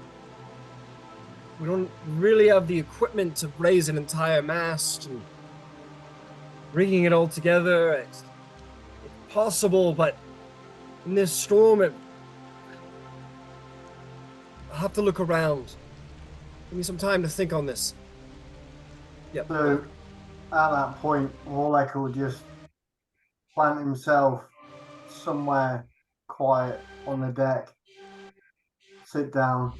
we don't really have the equipment to raise an entire mast and rigging it all together. It's possible, but in this storm, I'll have to look around. Give me some time to think on this. Yep. So at that point, Warlek will just plant himself somewhere quiet on the deck, sit down,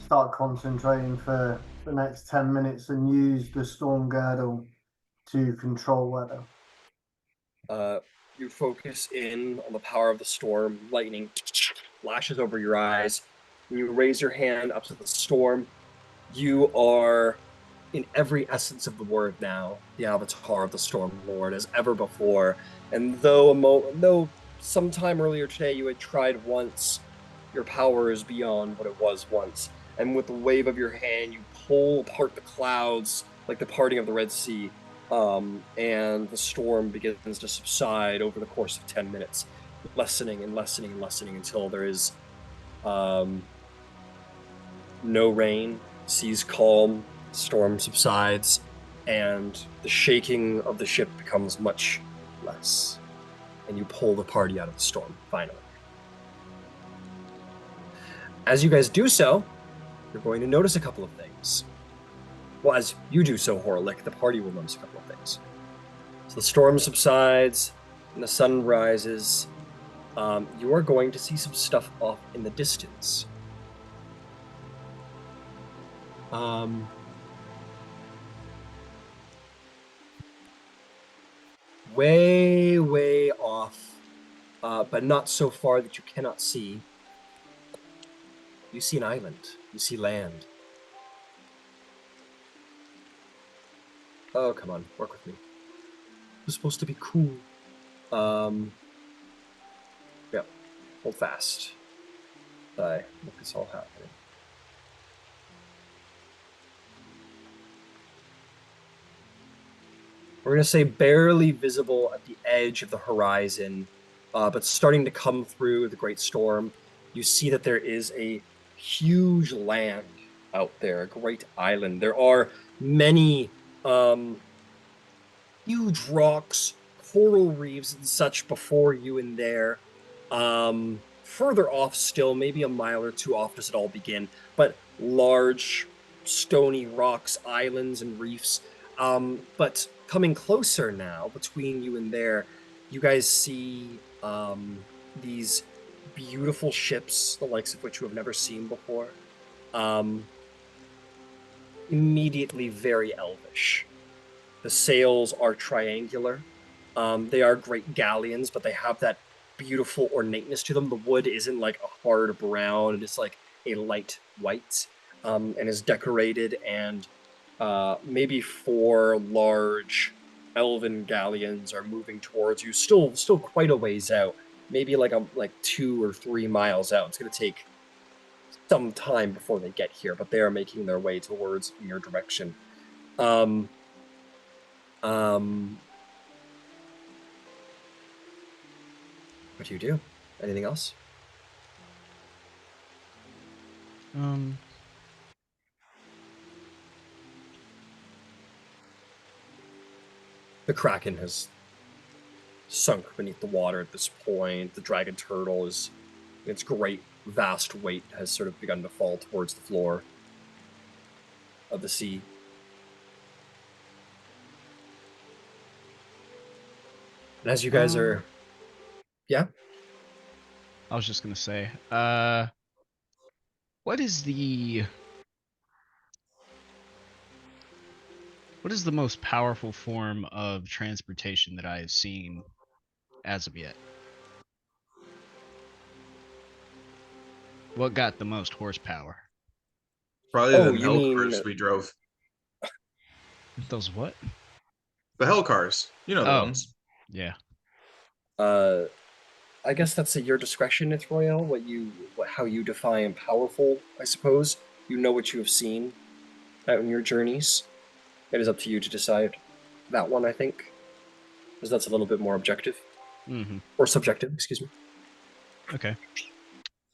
start concentrating for the next 10 minutes and use the storm girdle to control weather. You focus in on the power of the storm. Lightning flashes over your eyes. When you raise your hand up to the storm, you are, in every essence of the word now, the avatar of the Storm Lord as ever before. And though sometime earlier today you had tried once, your power is beyond what it was once. And with the wave of your hand, you pull apart the clouds like the parting of the Red Sea. And the storm begins to subside over the course of 10 minutes. lessening and lessening and lessening until there is no rain, seas calm, storm subsides, and the shaking of the ship becomes much less. And you pull the party out of the storm, finally. As you guys do so, you're going to notice a couple of things. Well, as you do so, Horlick, the party will notice a couple of things. So the storm subsides, and the sun rises. You are going to see some stuff off in the distance. Way, way off, but not so far that you cannot see. You see an island. You see land. Oh, come on, work with me. It's supposed to be cool. Yeah, hold fast. Look, it's all happening. We're going to say barely visible at the edge of the horizon, but starting to come through the great storm. You see that there is a huge land out there, a great island. There are many huge rocks, coral reefs, and such before you and there. Further off still, maybe a mile or two off does it all begin, but large stony rocks, islands, and reefs. But coming closer now, between you and there, you guys see these beautiful ships, the likes of which you have never seen before. Immediately very elvish. The sails are triangular. They are great galleons, but they have that beautiful ornateness to them. The wood isn't like a hard brown; it is like a light white, and is decorated. And maybe 4 large elven galleons are moving towards you. Still quite a ways out. Maybe like 2 or 3 miles out. It's going to take some time before they get here, but they are making their way towards your direction. What do you do? Anything else? The Kraken has sunk beneath the water at this point. The dragon turtle is, its great vast weight has sort of begun to fall towards the floor of the sea. And as you guys are, yeah. I was just gonna say, what is the most powerful form of transportation that I have seen as of yet? What got the most horsepower? Probably the you hell mean cars we drove. Those what? The hell cars. You know the Oh. ones. Yeah. I guess that's at your discretion, Ithroel, how you define powerful, I suppose. You know what you have seen out in your journeys. It is up to you to decide that one, I think. Because that's a little bit more objective. Mm-hmm. Or subjective, excuse me. Okay.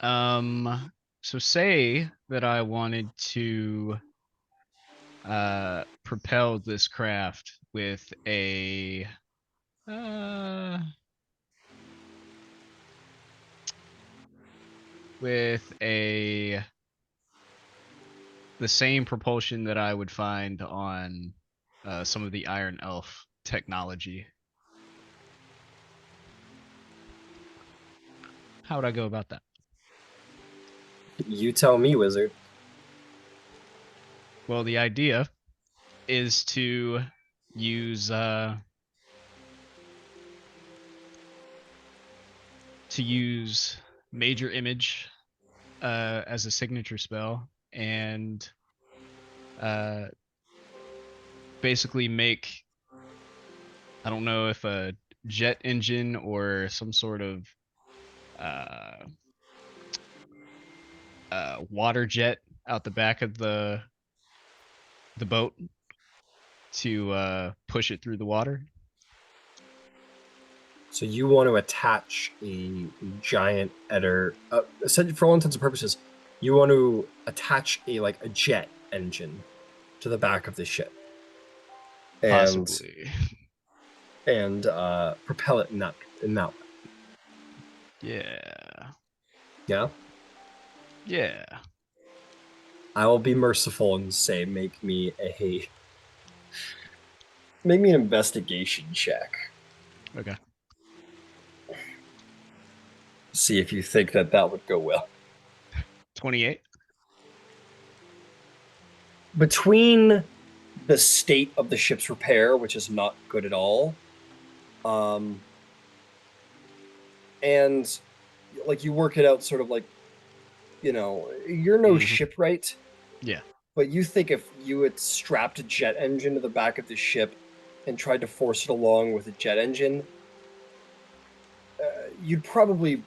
So say that I wanted to propel this craft with a the same propulsion that I would find on some of the Iron Elf technology. How would I go about that? You tell me, wizard. Well, the idea is to use Major Image as a signature spell, and basically make, I don't know if a jet engine or some sort of water jet out the back of the boat to push it through the water. So you want to attach a giant eder. Essentially, for all intents and purposes, you want to attach a jet engine to the back of the ship, and Possibly. propel it in that way. Yeah. Yeah. Yeah. I will be merciful and say, make me an investigation check. Okay. See if you think that would go well. 28. Between the state of the ship's repair, which is not good at all, and like you work it out sort of like, you're no shipwright, Yeah. but you think if you had strapped a jet engine to the back of the ship and tried to force it along with a jet engine, you'd probably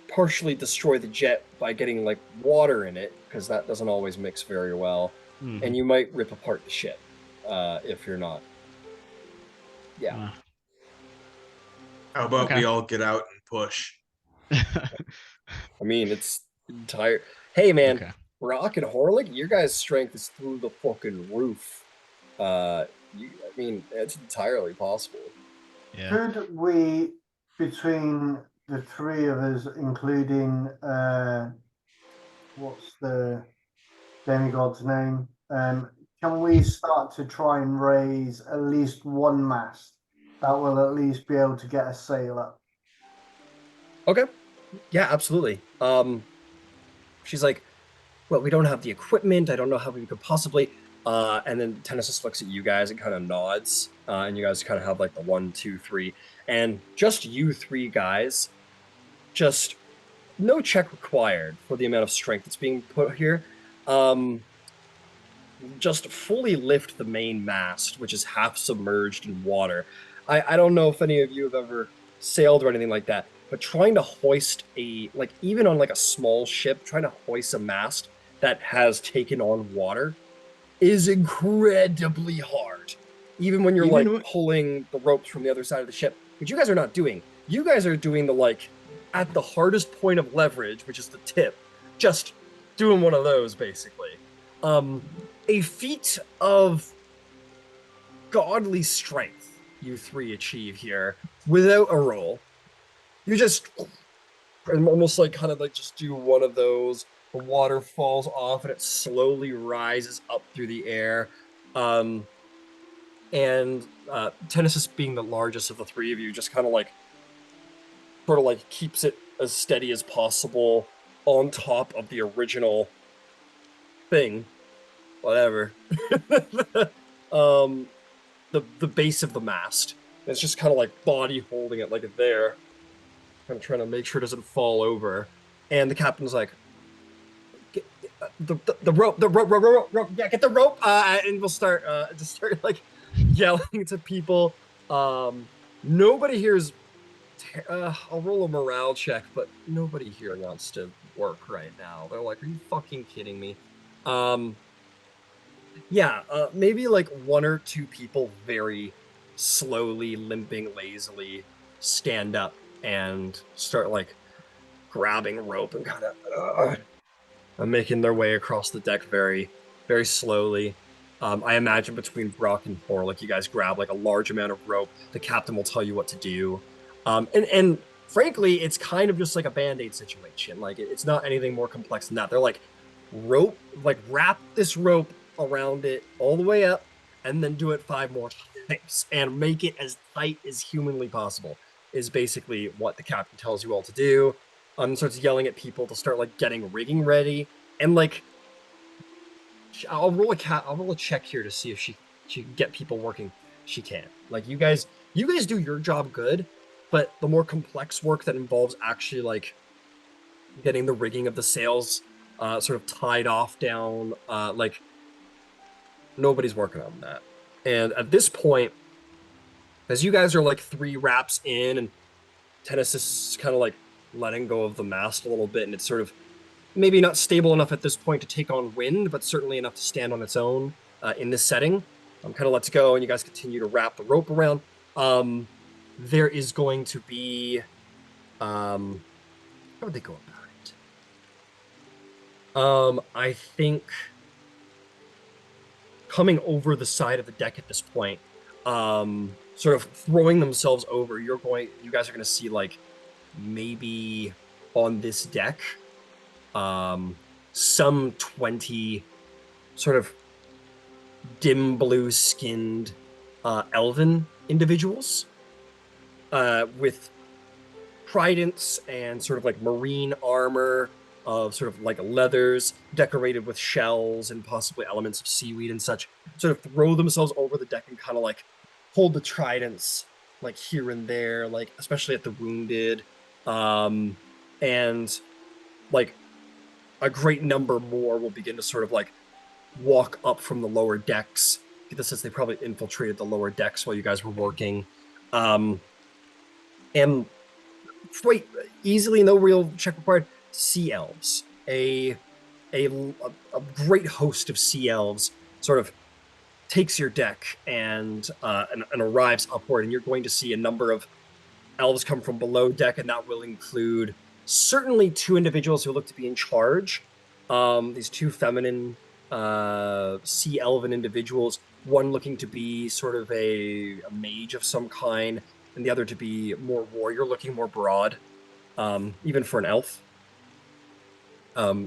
partially destroy the jet by getting like water in it, because that doesn't always mix very well, and you might rip apart the ship if you're not. Yeah. How about Okay. we all get out and push? I mean, it's entire. Hey, man, Okay. Brock and Horlick, your guys' strength is through the fucking roof. I mean, it's entirely possible. Yeah. Could we, between the three of us, including what's the demigod's name? Can we start to try and raise at least one mast that will at least be able to get a sail up? Okay. Yeah, absolutely. She's like, well, we don't have the equipment. I don't know how we could possibly. And then Tennis just looks at you guys and kind of nods. And you guys kind of have like the 1, 2, 3. And just you three guys, just no check required for the amount of strength that's being put here. Just fully lift the main mast, which is half submerged in water. I don't know if any of you have ever sailed or anything like that, but trying to hoist even on like a small ship, trying to hoist a mast that has taken on water is incredibly hard. Even when you're pulling the ropes from the other side of the ship, which you guys are not doing. You guys are doing at the hardest point of leverage, which is the tip, just doing one of those basically. A feat of godly strength you three achieve here without a roll. You just almost just do one of those. The water falls off and it slowly rises up through the air. And Tennis, being the largest of the three of you, just kind of keeps it as steady as possible on top of the original thing. Whatever. The base of the mast. It's just kind of like body holding it like there. I'm trying to make sure it doesn't fall over. And the captain's like, the rope, yeah, get the rope. And we'll start like yelling to people. Nobody here's. I'll roll a morale check, but nobody here wants to work right now. They're like, are you fucking kidding me? Yeah, maybe like 1 or 2 people very slowly, limping lazily stand up and start like grabbing rope and kind of making their way across the deck very, very slowly. I imagine between Brock and Horlick, you guys grab like a large amount of rope. The captain will tell you what to do. And frankly, it's kind of just like a Band-Aid situation. Like it's not anything more complex than that. They're like, wrap this rope around it all the way up and then do it 5 more times and make it as tight as humanly possible is basically what the captain tells you all to do. Starts yelling at people to start like getting rigging ready, and like I'll roll a check here to see if she can get people working. She can. Like you guys do your job good, but the more complex work that involves actually like getting the rigging of the sails sort of tied off down, like nobody's working on that. And at this point, as you guys are like 3 wraps in and Tennis is kind of like letting go of the mast a little bit, and it's sort of maybe not stable enough at this point to take on wind, but certainly enough to stand on its own in this setting. Kind of lets go, and you guys continue to wrap the rope around. there is going to be, how would they go about it? I think coming over the side of the deck at this point, sort of throwing themselves over, you guys are going to see like maybe on this deck, some 20 sort of dim blue skinned elven individuals with tridents and sort of like marine armor of sort of like leathers decorated with shells and possibly elements of seaweed and such, sort of throw themselves over the deck and kind of like hold the tridents like here and there, like especially at the wounded. And like a great number more will begin to sort of like walk up from the lower decks. Get the sense they probably infiltrated the lower decks while you guys were working. And quite easily, no real check required, sea elves. A great host of sea elves sort of takes your deck and arrives upward, and you're going to see a number of elves come from below deck, and that will include certainly two individuals who look to be in charge. These two feminine sea elven individuals, one looking to be sort of a mage of some kind, and the other to be more warrior looking, more broad, even for an elf.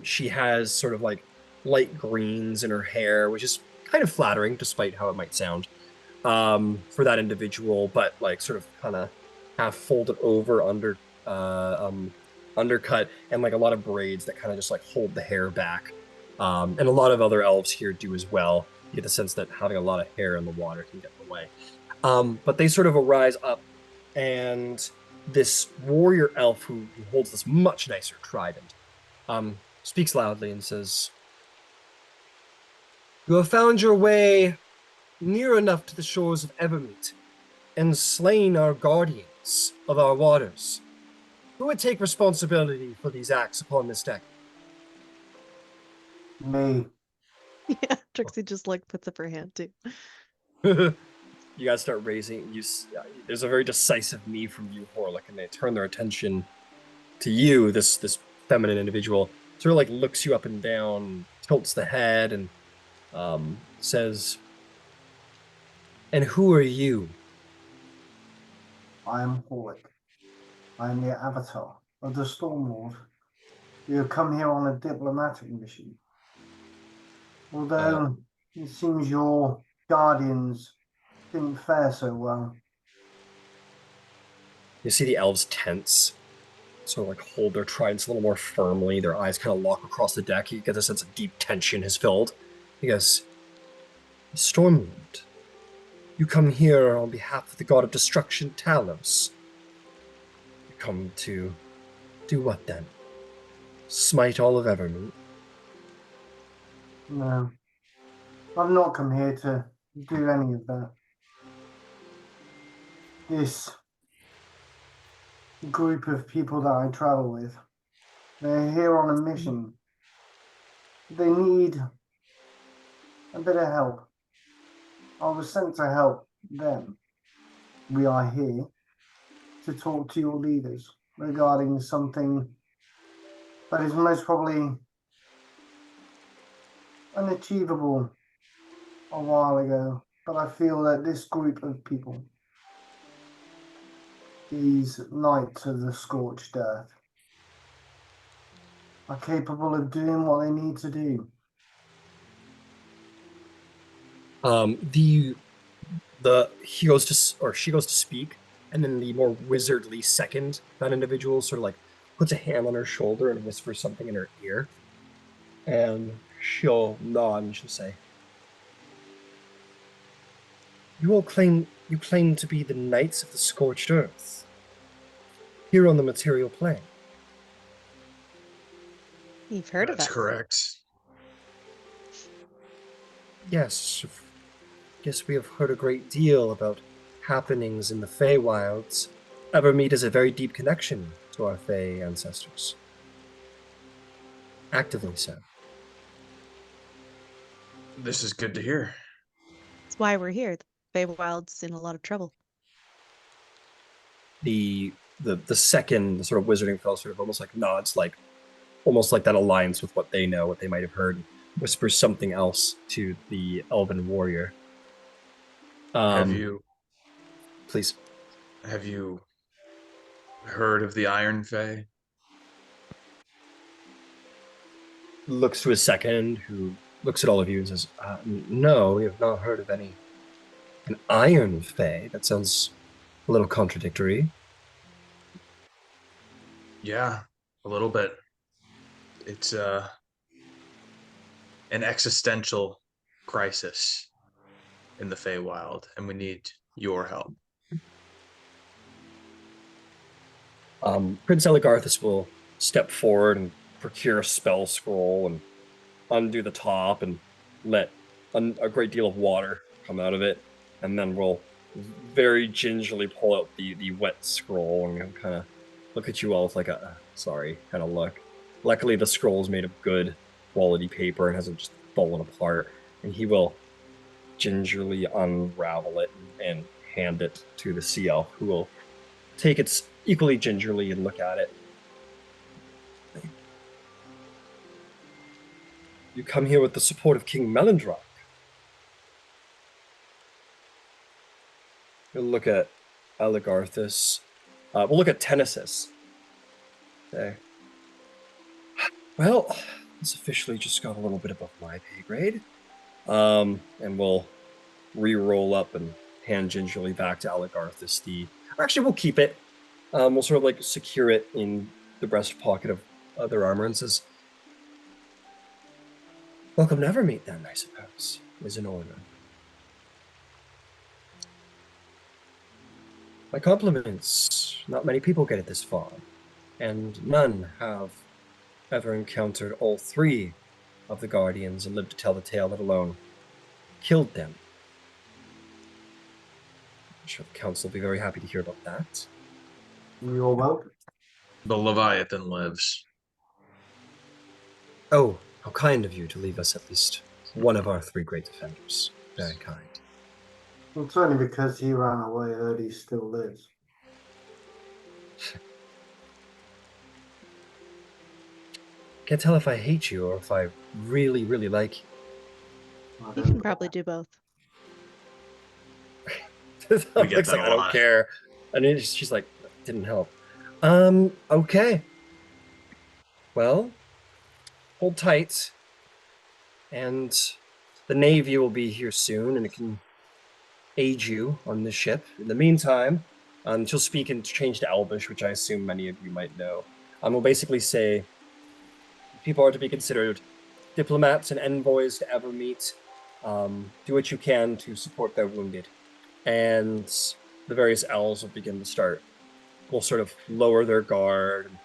She has sort of like light greens in her hair, which is kind of flattering, despite how it might sound, for that individual, but like sort of kind of half folded over undercut, and like a lot of braids that kind of just like hold the hair back. And a lot of other elves here do as well. You get the sense that having a lot of hair in the water can get in the way. But they sort of arise up, and this warrior elf who holds this much nicer trident speaks loudly and says, "You have found your way near enough to the shores of Evermeet and slain our guardians of our waters. Who would take responsibility for these acts upon this deck?" Me. Yeah, Trixie just like puts up her hand too. You guys start raising. There's a very decisive me from you, Horlick, and they turn their attention to you. This feminine individual sort of like looks you up and down, tilts the head, and says, "And who are you?" I am Horlick. I am the avatar of the Stormlord. You have come here on a diplomatic mission. Although it seems your guardians didn't fare so well. You see the elves tense, sort of like hold their tridents a little more firmly. Their eyes kind of lock across the deck. You get a sense of deep tension has filled. He goes, "Stormlord, you come here on behalf of the god of destruction, Talos. You come to do what then? Smite all of Evermeet?" No, I've not come here to do any of that. This group of people that I travel with, they're here on a mission. They need a bit of help. I was sent to help them. We are here to talk to your leaders regarding something that is most probably unachievable a while ago, but I feel that this group of people, these knights of the scorched earth, are capable of doing what they need to do. She goes to speak, and then the more wizardly second that individual sort of like puts a hand on her shoulder and whispers something in her ear, and she'll nod and she'll say, you claim to be the knights of the scorched earth here on the material plane." You've heard of That's us. correct. "Yes, guess we have heard a great deal about happenings in the Feywilds. Evermeet is a very deep connection to our Fey ancestors. Actively so." This is good to hear. That's why we're here. The Feywild's in a lot of trouble. the second sort of wizarding fellow sort of almost like nods, like almost like that aligns with what they know, what they might have heard, whispers something else to the elven warrior. Have you Please. have you heard of the Iron Fae? Looks to his second, who looks at all of you and says, "No, we have not heard of any. An iron fae? That sounds a little contradictory." Yeah, a little bit. It's an existential crisis in the Feywild, and we need your help. Prince Eligarthus will step forward and procure a spell scroll and undo the top and let a great deal of water come out of it, and then we'll very gingerly pull out the wet scroll and kind of look at you all with like a sorry kind of look. Luckily, the scroll is made of good quality paper and hasn't just fallen apart, and he will gingerly unravel it and hand it to the sea elf, who will take it equally gingerly and look at it. You come here with the support of King Melindrock. We'll look at Eligarthus. We'll look at Tennesis. Okay. Well, it's officially just got a little bit above my pay grade. And we'll re-roll up and hand gingerly back to Eligarthus actually, we'll keep it. We'll sort of like secure it in the breast pocket of their armor and says, "Welcome to Evermeet, then, I suppose, is in order. My compliments. Not many people get it this far, and none have ever encountered all three of the Guardians and lived to tell the tale, let alone killed them. I'm sure the Council will be very happy to hear about that." You're welcome. The Leviathan lives. "Oh, how kind of you to leave us at least one of our three great defenders. Very kind." It's only because he ran away that he still lives. Can't tell if I hate you or if I really, really like you. I You don't can probably do both. We get Looks that like, a "I don't lot." care." And then she's like, "Didn't help." Okay. Well, hold tight. And the Navy will be here soon, and it can aid you on the ship. In the meantime, she'll speak and change to Elvish, which I assume many of you might know. We'll basically say, people are to be considered diplomats and envoys to Evermeet. Do what you can to support their wounded. And the various elves will sort of lower their guard and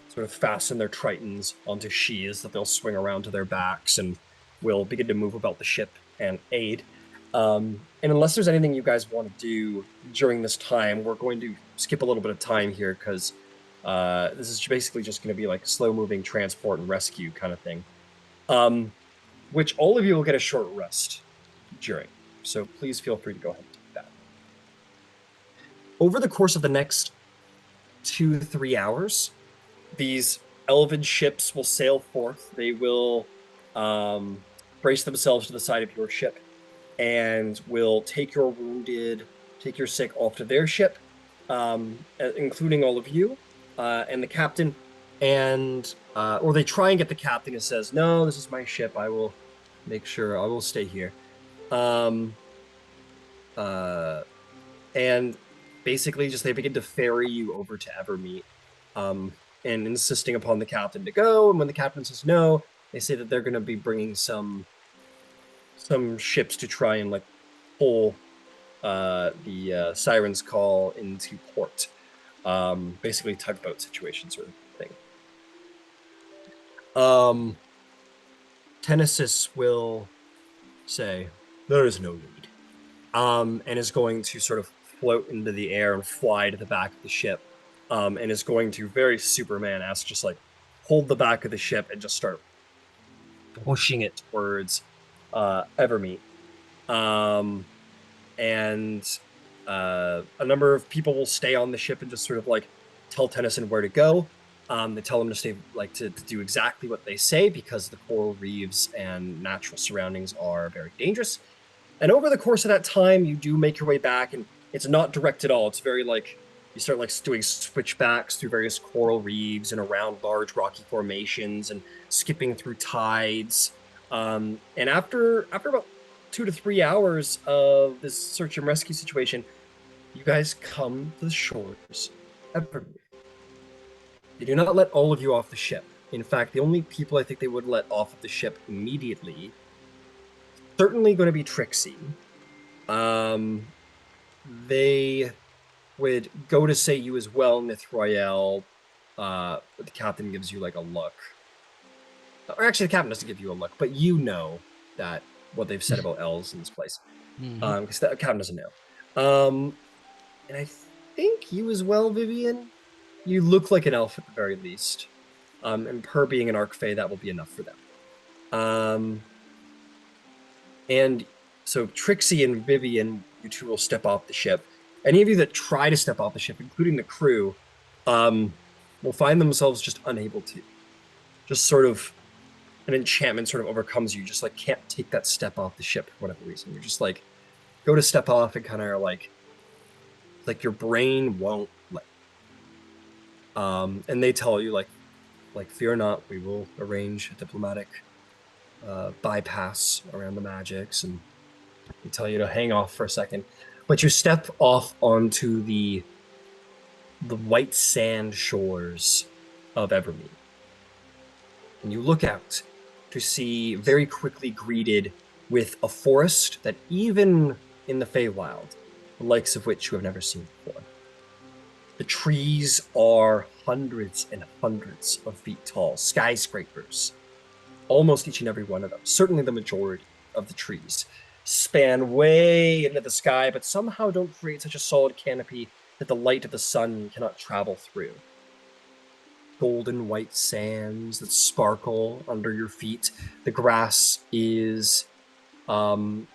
sort of fasten their tritons onto sheaths that they'll swing around to their backs, and will begin to move about the ship and aid. And unless there's anything you guys want to do during this time, we're going to skip a little bit of time here because this is basically just going to be like slow-moving transport and rescue kind of thing. Which all of you will get a short rest during. So please feel free to go ahead and take that. Over the course of the next 2-3 hours, these elven ships will sail forth. They will brace themselves to the side of your ship and will take your wounded, take your sick off to their ship, including all of you and the captain. And or they try and get the captain who says, "No, this is my ship. I will make sure I will stay here." And basically just they begin to ferry you over to Evermeet, and insisting upon the captain to go. And when the captain says no, they say that they're going to be bringing some ships to try and like pull the Siren's Call into port. Basically tugboat situation sort of thing. Tennesis will say, "There is no need," and is going to sort of float into the air and fly to the back of the ship, and is going to very Superman-esque just like hold the back of the ship and just start pushing it towards Evermeet. And A number of people will stay on the ship and just sort of like tell Tennyson where to go. They tell him to stay, like to do exactly what they say because the coral reefs and natural surroundings are very dangerous. And over the course of that time, you do make your way back, and it's not direct at all. It's very like you start like doing switchbacks through various coral reefs and around large rocky formations and skipping through tides. And after about 2 to 3 hours of this search and rescue situation, you guys come to the shores of Evermeet. They do not let all of you off the ship. In fact, the only people I think they would let off of the ship immediately, certainly going to be Trixie. They would go to say you as well, Nithroyel. But the captain gives you like a look. Or actually, the captain doesn't give you a look, but you know that what they've said about elves in this place. Because the captain doesn't know. And I think you as well, Vivian. You look like an elf at the very least. And her being an Archfey, that will be enough for them. And so Trixie and Vivian, you two will step off the ship. Any of you that try to step off the ship, including the crew, will find themselves just unable to. Just sort of an enchantment sort of overcomes you. Just like can't take that step off the ship for whatever reason. You're just like, go to step off and kind of are like your brain won't let. And they tell you like fear not, we will arrange a diplomatic bypass around the magics, and they tell you to hang off for a second. But you step off onto the white sand shores of Evermeet. And you look out to see very quickly greeted with a forest that even in the Feywild, the likes of which you have never seen before. The trees are hundreds and hundreds of feet tall, skyscrapers. Almost each and every one of them, certainly the majority of the trees, span way into the sky, but somehow don't create such a solid canopy that the light of the sun cannot travel through. Golden white sands that sparkle under your feet. The grass is wild,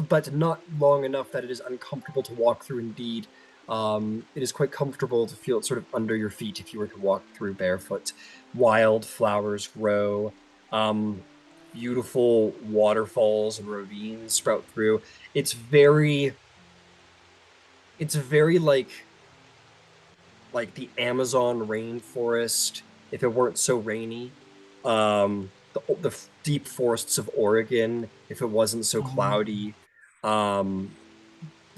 but not long enough that it is uncomfortable to walk through. Indeed, it is quite comfortable to feel it sort of under your feet if you were to walk through barefoot. Wild flowers grow. Beautiful waterfalls and ravines sprout through. It's very like the Amazon rainforest if it weren't so rainy. The deep forests of Oregon if it wasn't so cloudy. The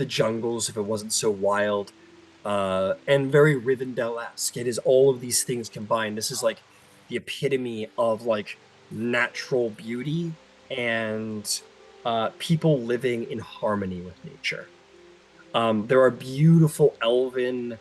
jungles if it wasn't so wild. And very Rivendell-esque. It is all of these things combined. This is like the epitome of like natural beauty and people living in harmony with nature. There are beautiful elven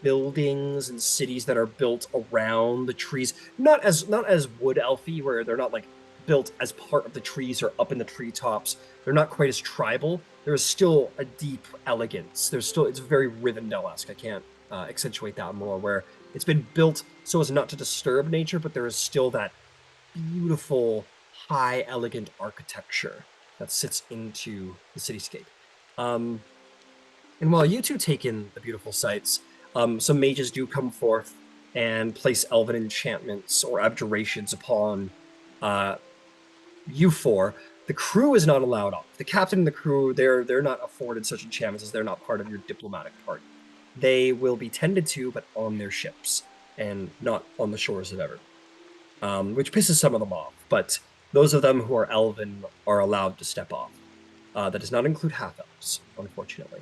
buildings and cities that are built around the trees, not as wood elfy, where they're not like built as part of the trees or up in the treetops. They're not quite as tribal. There is still a deep elegance. It's very Rivendell-esque. I can't accentuate that more, where it's been built so as not to disturb nature, but there is still that beautiful, high, elegant architecture that sits into the cityscape. And while you two take in the beautiful sights, some mages do come forth and place elven enchantments or abjurations upon you four. The crew is not allowed off. The captain and the crew, they're not afforded such enchantments as they're not part of your diplomatic party. They will be tended to, but on their ships and not on the shores of Evermeet, which pisses some of them off. But those of them who are elven are allowed to step off. That does not include half-elves, unfortunately.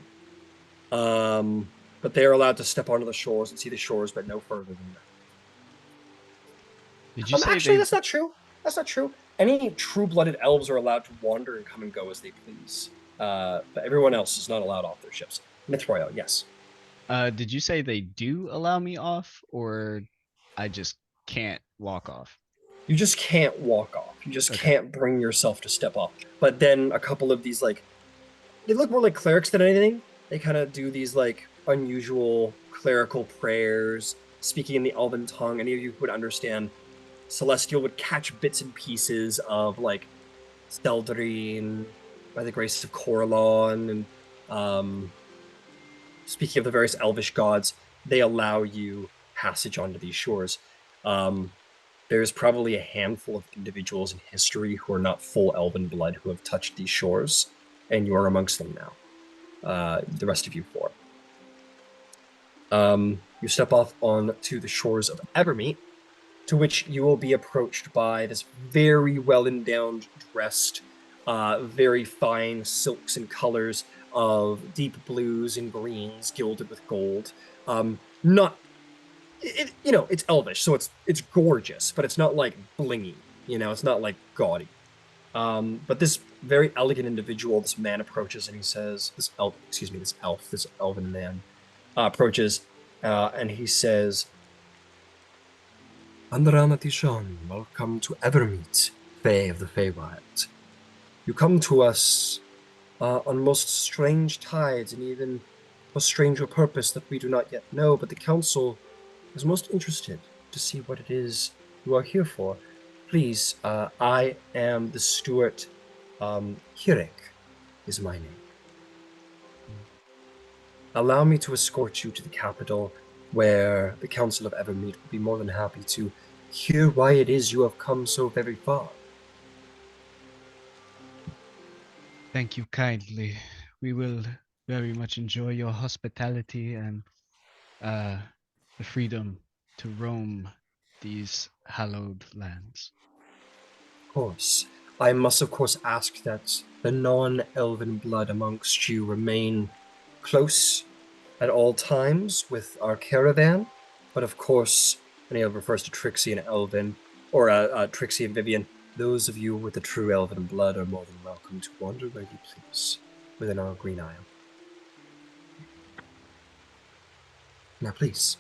But they are allowed to step onto the shores and see the shores, but no further than that. Did you say actually, that's not true. That's not true. Any true-blooded elves are allowed to wander and come and go as they please. But everyone else is not allowed off their ships. Mithroyal, yes. Did you say they do allow me off, or I just can't walk off? You just can't walk off. You just can't bring yourself to step off. But then a couple of these, like, they look more like clerics than anything. They kind of do these, like, unusual clerical prayers, speaking in the elven tongue. Any of you who would understand Celestial would catch bits and pieces of, like, Seldrine, by the grace of Coralon, and Speaking of the various elvish gods, they allow you passage onto these shores. There's probably a handful of individuals in history who are not full elven blood who have touched these shores, and you are amongst them now. The rest of you four. You step off onto the shores of Evermeet, to which you will be approached by this very well-endowed, dressed, very fine silks and colors of deep blues and greens gilded with gold. Not it's elvish, so it's gorgeous, but it's not like blingy. It's not like gaudy. But this very elegant individual, this man approaches and he says, this elven man approaches, and he says, Andaranatishon, welcome to Evermeet, Fae of the Feywild. You come to us on most strange tides and even a stranger purpose that we do not yet know, but the council is most interested to see what it is you are here for. Please, I am the steward. Hirik is my name. Allow me to escort you to the capital, where the Council of Evermeet will be more than happy to hear why it is you have come so very far. Thank you kindly. We will very much enjoy your hospitality and the freedom to roam these hallowed lands. Of course. I must, of course, ask that the non-elven blood amongst you remain close at all times with our caravan, but of course, and he refers to Trixie and Elvin, or Trixie and Vivian, those of you with the true elven blood are more than welcome to wander where you please within our Green Isle. Now, please.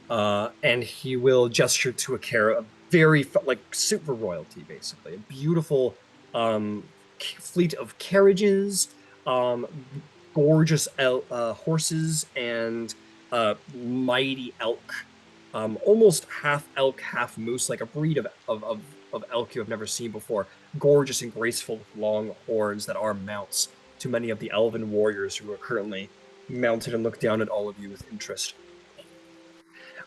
And he will gesture to a very, super royalty, basically. A beautiful fleet of carriages, gorgeous horses, and mighty elk. Almost half elk, half moose, like a breed of elk you have never seen before. Gorgeous and graceful with long horns that are mounts to many of the elven warriors who are currently mounted and look down at all of you with interest.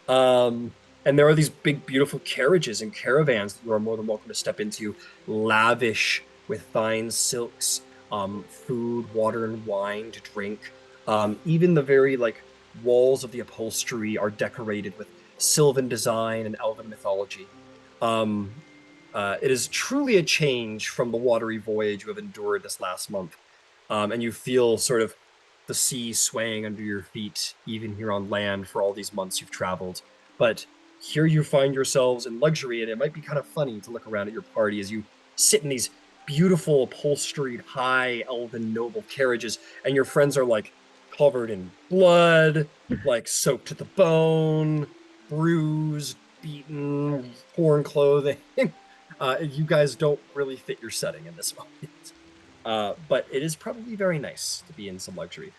And there are these big, beautiful carriages and caravans that you are more than welcome to step into, lavish with fine silks, food, water, and wine to drink. Even the very walls of the upholstery are decorated with Sylvan design and elven mythology. It is truly a change from the watery voyage you have endured this last month, and you feel sort of the sea swaying under your feet, even here on land for all these months you've traveled. But here you find yourselves in luxury, and it might be kind of funny to look around at your party as you sit in these beautiful upholsteried, high elven noble carriages, and your friends are covered in blood, soaked to the bone, bruised, beaten, torn clothing. You guys don't really fit your setting in this moment. But it is probably very nice to be in some luxury.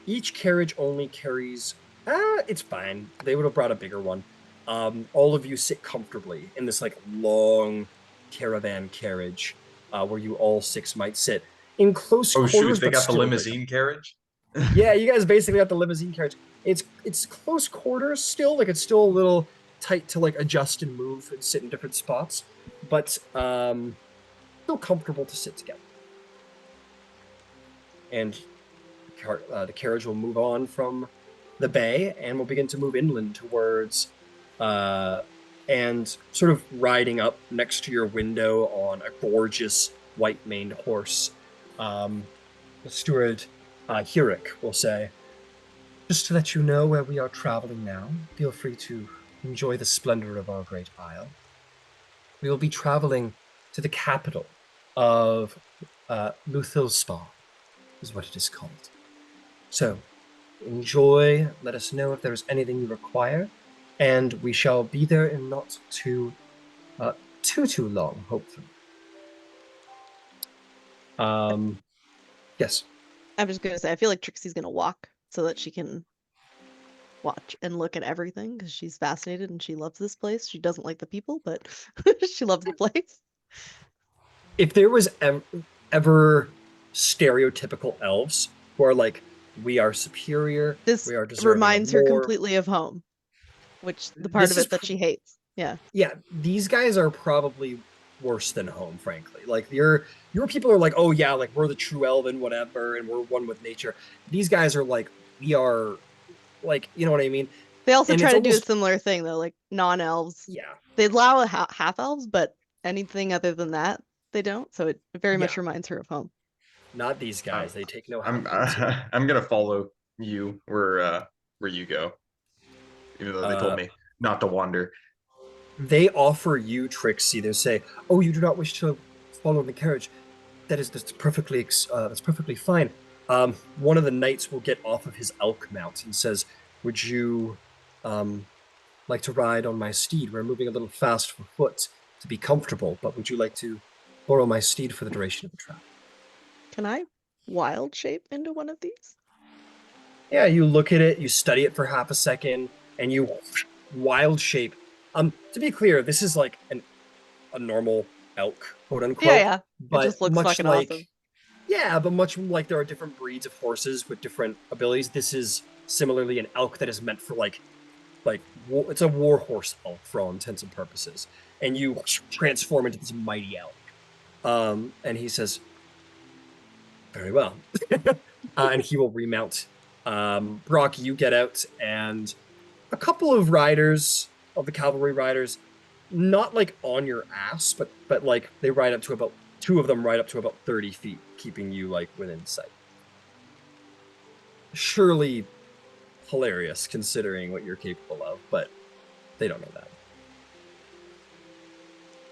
Each carriage only carries, it's fine. They would have brought a bigger one. All of you sit comfortably in this long caravan carriage, where you all six might sit in close quarters. Oh shoot, they but got the still limousine carriage? Yeah, you guys basically got the limousine carriage. It's close quarters still, it's still a little tight to adjust and move and sit in different spots, but still comfortable to sit together. And the carriage will move on from the bay and will begin to move inland towards and sort of riding up next to your window on a gorgeous white-maned horse. The steward, Hirik, will say, just to let you know where we are traveling now, feel free to enjoy the splendor of our great isle. We will be traveling to the capital of Luthilspa, is what it is called. So, enjoy, let us know if there's anything you require, and we shall be there in not too long, hopefully. Yes. I'm just gonna say, I feel like Trixie's gonna walk so that she can watch and look at everything because she's fascinated and she loves this place. She doesn't like the people, but she loves the place. If there was ever stereotypical elves who are like, we are superior, This we are deserving of reminds her more. completely of home, which the part This of is it that she hates. Yeah. Yeah, these guys are probably worse than home, frankly. Like your people are like, oh yeah, like we're the true elven, whatever, and we're one with nature. These guys are like, we are like, you know what I mean? They also And try it's to do a almost similar thing though, like non-elves. yeah, They allow half elves, but anything other than that, they don't. So it very yeah. much reminds her of home. Not these I'm guys. They take no I'm half-breeds here. I'm gonna follow you where you go, even though they told Uh, me not to wander. they offer you Trixie. They say, "Oh, you do not wish to follow in the carriage. That's perfectly fine." One of the knights will get off of his elk mount and says, "Would you um, like to ride on my steed? We're moving a little fast for foot to be comfortable, but would you like to borrow my steed for the duration of the travel?" Can I wild shape into one of these? Yeah, you look at it, you study it for half a second, and you wild shape. To be clear, this is like a normal elk, quote Yeah, unquote, yeah. It just but looks fucking awesome. much like there are different breeds of horses with different abilities. This is similarly an elk that is meant for it's a war horse elk for all intents and purposes, and you transform into this mighty elk. And he says, "Very well," and he will remount. Brock, you get out, and a couple of riders of the cavalry riders, not like on your ass, but like they ride up to about two of them ride up to about 30 feet, keeping you like within sight. Surely hilarious considering what you're capable of, but they don't know that.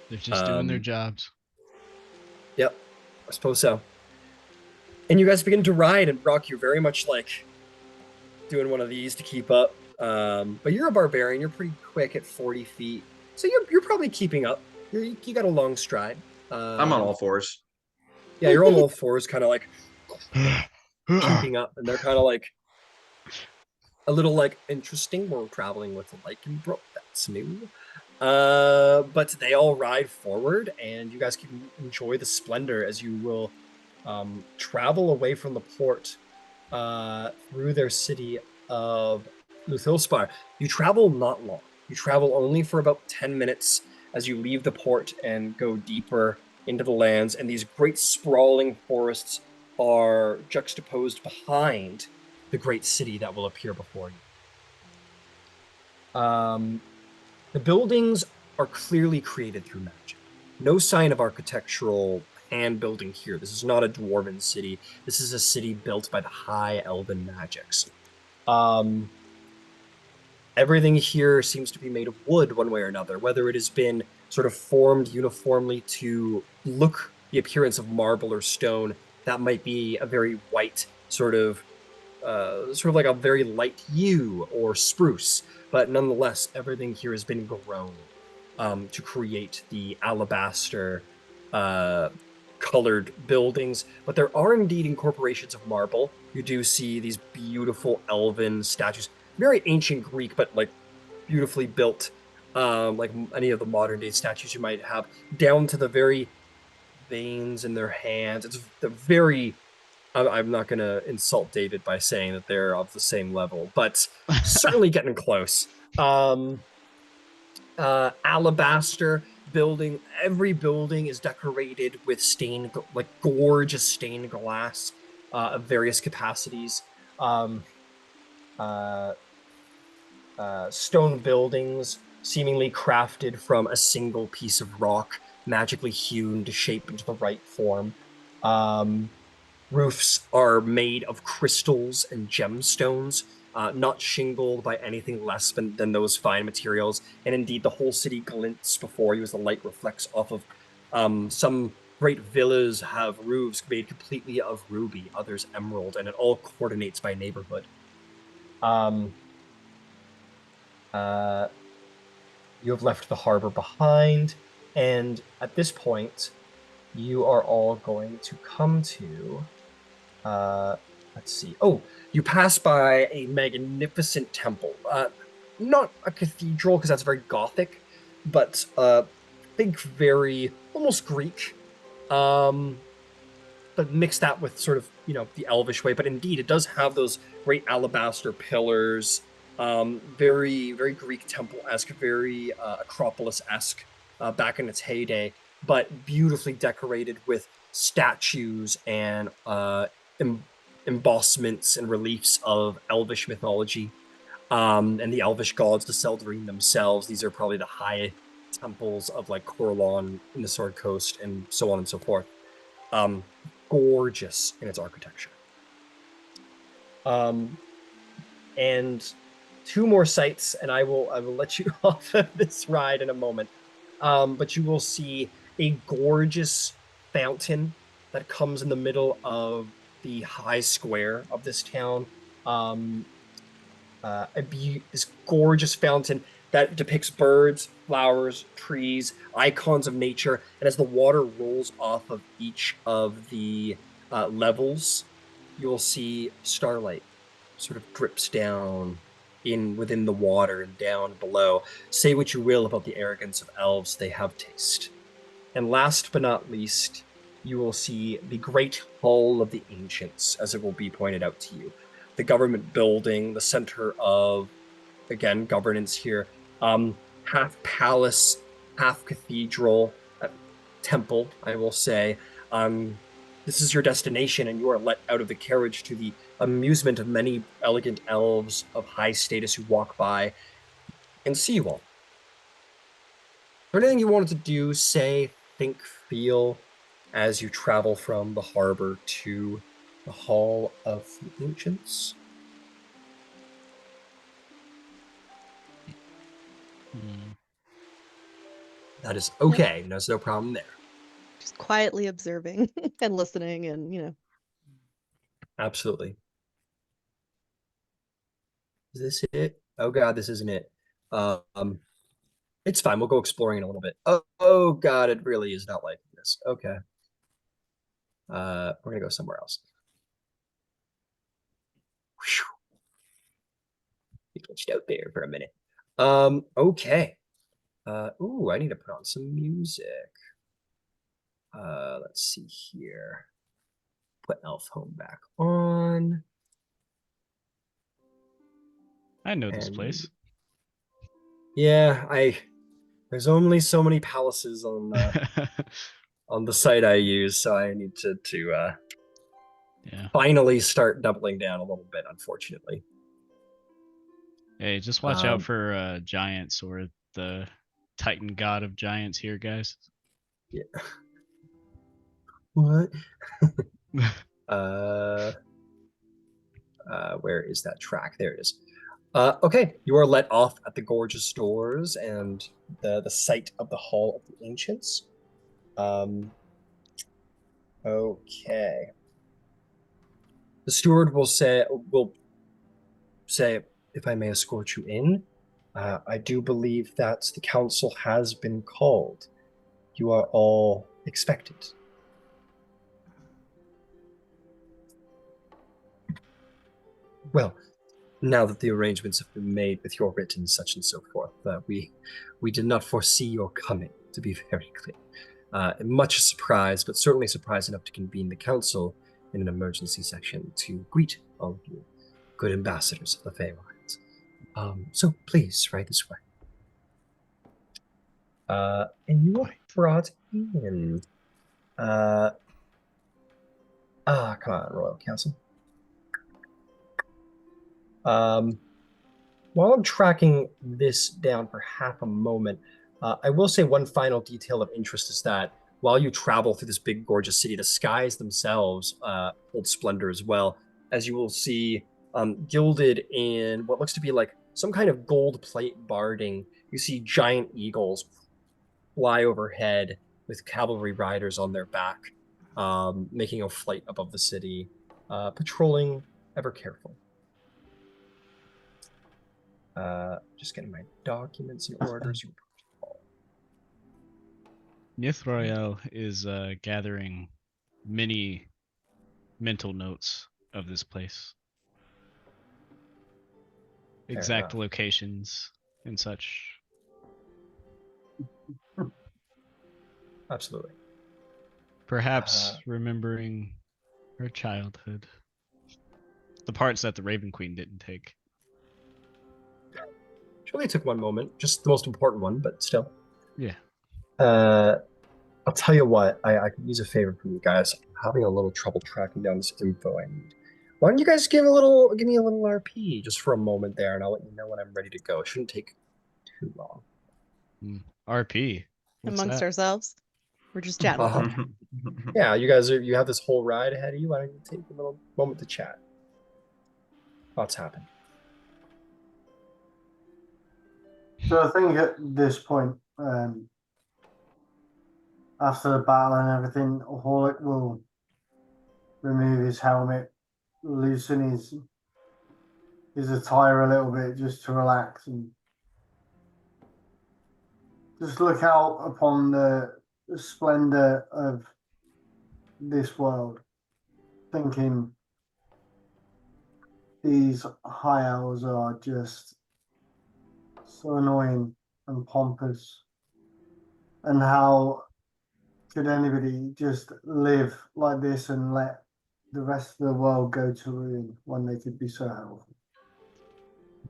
They're just doing their jobs. Yep, I suppose so. And you guys begin to ride, and Brock, you're very much like doing one of these to keep up. But you're a barbarian. You're pretty quick at 40 feet, so you're probably keeping up. You got a long stride. I'm on all fours. Yeah, you're on all fours, kind of like keeping up, and they're kind of like a little like interesting. We're traveling with a Lycanthrope. That's new. But they all ride forward, and you guys can enjoy the splendor as you will travel away from the port through their city of Luthilspar. You travel not long. You travel only for about 10 minutes as you leave the port and go deeper into the lands, and these great sprawling forests are juxtaposed behind the great city that will appear before you. The buildings are clearly created through magic. No sign of architectural hand building here. This is not a dwarven city. This is a city built by the high elven magics. Everything here seems to be made of wood one way or another, whether it has been sort of formed uniformly to look the appearance of marble or stone. That might be a very white sort of like a very light yew or spruce, but nonetheless, everything here has been grown to create the alabaster colored buildings. But there are indeed incorporations of marble. You do see these beautiful elven statues, very ancient Greek, but like beautifully built, like any of the modern day statues you might have, down to the very veins in their hands. It's the very I'm not going to insult David by saying that they're of the same level, but certainly getting close. Alabaster building. Every building is decorated with gorgeous stained glass of various capacities. Um, uh, Stone buildings, seemingly crafted from a single piece of rock, magically hewn to shape into the right form. Roofs are made of crystals and gemstones, not shingled by anything less than those fine materials. And indeed, the whole city glints before you as the light reflects off of some great villas have roofs made completely of ruby, others emerald, and it all coordinates by neighborhood. You have left the harbor behind, and at this point, you are all going to come to let's see. Oh, you pass by a magnificent temple. Not a cathedral because that's very gothic, but think very almost Greek. Um, but mix that with sort of, the elvish way. But indeed, it does have those great alabaster pillars, very, very Greek temple-esque, very Acropolis-esque back in its heyday, but beautifully decorated with statues and embossments and reliefs of elvish mythology, and the elvish gods, the Seldarine themselves. These are probably the high temples of like Corlon in the Sword Coast and so on and so forth. Um, Gorgeous in its architecture. And two more sites, and I will let you off of this ride in a moment. But you will see a gorgeous fountain that comes in the middle of the high square of this town. This gorgeous fountain that depicts birds, flowers, trees, icons of nature. And as the water rolls off of each of the levels, you'll see starlight sort of drips down within the water and down below. Say what you will about the arrogance of elves, they have taste. And last but not least, you will see the Great Hall of the Ancients, as it will be pointed out to you. The government building, the center of, again, governance here. Half palace, half cathedral, temple, I will say. This is your destination, and you are let out of the carriage to the amusement of many elegant elves of high status who walk by and see you all. Is there anything you wanted to do, say, think, feel as you travel from the harbor to the Hall of the Ancients? That is okay. Yep. There's no problem there. Just quietly observing and listening and. Absolutely. Is this it? Oh God, this isn't it. It's fine. We'll go exploring in a little bit. Oh God, it really is not like this. Okay. We're gonna go somewhere else. We glitched out there for a minute. Okay. Ooh, I need to put on some music. Let's see here. Put Elf Home back on. I know this place. Yeah, there's only so many palaces on on the site I use, so I need to finally start doubling down a little bit, unfortunately. Hey, just watch out for giants or the Titan god of giants here, guys. Yeah. What? Where is that track? There it is. Okay, you are let off at the gorgeous doors and the site of the Hall of the Ancients. Okay. The steward will say, if I may escort you in. I do believe that the council has been called. You are all expected. Well, now that the arrangements have been made with your written such and so forth, we did not foresee your coming, to be very clear. Much a surprise, but certainly surprise enough to convene the council in an emergency section to greet all of you, good ambassadors of the Feywild. So please, right this way. And you are brought in. Come on, Royal Council. While I'm tracking this down for half a moment, I will say one final detail of interest is that while you travel through this big, gorgeous city, the skies themselves hold splendor as well, as you will see gilded in what looks to be like some kind of gold plate barding. You see giant eagles fly overhead with cavalry riders on their back, making a flight above the city, patrolling ever careful. Just getting my documents in order. Nithroyal is gathering many mental notes of this place. Exact locations and such. Absolutely. Perhaps remembering Her childhood. The parts that the Raven Queen didn't take. She only took one moment, just the most important one, but still. Yeah. I'll tell you what, I can use a favor from you guys. I'm having a little trouble tracking down this info I need. Why don't you guys give me a little RP just for a moment there, and I'll let you know when I'm ready to go. It shouldn't take too long. RP. What's Amongst that? ourselves. We're just chatting. Yeah, you have this whole ride ahead of you. Why don't you take a little moment to chat? What's happened? So I think at this point, after the battle and everything, Horlick will remove his helmet, loosen his attire a little bit just to relax and just look out upon the splendor of this world, thinking these high elves are just so annoying and pompous, and how could anybody just live like this and let the rest of the world go to ruin when they could be so helpful?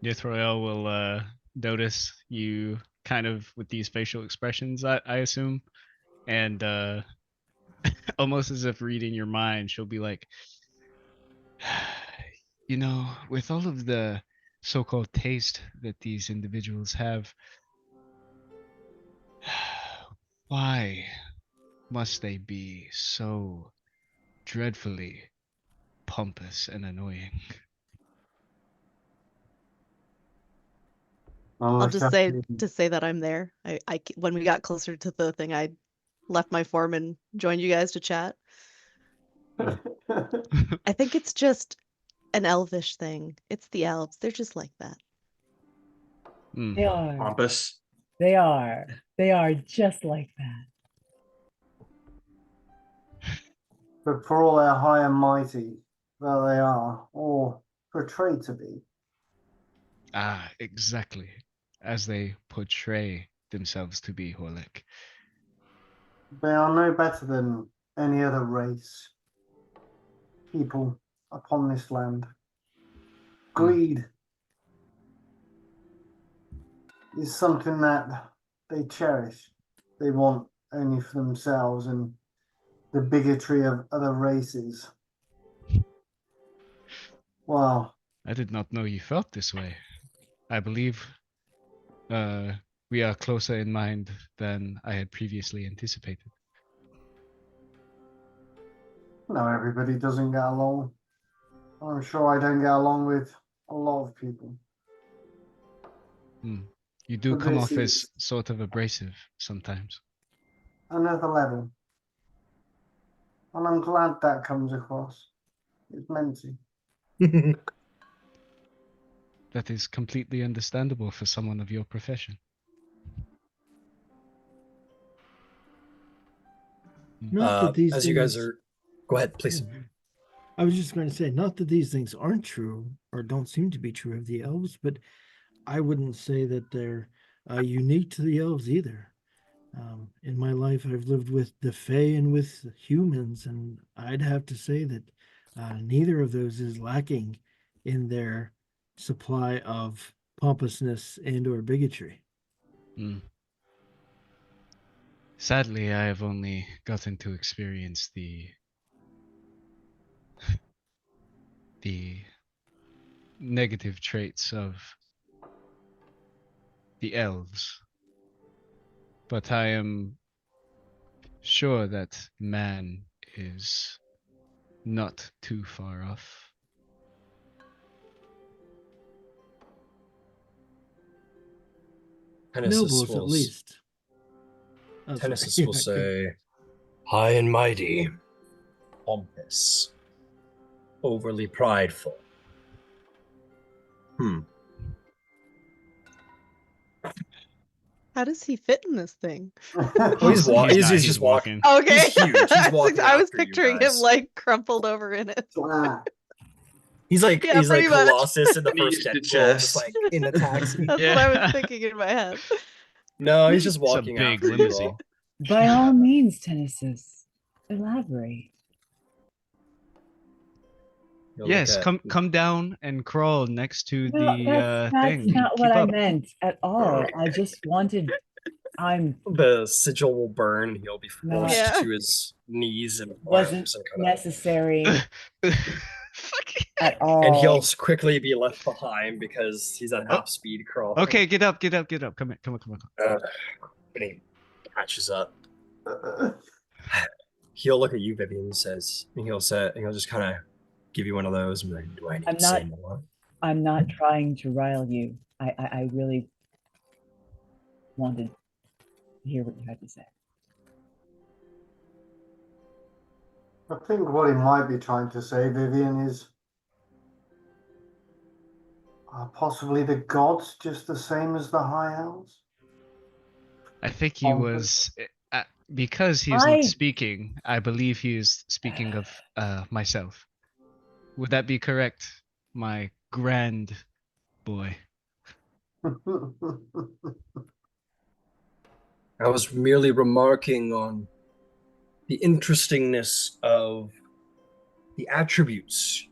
Yithroel will notice you kind of with these facial expressions, I assume. And almost as if reading your mind, she'll be like, you know, with all of the so-called taste that these individuals have, why must they be so dreadfully pompous and annoying? I'll just say to say that I'm there. When we got closer to the thing, I left my form and joined you guys to chat. I think it's just an elvish thing. It's the elves. They're just like that. They are. Pompous. They are. They are just like that. But for all their high and mighty that they are, or portray to be, Ah, exactly. As they portray themselves to be, Horlick. they are no better than any other race, people upon this land. Greed is something that they cherish. They want only for themselves, and the bigotry of other races. Wow. I did not know you felt this way. I believe we are closer in mind than I had previously anticipated. No, everybody doesn't get along. I'm sure I don't get along with a lot of people. You do But come this off as is sort of abrasive sometimes. another level. And I'm glad that comes across. It's meant to. That is completely understandable for someone of your profession. Not that these As things... you guys are, go ahead, please. I was just going to say, not that these things aren't true or don't seem to be true of the elves, but I wouldn't say that they're unique to the elves either. In my life, I've lived with the Fae and with humans, and I'd have to say that neither of those is lacking in their supply of pompousness and or bigotry. Sadly, I have only gotten to experience the negative traits of the elves. But I am sure that man is not too far off. Nobles, at least. Tennesis will say, high and mighty, pompous, overly prideful. How does he fit in this thing? He's just walking. Okay. He's huge. He's walking. I was after you picturing him guys. like crumpled over in it. He's like Yeah, he's like pretty much. Colossus in the first Knees to Deadpool, just chest. like in the taxi. That's what I was thinking in my head. No, he's just It's a walking big after you limousine. all. By all means, Tennesis, elaborate. He'll look Yes, at come down and crawl next to No, the that's thing. not what Keep I up. meant at all. I just wanted. I'm the sigil will burn. He'll be No. forced Yeah. to his knees and wasn't arms and kind of, necessary Fuck. at and he'll all. quickly be left behind because he's at half speed crawling. Okay, get up. Come here, come on. And he catches up. He'll look at you, Vivian, and says, and he'll just kind of give you one of those and be like, do I need I'm to say not- more? I'm not trying to rile you. I really wanted to hear what you had to say. I think what he might be trying to say, Vivian, is are possibly the gods just the same as the high elves? I think he was because he is I- not speaking. I believe he is speaking of myself. Would that be correct, my grand boy? I was merely remarking on the interestingness of the attributes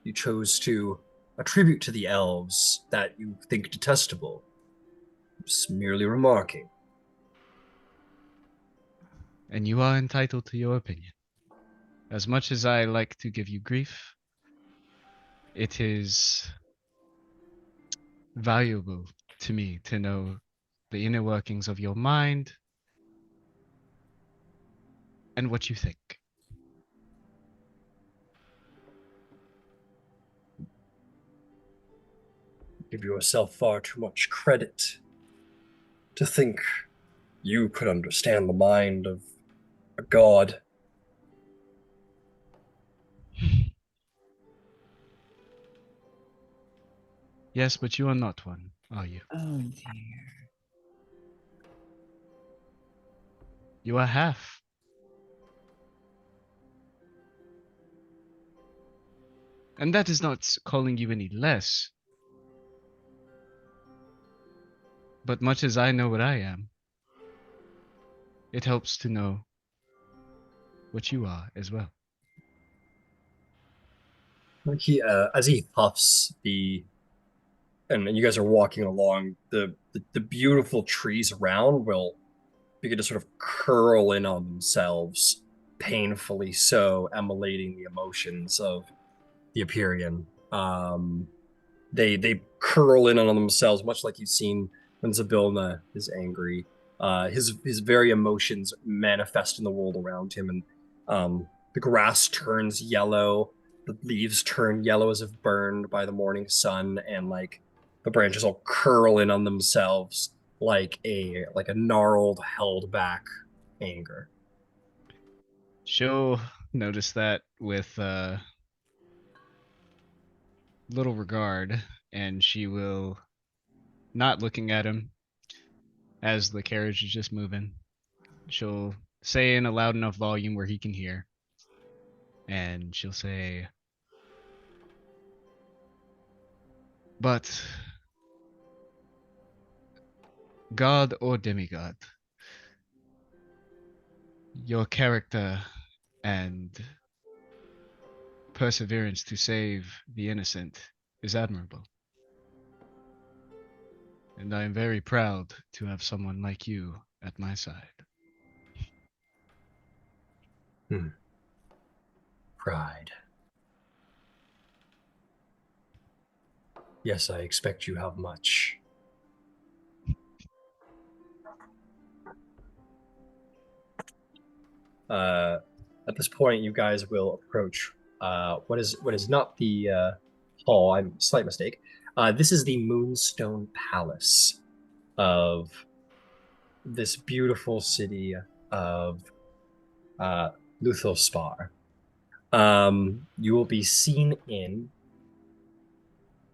you chose to attribute to the elves that you think detestable. Just merely remarking. And you are entitled to your opinion. As much as I like to give you grief, it is valuable to me to know the inner workings of your mind and what you think. Give yourself far too much credit to think you could understand the mind of a god. Yes, but you are not one, are you? Oh dear. You are half. And that is not calling you any less. But much as I know what I am, it helps to know what you are as well. He, as he puffs and you guys are walking along, the beautiful trees around will begin to sort of curl in on themselves, painfully so, emulating the emotions of the Empyrean. They curl in on themselves, much like you've seen when Zabilna is angry. His very emotions manifest in the world around him, and the grass turns yellow, the leaves turn yellow as if burned by the morning sun, and like the branches all curl in on themselves like a gnarled, held back anger. She'll notice that with little regard, and she will, not looking at him as the carriage is just moving, she'll say in a loud enough volume where he can hear, and she'll say, but God or demigod, your character and perseverance to save the innocent is admirable. And I am very proud to have someone like you at my side. Pride. Yes, I expect you have much. At this point, you guys will approach what is not the hall. I'm slight mistake. This is the Moonstone Palace of this beautiful city of Luthospar. You will be seen in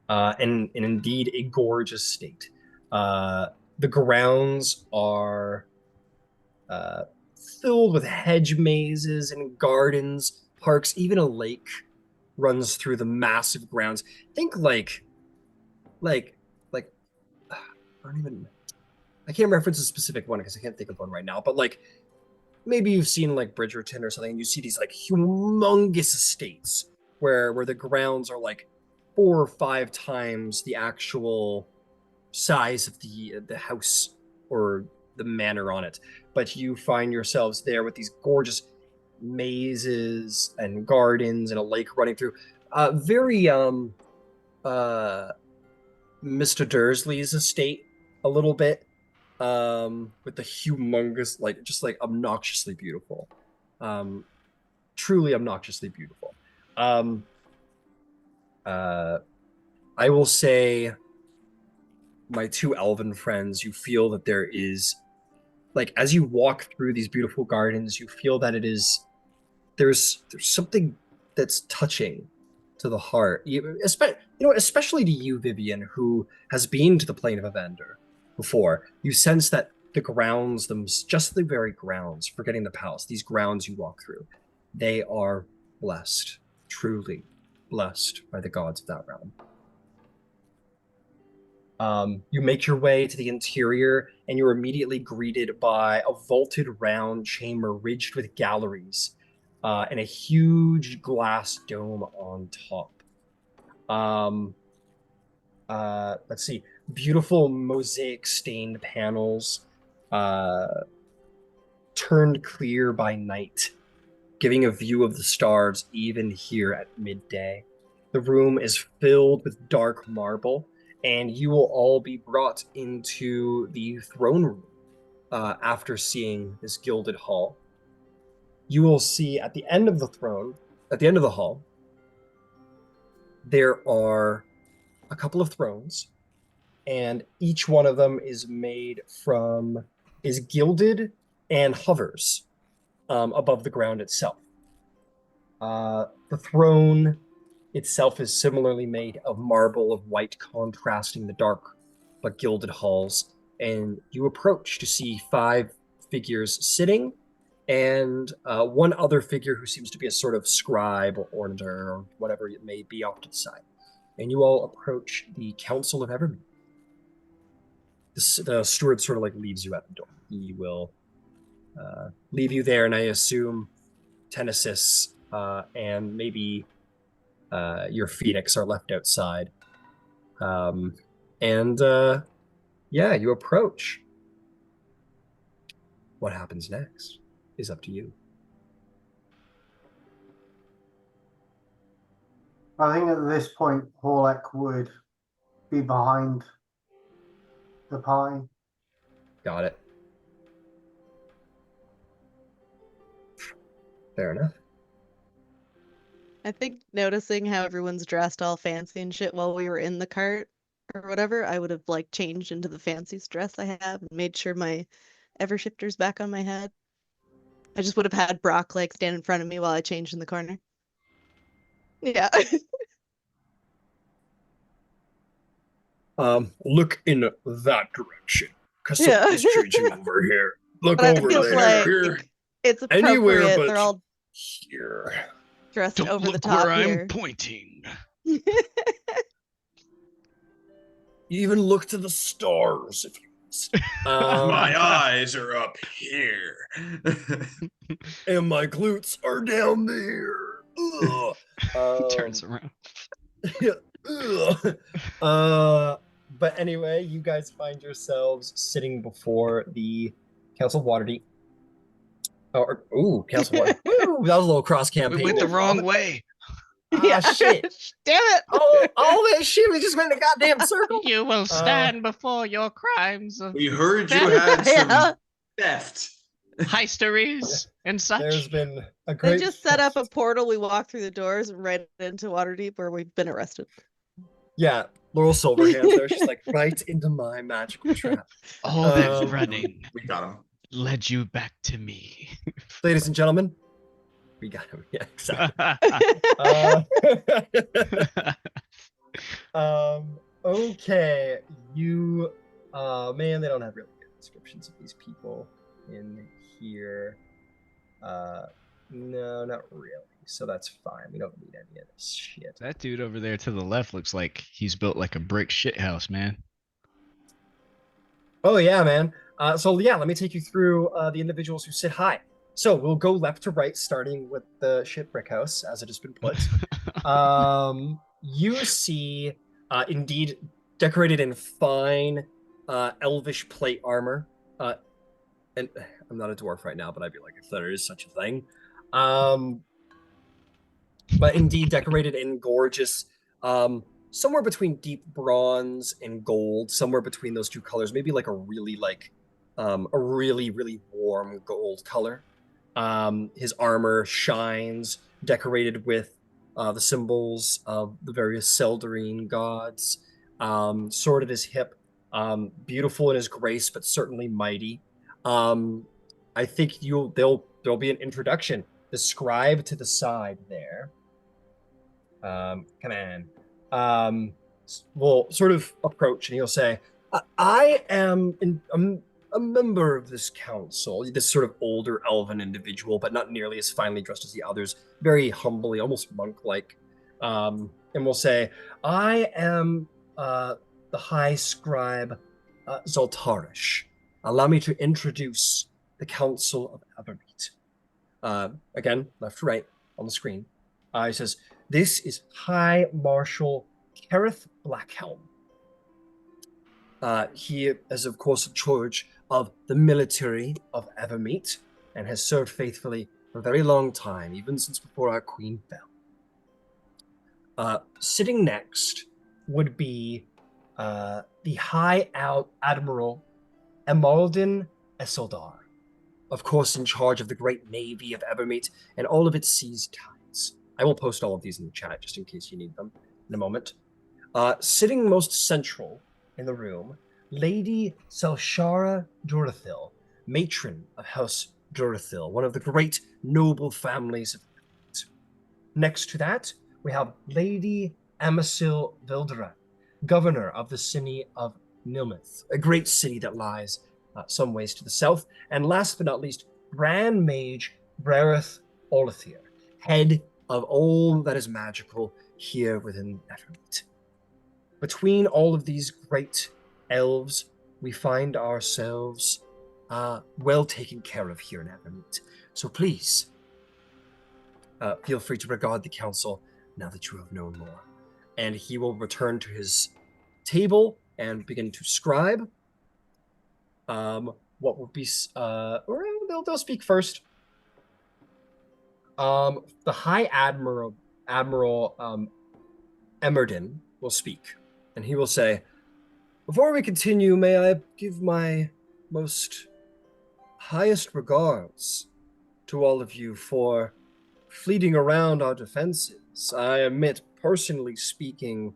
and indeed a gorgeous state. The grounds are filled with hedge mazes and gardens, parks, even a lake runs through the massive grounds. Think like I don't even I can't reference a specific one because I can't think of one right now, but like maybe you've seen like Bridgerton or something, and you see these like humongous estates where the grounds are like 4 or 5 times the actual size of the house or the manor on it. But you find yourselves there with these gorgeous mazes and gardens and a lake running through. Very Mr. Dursley's estate a little bit, with the humongous, like just like obnoxiously beautiful, truly obnoxiously beautiful. I will say, my 2 elven friends, you feel that there is, like, as you walk through these beautiful gardens, you feel that it is there's something that's touching to the heart. Especially to you, Vivian, who has been to the plane of Evander before. You sense that the grounds, just the very grounds, forgetting the palace, these grounds you walk through, they are blessed, truly blessed by the gods of that realm. You make your way to the interior, and you're immediately greeted by a vaulted round chamber ridged with galleries, and a huge glass dome on top. Let's see, beautiful mosaic stained panels, turned clear by night, giving a view of the stars even here at midday. The room is filled with dark marble, and you will all be brought into the throne room after seeing this gilded hall. You will see at the end of the hall, there are a couple of thrones, and each one of them is gilded and hovers above the ground itself. The throne itself is similarly made of marble of white, contrasting the dark but gilded halls, and you approach to see 5 figures sitting, and one other figure who seems to be a sort of scribe or orator or whatever it may be off to the side. And you all approach the Council of Evermeet. The steward sort of like leaves you at the door. He will leave you there, and I assume Tenesis and maybe your Phoenix are left outside. Yeah, you approach. What happens next is up to you. I think at this point, Horlek would be behind the party. Got it. Fair enough. I think noticing how everyone's dressed all fancy and shit while we were in the cart or whatever, I would have like changed into the fanciest dress I have and made sure my Evershifter's back on my head. I just would have had Brock like stand in front of me while I changed in the corner. Yeah. Look in that direction, because Yeah. something's changing over here. Look But I over feel there. like it's Anywhere appropriate. but They're all here. dressed Don't over the look top where here. I'm pointing. You even look to the stars if you must. My eyes are up here. And my glutes are down there. Turns around. But anyway, you guys find yourselves sitting before the Council of Waterdeep. Council of Waterdeep. Ooh, that was a little cross We campaign. went the wrong way. Ah, shit. Damn it. All that shit, we just went in a goddamn circle. You will stand before your crimes of We heard you had some Yeah. theft. heisteries and such. There's been a They great just set up a portal. We walk through the doors and right into Waterdeep where we've been arrested. Yeah, Laurel Silverhands there. She's like, right into my magical trap. All that Um, running We got him. led you back to me. Ladies and gentlemen, we got him. Yeah, exactly. Okay, you man, they don't have really good descriptions of these people in here. No, not really. So that's fine. We don't need any of this shit. That dude over there to the left looks like he's built like a brick shithouse, man. Oh yeah, man. So yeah, let me take you through the individuals who sit high. So we'll go left to right, starting with the shipwreck house as it has been put. You see, indeed, decorated in fine, elvish plate armor. And I'm not a dwarf right now, but I'd be like if there is such a thing. Um, but indeed decorated in gorgeous, somewhere between deep bronze and gold, somewhere between those two colors, maybe like a really, really warm gold color. His armor shines, decorated with the symbols of the various Seldarine gods. Sword at his hip, beautiful in his grace, but certainly mighty. Um, I think there'll be an introduction. The scribe to the side there. Come on. Will sort of approach and he'll say, I am a member of this council, this sort of older elven individual, but not nearly as finely dressed as the others, very humbly, almost monk-like. And will say, I am the High Scribe Zoltarish. Allow me to introduce the Council of Evermeet. Again, left to right on the screen. He says, this is High Marshal Kerith Blackhelm. He is, of course, in charge of the military of Evermeet and has served faithfully for a very long time, even since before our queen fell. Sitting next would be the High Admiral Emaldin Esoldar, of course, in charge of the great navy of Evermeet and all of its seas tides. I will post all of these in the chat just in case you need them in a moment. Sitting most central in the room, Lady Selshara Durathil, matron of House Durathil, one of the great noble families of Evermeet. Next to that, we have Lady Amasil Vildera, governor of the city of Nilmith, a great city that lies some ways to the south. And last but not least, Grand Mage Brareth Olathir, head of all that is magical here within Evermeet. Between all of these great elves, we find ourselves well taken care of here in Evermeet. So please, feel free to regard the council now that you have known more. And he will return to his table and begin to scribe. What will be, or they'll speak first. The High Admiral Emerdin will speak, and he will say, before we continue, may I give my most highest regards to all of you for fleeting around our defenses. I admit, personally speaking,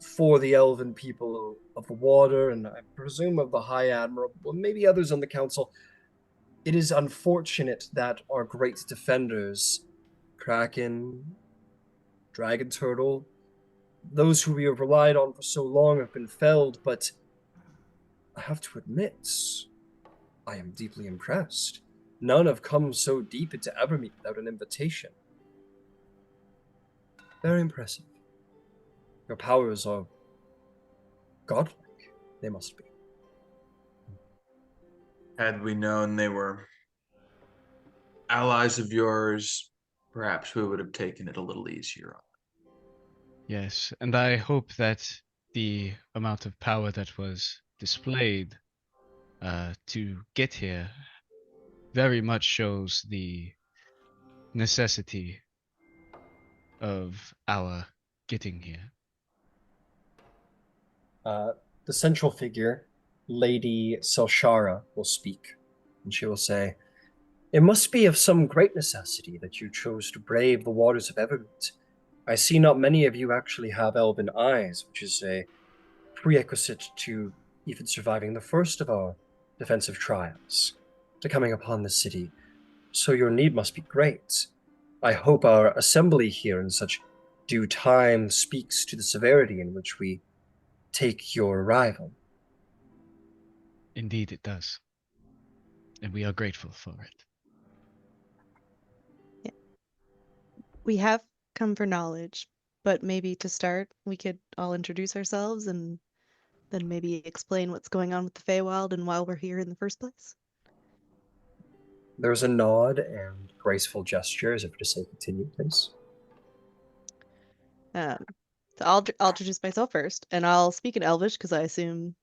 for the elven people of the water, and I presume of the High Admiral, well, maybe others on the council, it is unfortunate that our great defenders, Kraken, Dragon Turtle, those who we have relied on for so long have been felled, but I have to admit, I am deeply impressed. None have come so deep into Evermeet without an invitation. Very impressive. Your powers are godlike. They must be. Had we known they were allies of yours, perhaps we would have taken it a little easier on. Yes, and I hope that the amount of power that was displayed to get here very much shows the necessity of our getting here. The central figure, Lady Selshara, will speak, and she will say, it must be of some great necessity that you chose to brave the waters of Evermeet. I see not many of you actually have elven eyes, which is a prerequisite to even surviving the first of our defensive trials, to coming upon the city. So your need must be great. I hope our assembly here in such due time speaks to the severity in which we take your arrival. Indeed it does. And we are grateful for it. Yeah. We have come for knowledge, but maybe to start, we could all introduce ourselves and then maybe explain what's going on with the Feywild and why we're here in the first place. There's a nod and graceful gesture as if to say continue, please. Um, so I'll introduce myself first, and I'll speak in Elvish because I assume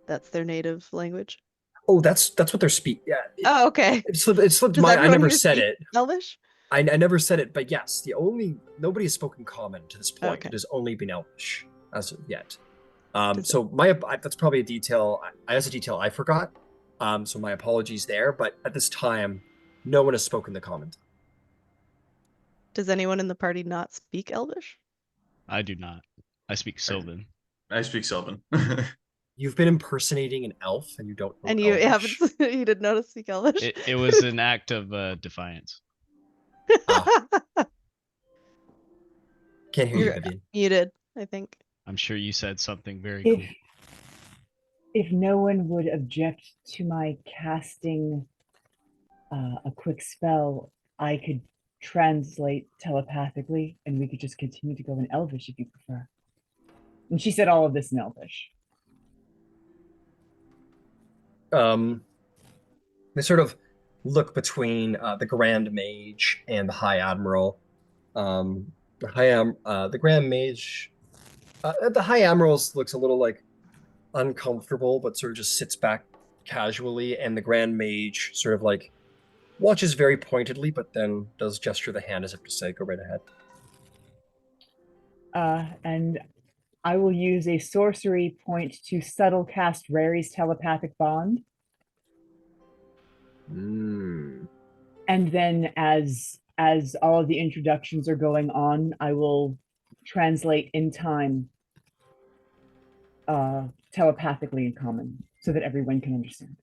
that's their native language. Oh, that's what they're speaking. Yeah, Oh, okay. it slipped Does my. I everyone never here said speak it. Elvish? I never said it, but yes, nobody has spoken common to this point. Okay. It has only been Elvish as of yet. Does So that's probably a detail. That's a detail I forgot. So my apologies there. But at this time, no one has spoken the common tongue. Does anyone in the party not speak Elvish? I do not. I speak Sylvan. I speak Sylvan. You've been impersonating an elf, and you don't know And you Elvish? haven't you didn't know to speak Elvish? It was an act of defiance. Can't hear you, You're Vivian. muted, I think. I'm sure you said something very If cool. if no one would object to my casting a quick spell, I could translate telepathically, and we could just continue to go in Elvish if you prefer. And she said all of this in Elvish. They sort of look between the Grand Mage and the High Admiral. The Grand Mage, the High Admiral looks a little like uncomfortable, but sort of just sits back casually, and the Grand Mage sort of like watches very pointedly, but then does gesture the hand as if to say, "Go right ahead." And I will use a sorcery point to subtle cast Rary's telepathic bond. Mm. And then as all of the introductions are going on, I will translate in time telepathically in common so that everyone can understand.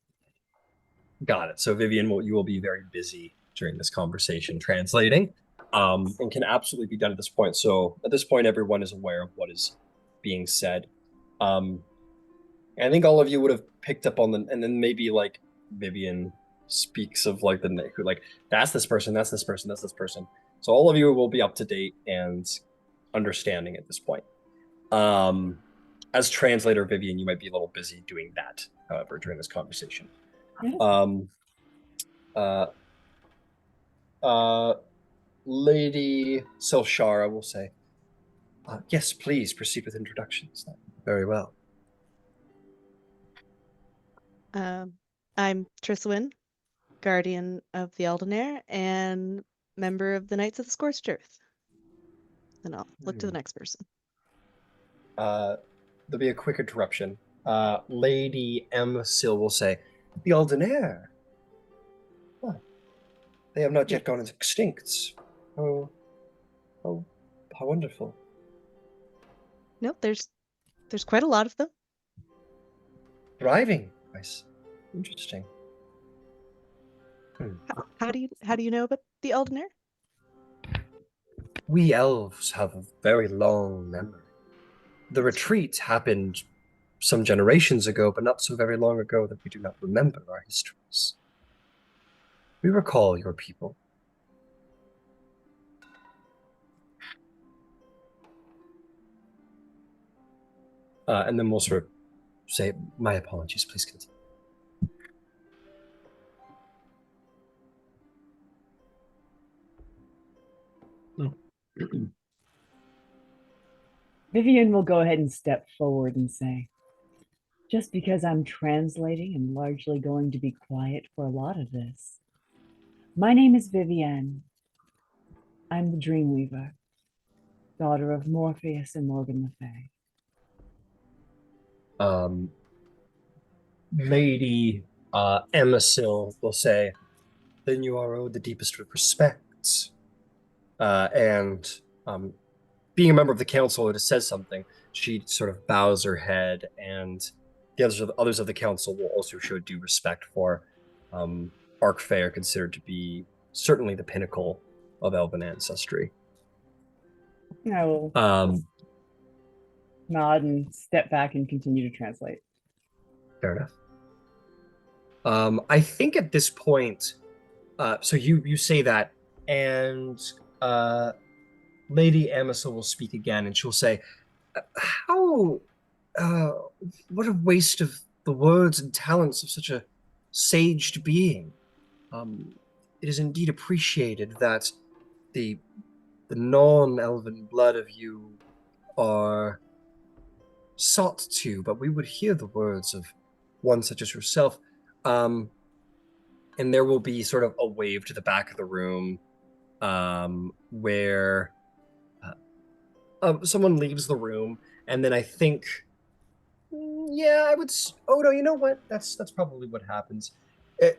Got it. So Vivian, you will be very busy during this conversation translating, and can absolutely be done at this point. So at this point, everyone is aware of what is being said. And I think all of you would have picked up on and then maybe like Vivian speaks of like who like that's this person, that's this person, that's this person. So all of you will be up to date and understanding at this point. As translator, Vivian, you might be a little busy doing that, however, during this conversation. Lady Selshara will say, yes, please proceed with introductions. Very well. I'm Triswin, guardian of the Aldenair and member of the Knights of the Scorched Earth. Then I'll look to the next person. There'll be a quick interruption. Lady M. Sil will say, the Aldenair. Huh. They have not yet gone extinct. Oh, how wonderful. No, there's quite a lot of them. Thriving. Nice. Interesting. How do you know about the Aldenair? We elves have a very long memory. The retreat happened some generations ago, but not so very long ago that we do not remember our histories. We recall your people. And then we'll sort of say, my apologies, please continue. Vivian will go ahead and step forward and say, just because I'm translating, I'm largely going to be quiet for a lot of this. My name is Vivienne. I'm the Dreamweaver, daughter of Morpheus and Morgan Le Fay. Lady Emisil will say, then you are owed the deepest of respects. And being a member of the council, it says something. She sort of bows her head, and the others of the council will also show due respect for Arkfey are considered to be certainly the pinnacle of elven ancestry. I will nod and step back and continue to translate. Fair enough. I think at this point, so you say that, and Lady Amisil will speak again, and she'll say, "How? What a waste of the words and talents of such a saged being. It is indeed appreciated that the non-elven blood of you are sought to, but we would hear the words of one such as yourself. And there will be sort of a wave to the back of the room where someone leaves the room, and then I think, yeah, I would. Oh no, you know what? That's probably what happens.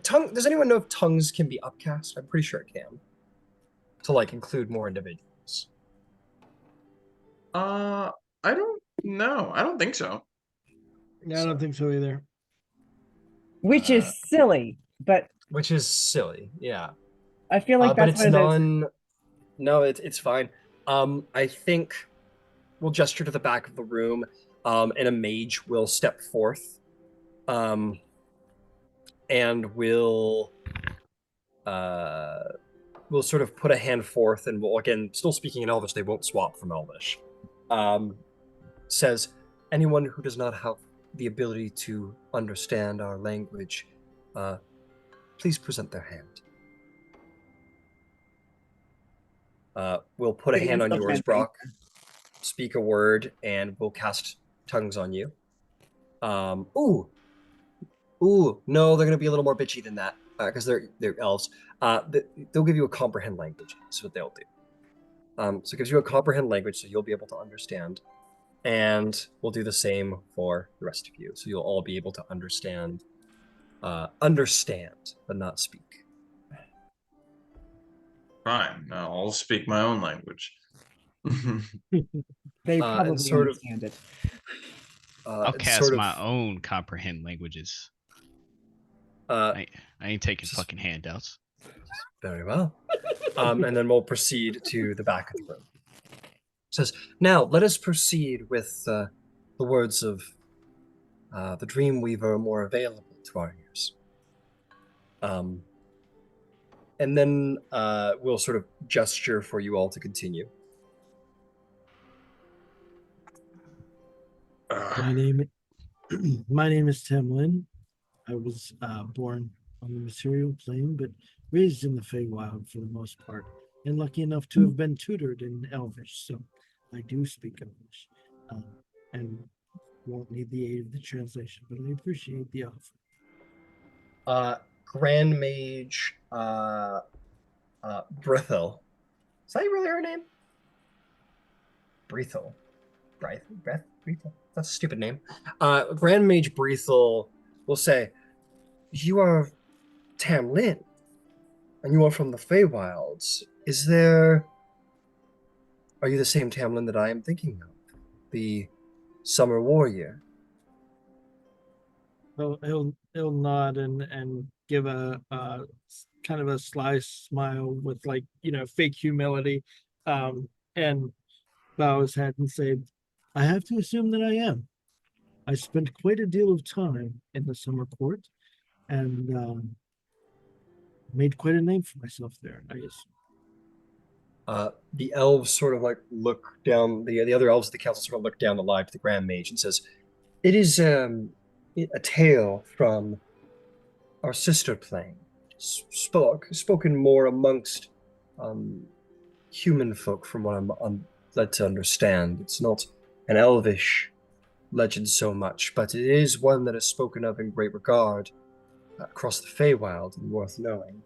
Does anyone know if tongues can be upcast? I'm pretty sure it can. To like include more individuals. I don't know. I don't think so. Yeah, I don't think so either. Which is silly, but Which is silly, yeah. I feel like But that's it's one of those. No, it's fine. I think we'll gesture to the back of the room, and a mage will step forth, and we'll sort of put a hand forth, and we'll, again, still speaking in Elvish, they won't swap from Elvish. Says, anyone who does not have the ability to understand our language, please present their hand. We'll put a hand on yours, Brock. Speak a word, and we'll cast tongues on you. Ooh, no, they're gonna be a little more bitchy than that because they're elves. They'll give you a comprehend language. That's what they'll do. So it gives you a comprehend language, so you'll be able to understand. And we'll do the same for the rest of you, so you'll all be able to understand, but not speak. Fine. Now I'll speak my own language. They and probably sort of- understand it. I'll it's cast sort of, my own comprehend languages. uh, I ain't taking fucking handouts. Very well. And then we'll proceed to the back of the room. It says, now let us proceed with the words of the Dreamweaver more available to our ears. And then we'll sort of gesture for you all to continue. My name is Timlin. I was born on the material plane, but raised in the Feywild for the most part, and lucky enough to have been tutored in Elvish, so I do speak Elvish, and won't need the aid of the translation, but I appreciate the offer. Grand Mage Brithil. Is that really her name? Brithil. Brithil? That's a stupid name. Grand Mage Brithil will say, you are Tamlin, and you are from the Feywilds. Are you the same Tamlin that I am thinking of? The Summer Warrior? He'll nod and give a kind of a sly smile with, like, fake humility, and bow his head and say, I have to assume that I am. I spent quite a deal of time in the summer court and made quite a name for myself there, I guess. The elves sort of like look down, the other elves of the council sort of look down the line to the Grand Mage and says, it is a tale from our sister plane, spoken more amongst human folk from what I'm led to understand. It's not an elvish legend so much, but it is one that is spoken of in great regard across the Feywild and worth knowing.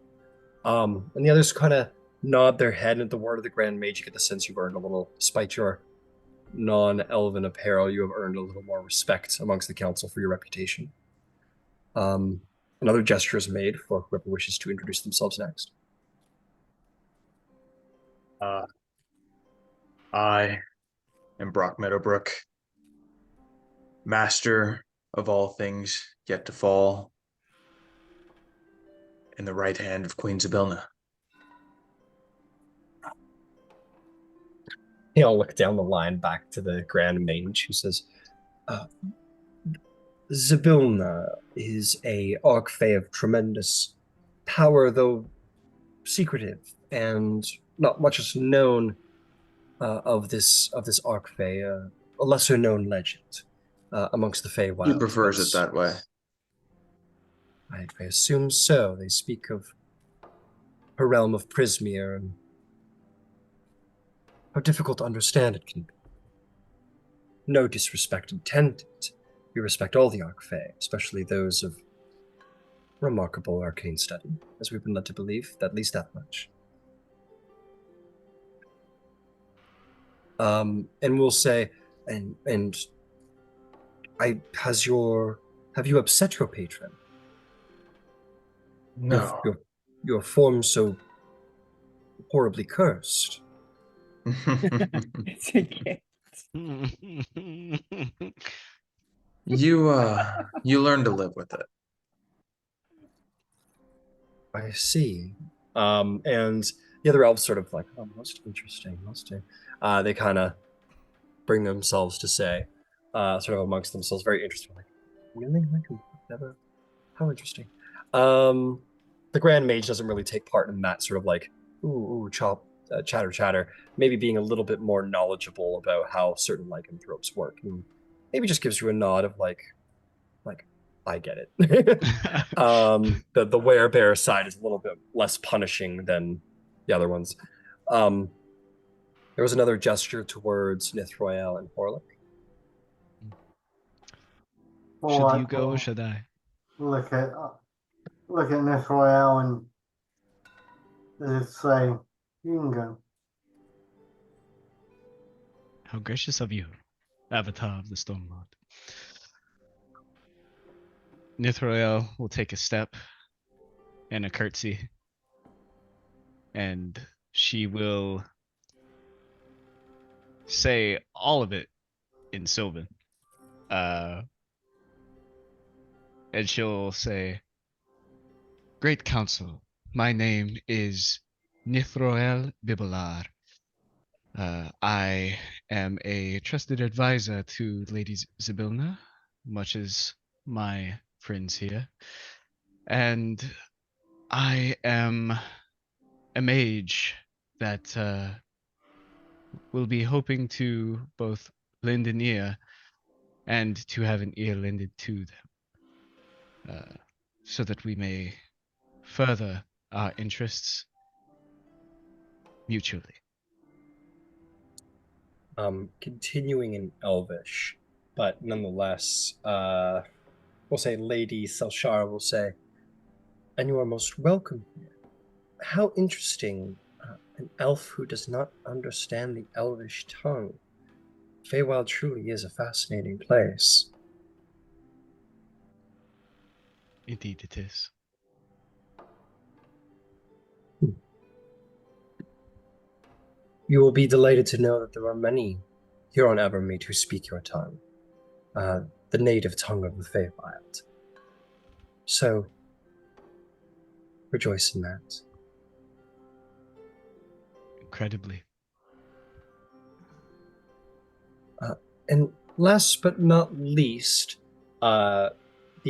And the others kind of nod their head at the word of the Grand Mage. You get the sense you've earned a little, despite your non-elven apparel, you have earned a little more respect amongst the council for your reputation. Another gesture is made for whoever wishes to introduce themselves next. I am Brock Meadowbrook, master of all things yet to fall, in the right hand of Queen Zybilna. He'll look down the line back to the Grand Mage, who says, Zybilna is a Archfey of tremendous power, though secretive, and not much is known of this Archfey, a lesser known legend amongst the Feywild. He prefers it that way. I assume so. They speak of her realm of Prismere and how difficult to understand it can be. no disrespect intended. We respect all the Archfey, especially those of remarkable arcane study, as we've been led to believe, at least that much. And we'll say, and have you upset your patron? No. Your form so horribly cursed. It's a gift. You learn to live with it. I see. And the other elves sort of like, oh, most interesting, they kind of bring themselves to say, sort of amongst themselves, very interesting, like, really? Like, never? How interesting. The Grand Mage doesn't really take part in that sort of like, chatter, maybe being a little bit more knowledgeable about how certain lycanthropes work. And maybe just gives you a nod of like, I get it. The werebear side is a little bit less punishing than the other ones. There was another gesture towards Nithroel and Horlick. Should you go or should I? Look at Miss Royale and just say, you can go. How gracious of you, Avatar of the Stormlord. Nithroel will take a step and a curtsy, and she will say all of it in Sylvan. And she'll say, Great Council, my name is Nithroel Bibalar. I am a trusted advisor to Lady Zybilna, much as my friends here. And I am a mage that will be hoping to both lend an ear and to have an ear lended to them, so that we may further our interests mutually. Continuing in Elvish, but nonetheless, we'll say Lady Selshara will say, and you are most welcome here. How interesting, an elf who does not understand the Elvish tongue. Feywild truly is a fascinating place. Indeed it is. You will be delighted to know that there are many here on Evermeet who speak your tongue, the native tongue of the Feywild. So, rejoice in that. Incredibly. And last but not least, the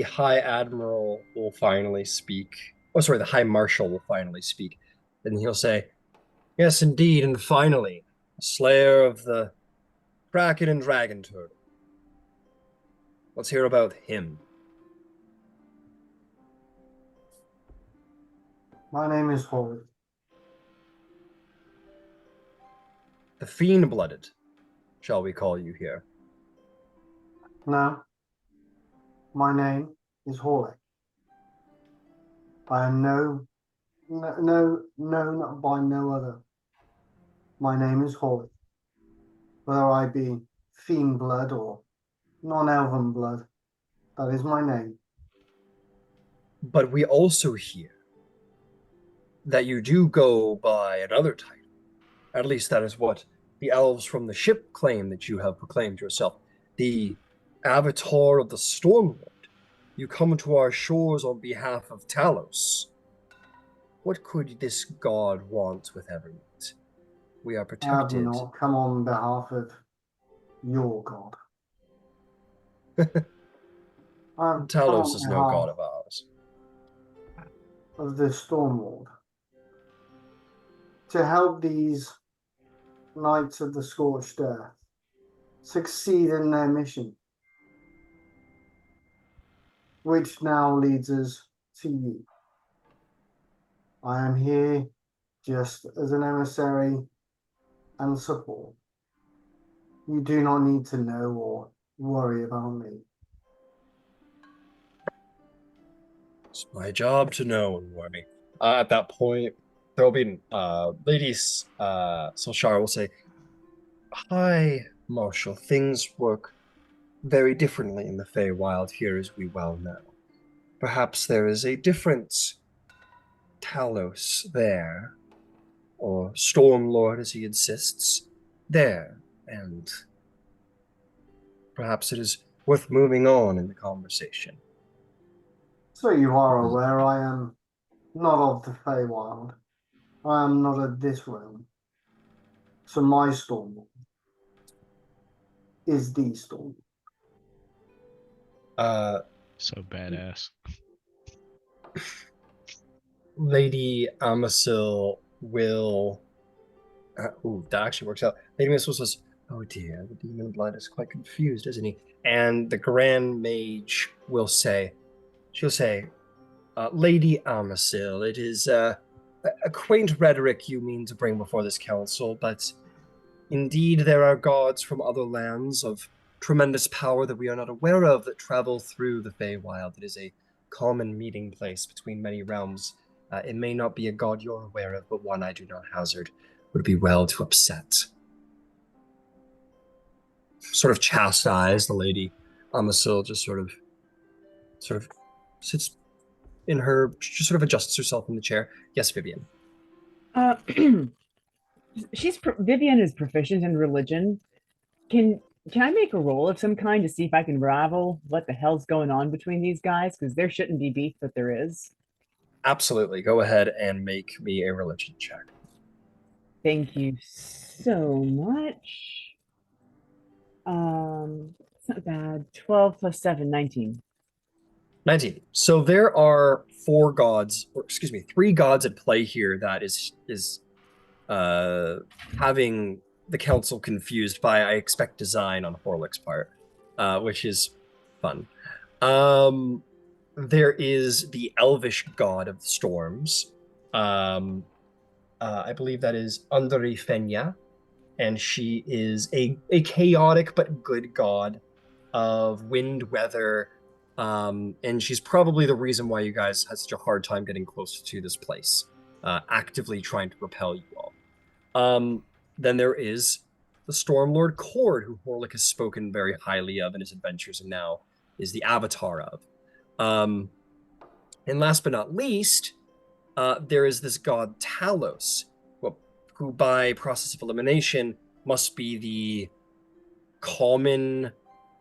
High Admiral will finally speak. Oh, sorry, the High Marshal will finally speak. And he'll say, yes, indeed, and finally, Slayer of the Kraken and Dragon Turtle. Let's hear about him. My name is Horlick. The Fiend-Blooded, shall we call you here? No, my name is Horlick. I am known by no other. My name is Horlick. Whether I be fiend blood or non-elven blood, that is my name. But we also hear that you do go by another title. At least that is what the elves from the ship claim that you have proclaimed yourself. The Avatar of the Stormlord. You come to our shores on behalf of Talos. What could this god want with Evermeet? We are I have protected. not come on behalf of your god. I have come Talos on is no god of ours. of the Stormlord to help these Knights of the Scorched Earth succeed in their mission, which now leads us to you. I am here just as an emissary and support. You do not need to know or worry about me. It's my job to know and worry. At that point, there'll be ladies. Solshara will say, "Hi, Marshal. Things work very differently in the Feywild here, as we well know. Perhaps there is a different Talos there, or Stormlord, as he insists, there, and perhaps it is worth moving on in the conversation." So you are aware I am not of the Feywild. I am not of this realm. So my storm is the storm. So badass. Lady Amasil will. Ooh, that actually works out. Lady Amasil says, "Oh dear, the demon blood is quite confused, isn't he?" And the Grand Mage will say, she'll say, "Lady Amasil, it is a quaint rhetoric you mean to bring before this council, but indeed there are gods from other lands of tremendous power that we are not aware of that travel through the Feywild. It is a common meeting place between many realms. It may not be a god you're aware of, but one I do not hazard would be well to upset." Sort of chastise the lady. Amasil just sort of sits in her, just sort of adjusts herself in the chair. Yes, Vivian. Uh, Vivian is proficient in religion. Can can I make a roll of some kind to see if I can rival what the hell's going on between these guys? Because there shouldn't be beef, but there is. Absolutely. Go ahead and make me a religion check. Thank you so much. It's not bad. 12 plus 7, 19. 19. So there are four gods, or excuse me, three gods at play here that is having the council confused by, I expect, design on Horlick's part, which is fun. There is the elvish god of the storms. I believe that is Andari Fenya, and she is a chaotic but good god of wind, weather, and she's probably the reason why you guys had such a hard time getting close to this place, actively trying to repel you all. Then there is the Stormlord Cord, who Horlick has spoken very highly of in his adventures, and now is the avatar of. And last but not least, there is this god Talos, who by process of elimination must be the common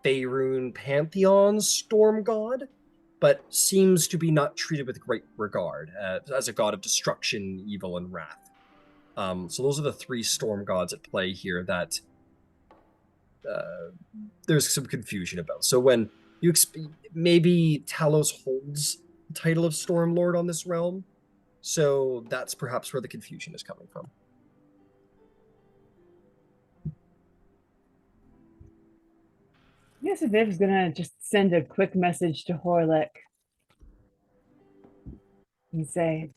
Faerun Pantheon storm god, but seems to be not treated with great regard as a god of destruction, evil, and wrath. So those are the three storm gods at play here that there's some confusion about. So when you maybe Talos holds the title of Stormlord on this realm, so that's perhaps where the confusion is coming from. I guess if Viv's gonna just send a quick message to Horlick and say,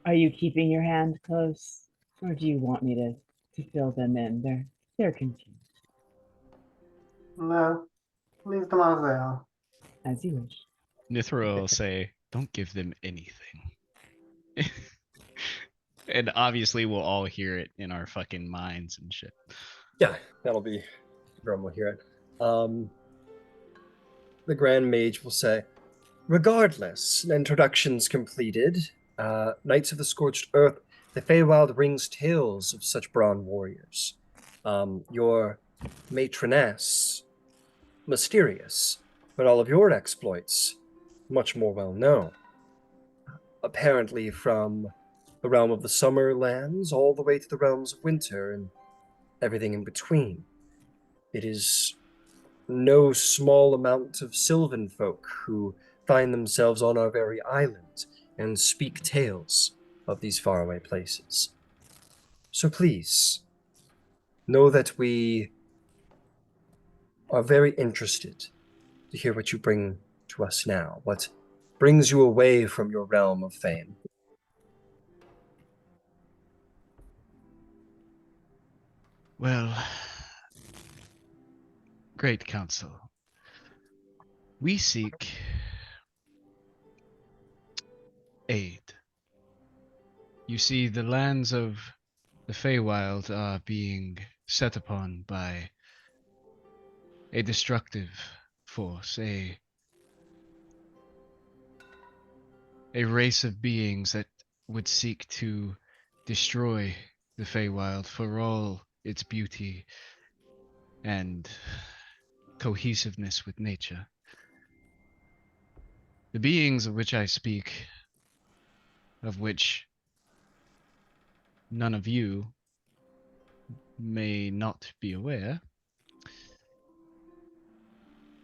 "Are you keeping your hand close, or do you want me to fill them in? They're confused." No, leave them as they are. As you wish. Nithra will say, "Don't give them anything." And obviously we'll all hear it in our fucking minds and shit. Yeah, that'll be everyone will hear it. The Grand Mage will say, "Regardless, introductions completed. Knights of the Scorched Earth, the Feywild rings tales of such brawn warriors. Your matroness, mysterious, but all of your exploits, much more well known. Apparently from the realm of the summer lands all the way to the realms of winter and everything in between. It is no small amount of sylvan folk who find themselves on our very island and speak tales of these faraway places. So please, know that we are very interested to hear what you bring to us now. What brings you away from your realm of fame?" Well, Great Council. We seek aid. You see, the lands of the Feywild are being set upon by a destructive force, a race of beings that would seek to destroy the Feywild for all its beauty and cohesiveness with nature. The beings of which I speak, of which none of you may not be aware,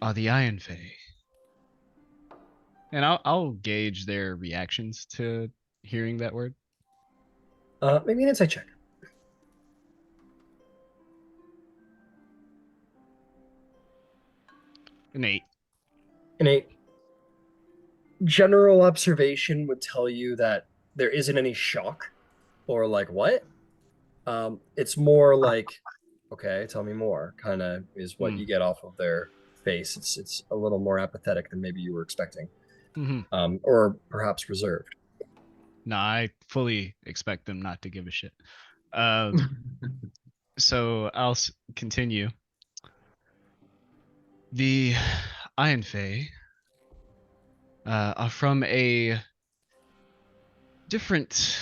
are the Iron Fae. And I'll gauge their reactions to hearing that word. Maybe an insight check. An 8. An 8. General observation would tell you that there isn't any shock or like, what? It's more like, okay, tell me more, kind of is what you get off of their face. It's a little more apathetic than maybe you were expecting, or perhaps reserved. No, I fully expect them not to give a shit. So I'll continue. The Iron Fae are from a different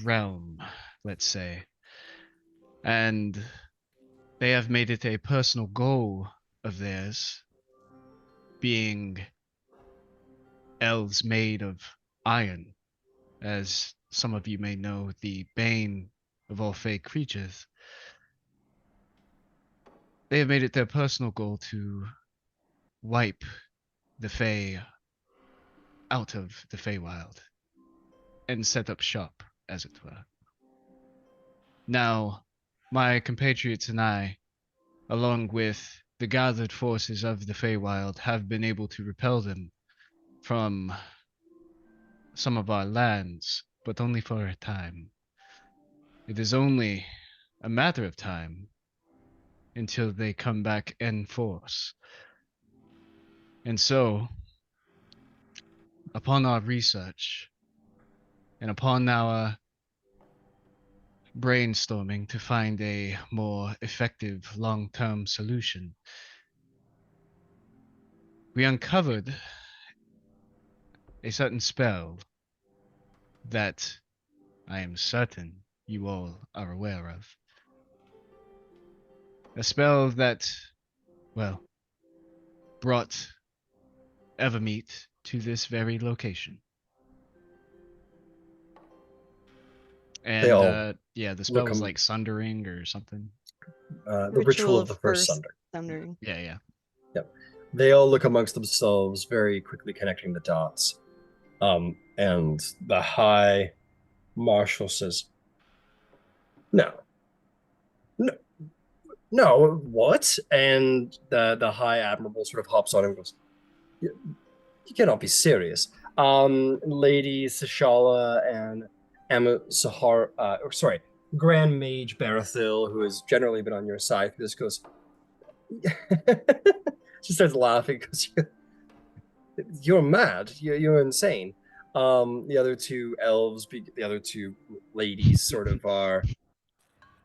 realm, let's say. And they have made it a personal goal of theirs, being elves made of iron, as some of you may know, the bane of all fey creatures. They have made it their personal goal to wipe the Fey out of the Feywild and set up shop, as it were. Now, my compatriots and I, along with the gathered forces of the Feywild, have been able to repel them from some of our lands, but only for a time. It is only a matter of time until they come back in force. And so, upon our research and upon our brainstorming to find a more effective long-term solution, we uncovered a certain spell that I am certain you all are aware of. A spell that, well, brought Evermeet to this very location. And the spell was like Sundering or something. The Ritual of the First Sundering. Yeah. Yep. They all look amongst themselves, very quickly connecting the dots. And the High Marshal says, No, what? And the High Admiral sort of hops on and goes, You cannot be serious. Lady Sashala and Emma Sahar, Grand Mage Barathil, who has generally been on your side, just goes, she starts laughing because you're mad. You're insane. The other two elves, the other two ladies, sort of are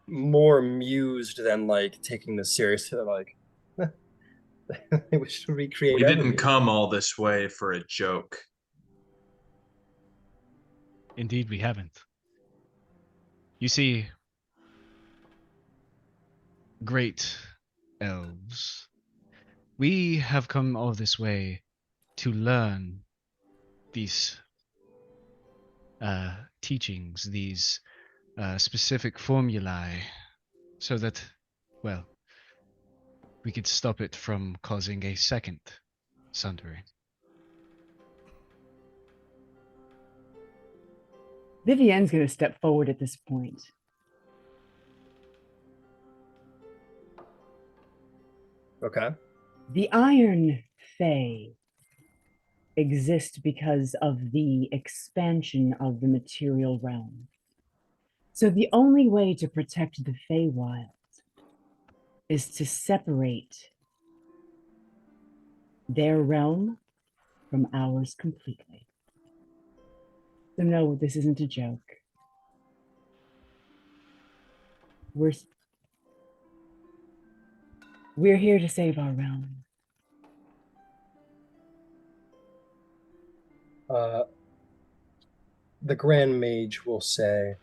more amused than like taking this seriously. They're like, they wish to recreate. We didn't come all this way for a joke. Indeed, we haven't. You see, great elves, we have come all this way to learn these teachings, these specific formulae, so that, well, we could stop it from causing a second sundering. Vivienne's going to step forward at this point. Okay. The Iron Fae exist because of the expansion of the material realm. So the only way to protect the Feywild is to separate their realm from ours completely. So no, this isn't a joke. We're here to save our realm. The Grand Mage will say,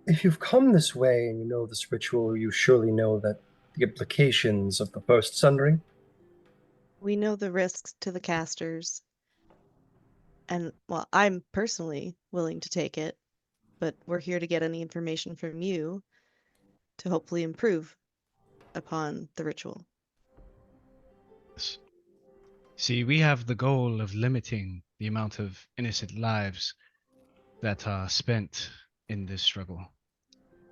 if you've come this way and you know this ritual, you surely know that the implications of the First Sundering. We know the risks to the casters, and well, I'm personally willing to take it, but we're here to get any information from you to hopefully improve upon the ritual. See, we have the goal of limiting the amount of innocent lives that are spent in this struggle.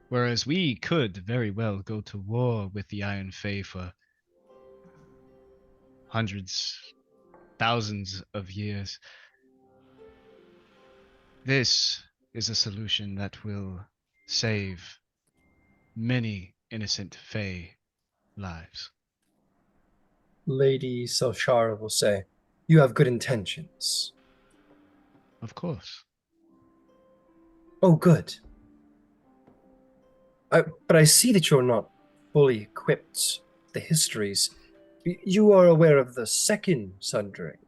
Whereas we could very well go to war with the Iron Fae for hundreds, thousands of years. This is a solution that will save many innocent Fae lives. Lady Selshara will say, you have good intentions. Of course. Oh, good. But I see that you're not fully equipped with the histories. You are aware of the Second Sundering.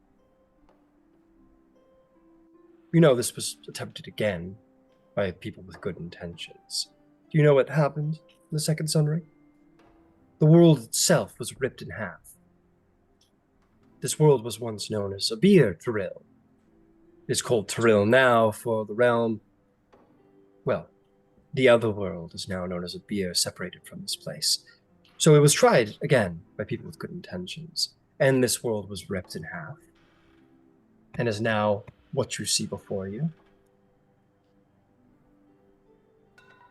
You know this was attempted again by people with good intentions. Do you know what happened in the Second Sundering? The world itself was ripped in half. This world was once known as Abir Teril. It's called Teril now for the realm. Well, the other world is now known as Abir, separated from this place. So it was tried again by people with good intentions, and this world was ripped in half, and is now what you see before you.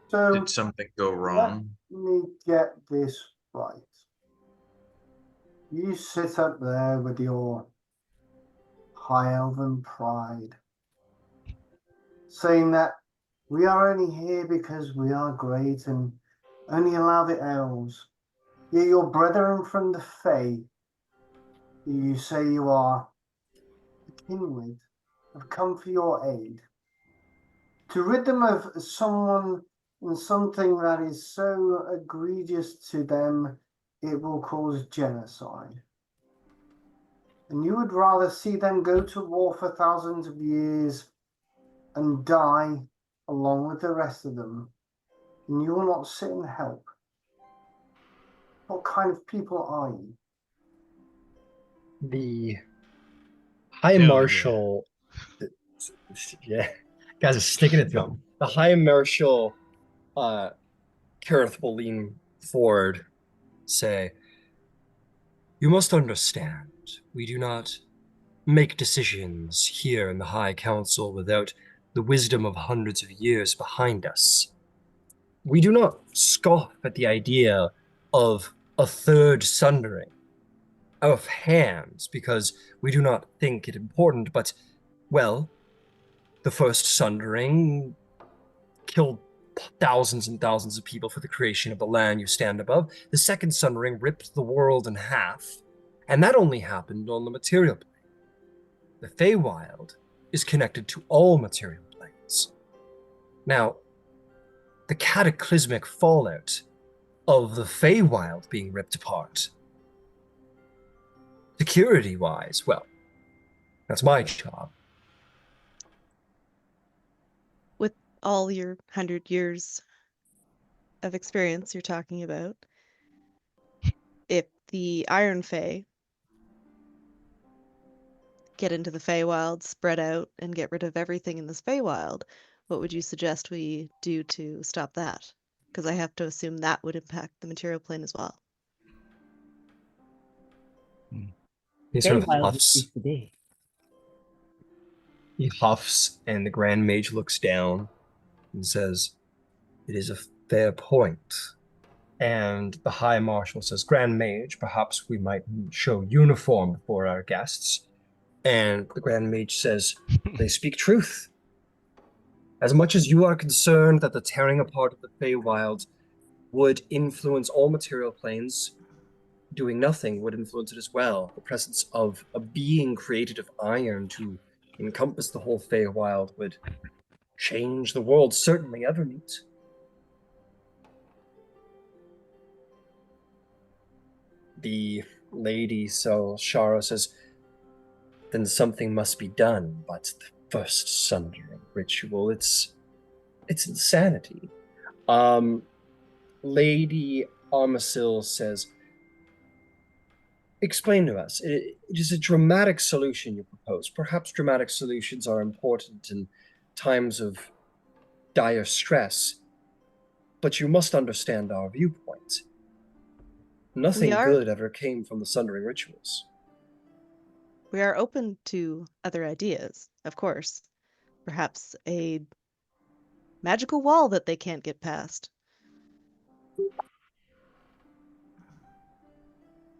So Did something go wrong? let me get this right. You sit up there with your high elven pride, saying that we are only here because we are great and only allow the elves. Yet your brethren from the Fae, who you say you are akin with, have come for your aid. To rid them of someone and something that is so egregious to them, it will cause genocide. And you would rather see them go to war for thousands of years and die along with the rest of them, and you will not sit and help. What kind of people are you? The High Hell Marshal, yeah, guys are sticking it to him. The High Marshal, Kareth will lean forward, say, you must understand, we do not make decisions here in the High Council without the wisdom of hundreds of years behind us. We do not scoff at the idea of a third sundering of hands because we do not think it important, but, well, the first sundering killed thousands and thousands of people for the creation of the land you stand above. The second sundering ripped the world in half, and that only happened on the material plane. The Feywild is connected to all material planes. Now, the cataclysmic fallout of the Feywild being ripped apart, security-wise, well, that's my job. With all your 100 years of experience you're talking about, if the Iron Fae get into the Feywild, spread out, and get rid of everything in this Feywild, what would you suggest we do to stop that? Because I have to assume that would impact the material plane as well. He sort of Feywild huffs. used to be. He huffs, and the Grand Mage looks down and says, it is a fair point. And the High Marshal says, Grand Mage, perhaps we might show uniform before our guests. And the Grand Mage says, they speak truth. As much as you are concerned that the tearing apart of the Feywild would influence all material planes, doing nothing would influence it as well. The presence of a being created of iron to encompass the whole Feywild would change the world, certainly Evermeet. The lady Shara says, then something must be done, but the first sundering ritual, it's insanity. Lady Armasil says, explain to us. It is a dramatic solution you propose. Perhaps dramatic solutions are important in times of dire stress, but you must understand our viewpoint. Nothing good ever came from the Sundering rituals. We are open to other ideas, of course. Perhaps a magical wall that they can't get past.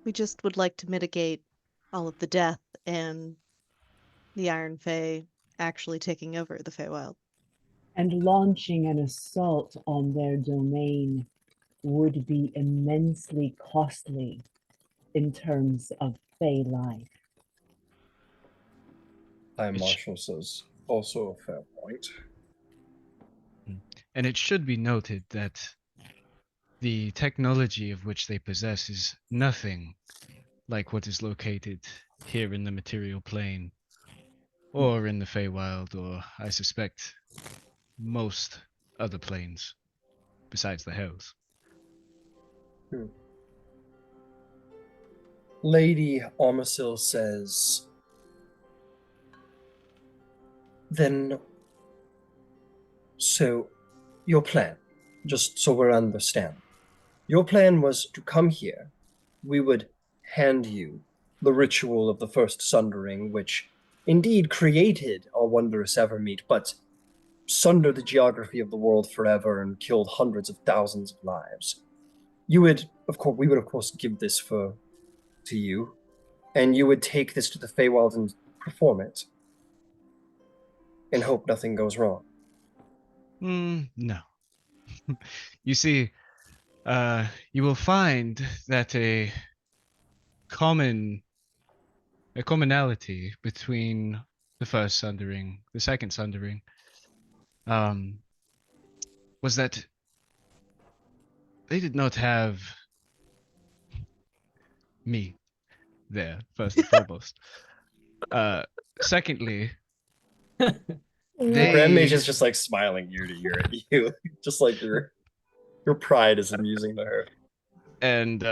We just would like to mitigate all of the death and the Iron Fae actually taking over the Feywild. And launching an assault on their domain would be immensely costly in terms of Fey life. High Marshal says, also a fair point. And it should be noted that the technology of which they possess is nothing like what is located here in the material plane, or in the Feywild, or I suspect most other planes besides the Hells. Lady Armasil says, then, so your plan, just so we understand, your plan was to come here, we would hand you the ritual of the first sundering, which indeed created our wondrous Evermeet, but sundered the geography of the world forever and killed hundreds of thousands of lives. We would of course give this to you, and you would take this to the Feywild and perform it, and hope nothing goes wrong. No. You see, you will find that a commonality between the first sundering, the second sundering, was that they did not have me there, first and foremost. Secondly, The Grand Mage is just like smiling ear to ear at you, just like your pride is amusing to her. And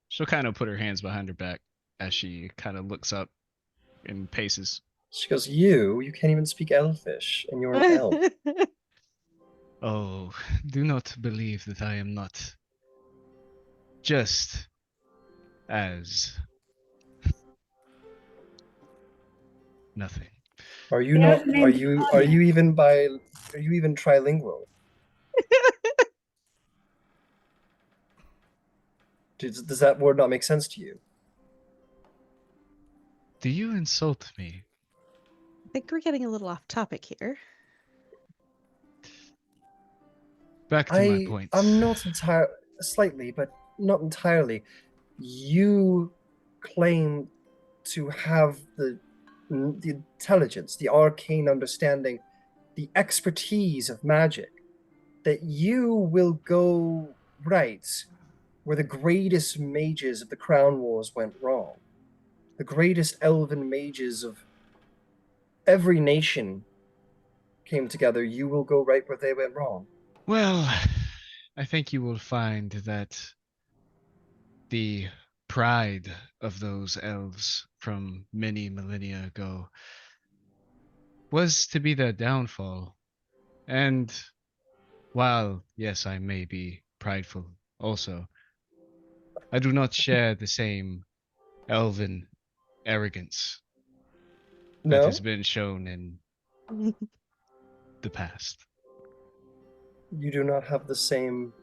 she'll kind of put her hands behind her back as she kind of looks up and paces. She goes, you can't even speak Elfish, and you're an elf. Oh, do not believe that I am not just as nothing. Are you not? Are you even trilingual? Does that word not make sense to you? Do you insult me? I think we're getting a little off topic here. Back to my point. I'm not slightly, but not entirely. You claim to have the intelligence, the arcane understanding, the expertise of magic, that you will go right where the greatest mages of the Crown Wars went wrong. The greatest elven mages of every nation came together. You will go right where they went wrong. Well, I think you will find that the pride of those elves from many millennia ago was to be their downfall. And while, yes, I may be prideful also, I do not share the same elven arrogance that has been shown in the past. You do not have the same.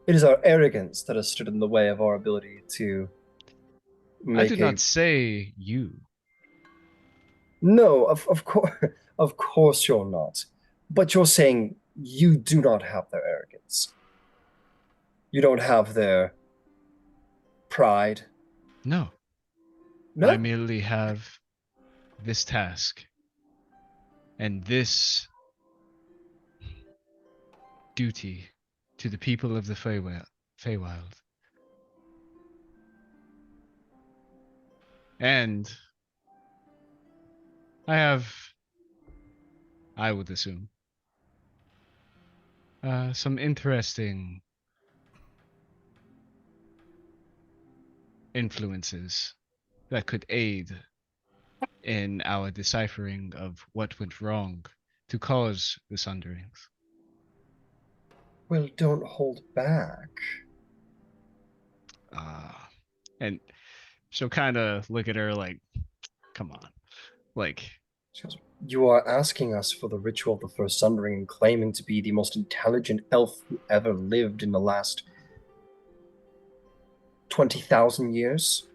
It is our arrogance that has stood in the way of our ability to make I did not say you. No, of course you're not. But you're saying you do not have their arrogance. You don't have their pride. No, I No? merely have this task and this duty to the people of the Feywild. And I would assume, some interesting influences that could aid in our deciphering of what went wrong to cause the sunderings. Well, don't hold back. Uh, and she'll kind of look at her like, come on. Like, She goes, you are asking us for the ritual of the First Sundering and claiming to be the most intelligent elf who ever lived in the last 20,000 years?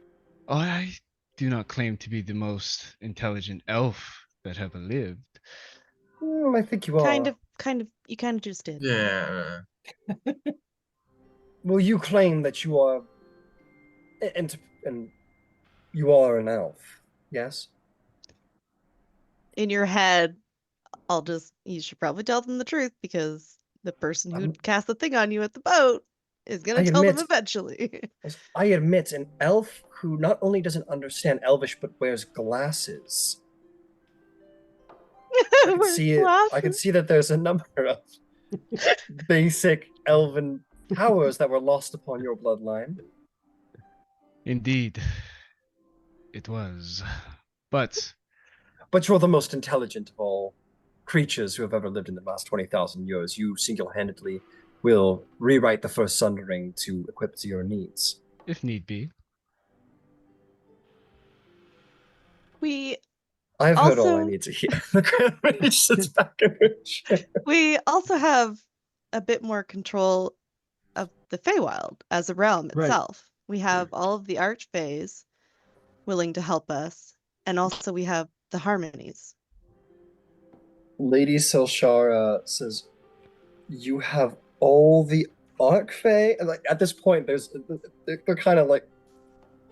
I do not claim to be the most intelligent elf that ever lived. I think you are. You kind of just did. Yeah. Well, you claim that you are, and you are an elf, yes? In your head, you should probably tell them the truth because the person who Um, cast the thing on you at the boat is I going to tell them admit, eventually. I admit, an elf who not only doesn't understand Elvish but wears glasses. I could Wears see it. I could glasses. see that there's a number of basic elven powers that were lost upon your bloodline. Indeed, it was. But But you're the most intelligent of all creatures who have ever lived in the last 20,000 years. You single-handedly will rewrite the First Sundering to equip to your needs. if need be, We I've heard all I also need to hear. The Grand Mage sits back in her chair. we also have a bit more control of the Feywild as a realm Right. itself. We have all of the archfays willing to help us, and also we have the harmonies. Lady Selshara says, "You have all the Arcfey?" And like at this point, they're kind of like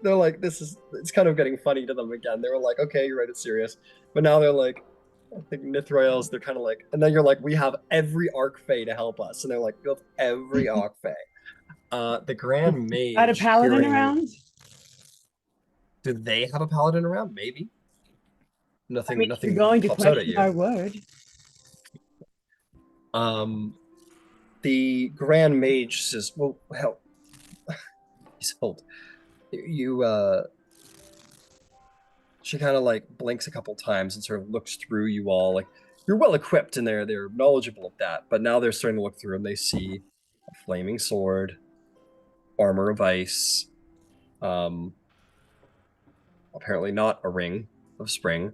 they're like it's kind of getting funny to them again. They were like, "Okay, you're right, it's serious," but now they're like, I think Nithrael's. They're kind of like, and then you're like, "We have every Arcfey to help us," and they're like, "You have every Arcfey." The Grand Mage. Got a paladin around? Do they have a paladin around? Maybe. I mean, if Nothing you're going to pops out at question you. our word. The Grand Mage says, "Well, hell, he's old. You." She kind of like blinks a couple times and sort of looks through you all. Like you're well equipped and they're knowledgeable of that. But now they're starting to look through and they see a flaming sword, armor of ice, apparently not a ring of spring,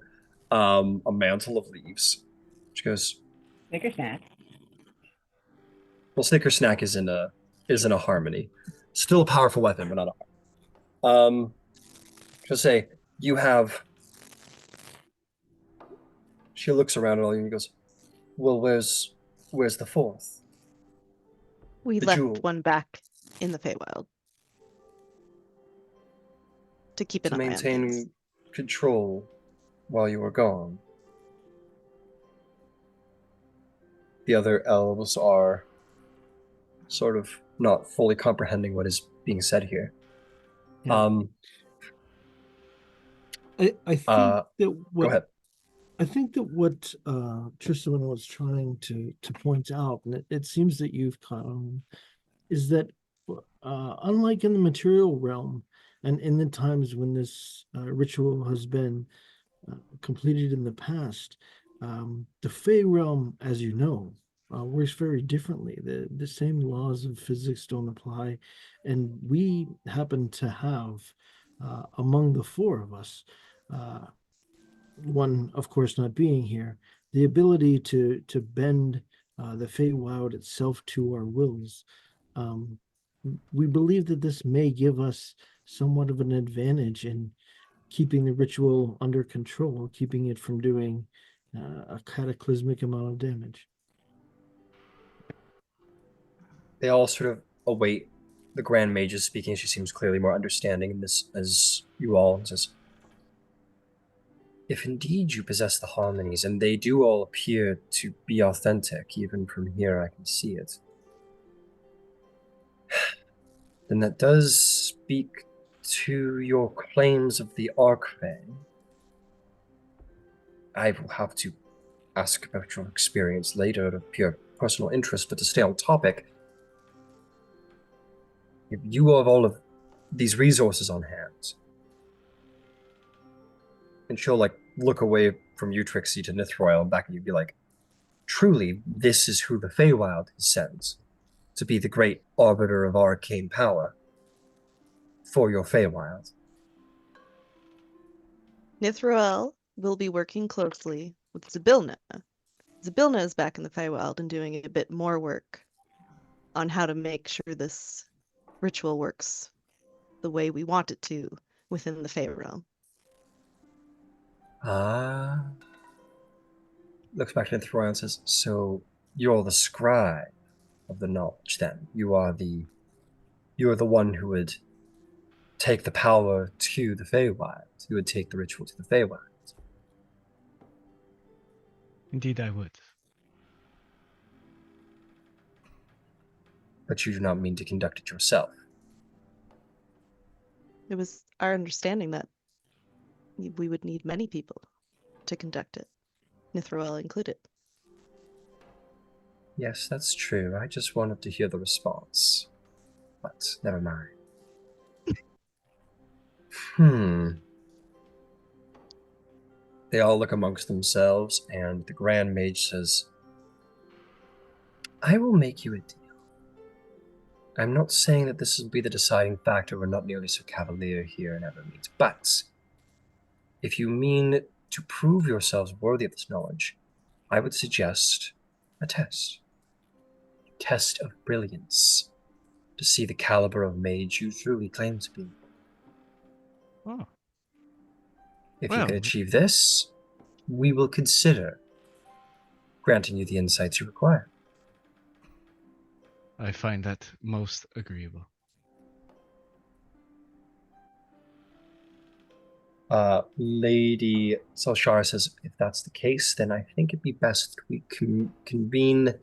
a mantle of leaves. She goes, Snicker snack. well, Snicker Snack isn't a harmony. Still a powerful weapon, but not a harmony. She'll say, you have. She looks around at all you and goes, well, where's the fourth? We The left jewel. one back in the Feywild to keep an To eye on things. maintain control while you were gone. The other elves are sort of not fully comprehending what is being said here. Yeah. I think that Go what ahead. I think that what Tristan was trying to point out, and it seems that you've come, is that unlike in the material realm, and in the times when this ritual has been completed in the past, the Fey realm, as you know, works very differently. The same laws of physics don't apply, and we happen to have among the four of us. One, of course, not being here, the ability to bend the Feywild itself to our wills. We believe that this may give us somewhat of an advantage in keeping the ritual under control, keeping it from doing a cataclysmic amount of damage. They all sort of await the Grand Mage's speaking. She seems clearly more understanding in this as you all. And says, if indeed you possess the harmonies, and they do all appear to be authentic, even from here I can see it, then that does speak to your claims of the Archfey. I will have to ask about your experience later out of pure personal interest, but to stay on topic, if you have all of these resources on hand, and she'll like look away from you, Trixie, to Nithroil, and back at you, be like, truly, this is who the Feywild has sent to be the great arbiter of arcane power for your Feywild. Nithroel will be working closely with Zybilna. Zybilna is back in the Feywild and doing a bit more work on how to make sure this ritual works the way we want it to within the Fey realm. Looks back to Nithroil and says, so you're the scribe of the knowledge then. You are the one who would take the power to the Feywild. You would take the ritual to the Feywild. Indeed, I would. But you do not mean to conduct it yourself. It was our understanding that we would need many people to conduct it, Nithroel included. Yes, that's true. I just wanted to hear the response. But never mind. They all look amongst themselves, and the Grand Mage says, I will make you a deal. I'm not saying that this will be the deciding factor. We're not nearly so cavalier here in Evermeet. But if you mean to prove yourselves worthy of this knowledge, I would suggest a test. A test of brilliance to see the caliber of mage you truly claim to be. Oh. If you can achieve this, we will consider granting you the insights you require. I find that most agreeable. Lady Salshara says, if that's the case, then I think it'd be best we convene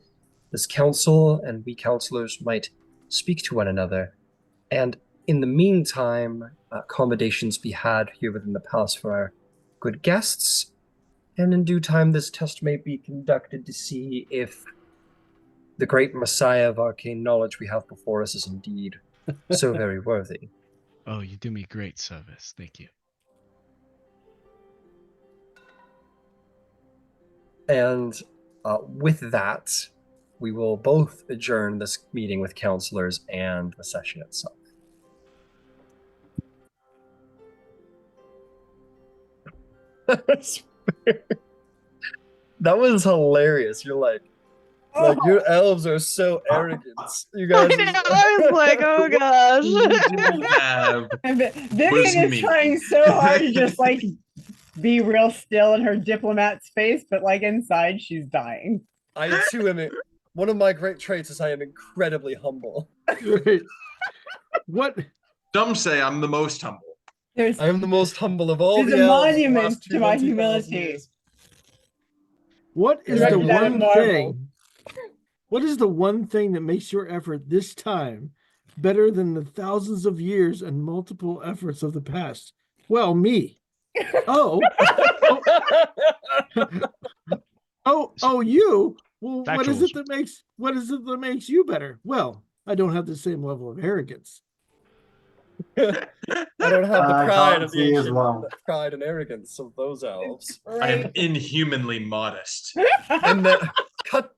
this council, and we counselors might speak to one another. And in the meantime, accommodations be had here within the palace for our good guests. And in due time, this test may be conducted to see if the great messiah of arcane knowledge we have before us is indeed so very worthy. Oh, you do me great service. Thank you. And with that, we will both adjourn this meeting with counselors and the session itself. That was hilarious. You're like your elves are so arrogant. You guys. I was like, oh gosh. Vivian is trying so hard to just like be real still in her diplomat space, but like inside she's dying. I too am. One of my great traits is I am incredibly humble. What? Some say I'm the most humble. I am the most humble of all There's the a elves monument to my 20,000 humility. years. What is Direct the that in one marble. thing? What is the one thing that makes your effort this time better than the thousands of years and multiple efforts of the past? Well, me. Oh. You. Well, what is it that makes you better? Well, I don't have the same level of arrogance. I don't have the pride of the KotSE as ancient well. pride and arrogance of those elves. I am inhumanly modest. And then cut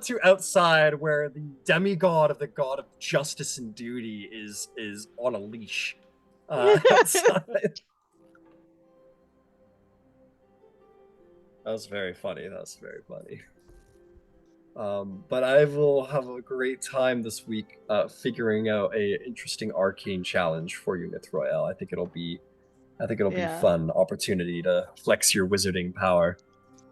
to outside where the demigod of the god of justice and duty is on a leash outside. That was very funny. But I will have a great time this week figuring out a interesting arcane challenge for you, Nithroel. I think it'll be Yeah. fun opportunity to flex your wizarding power.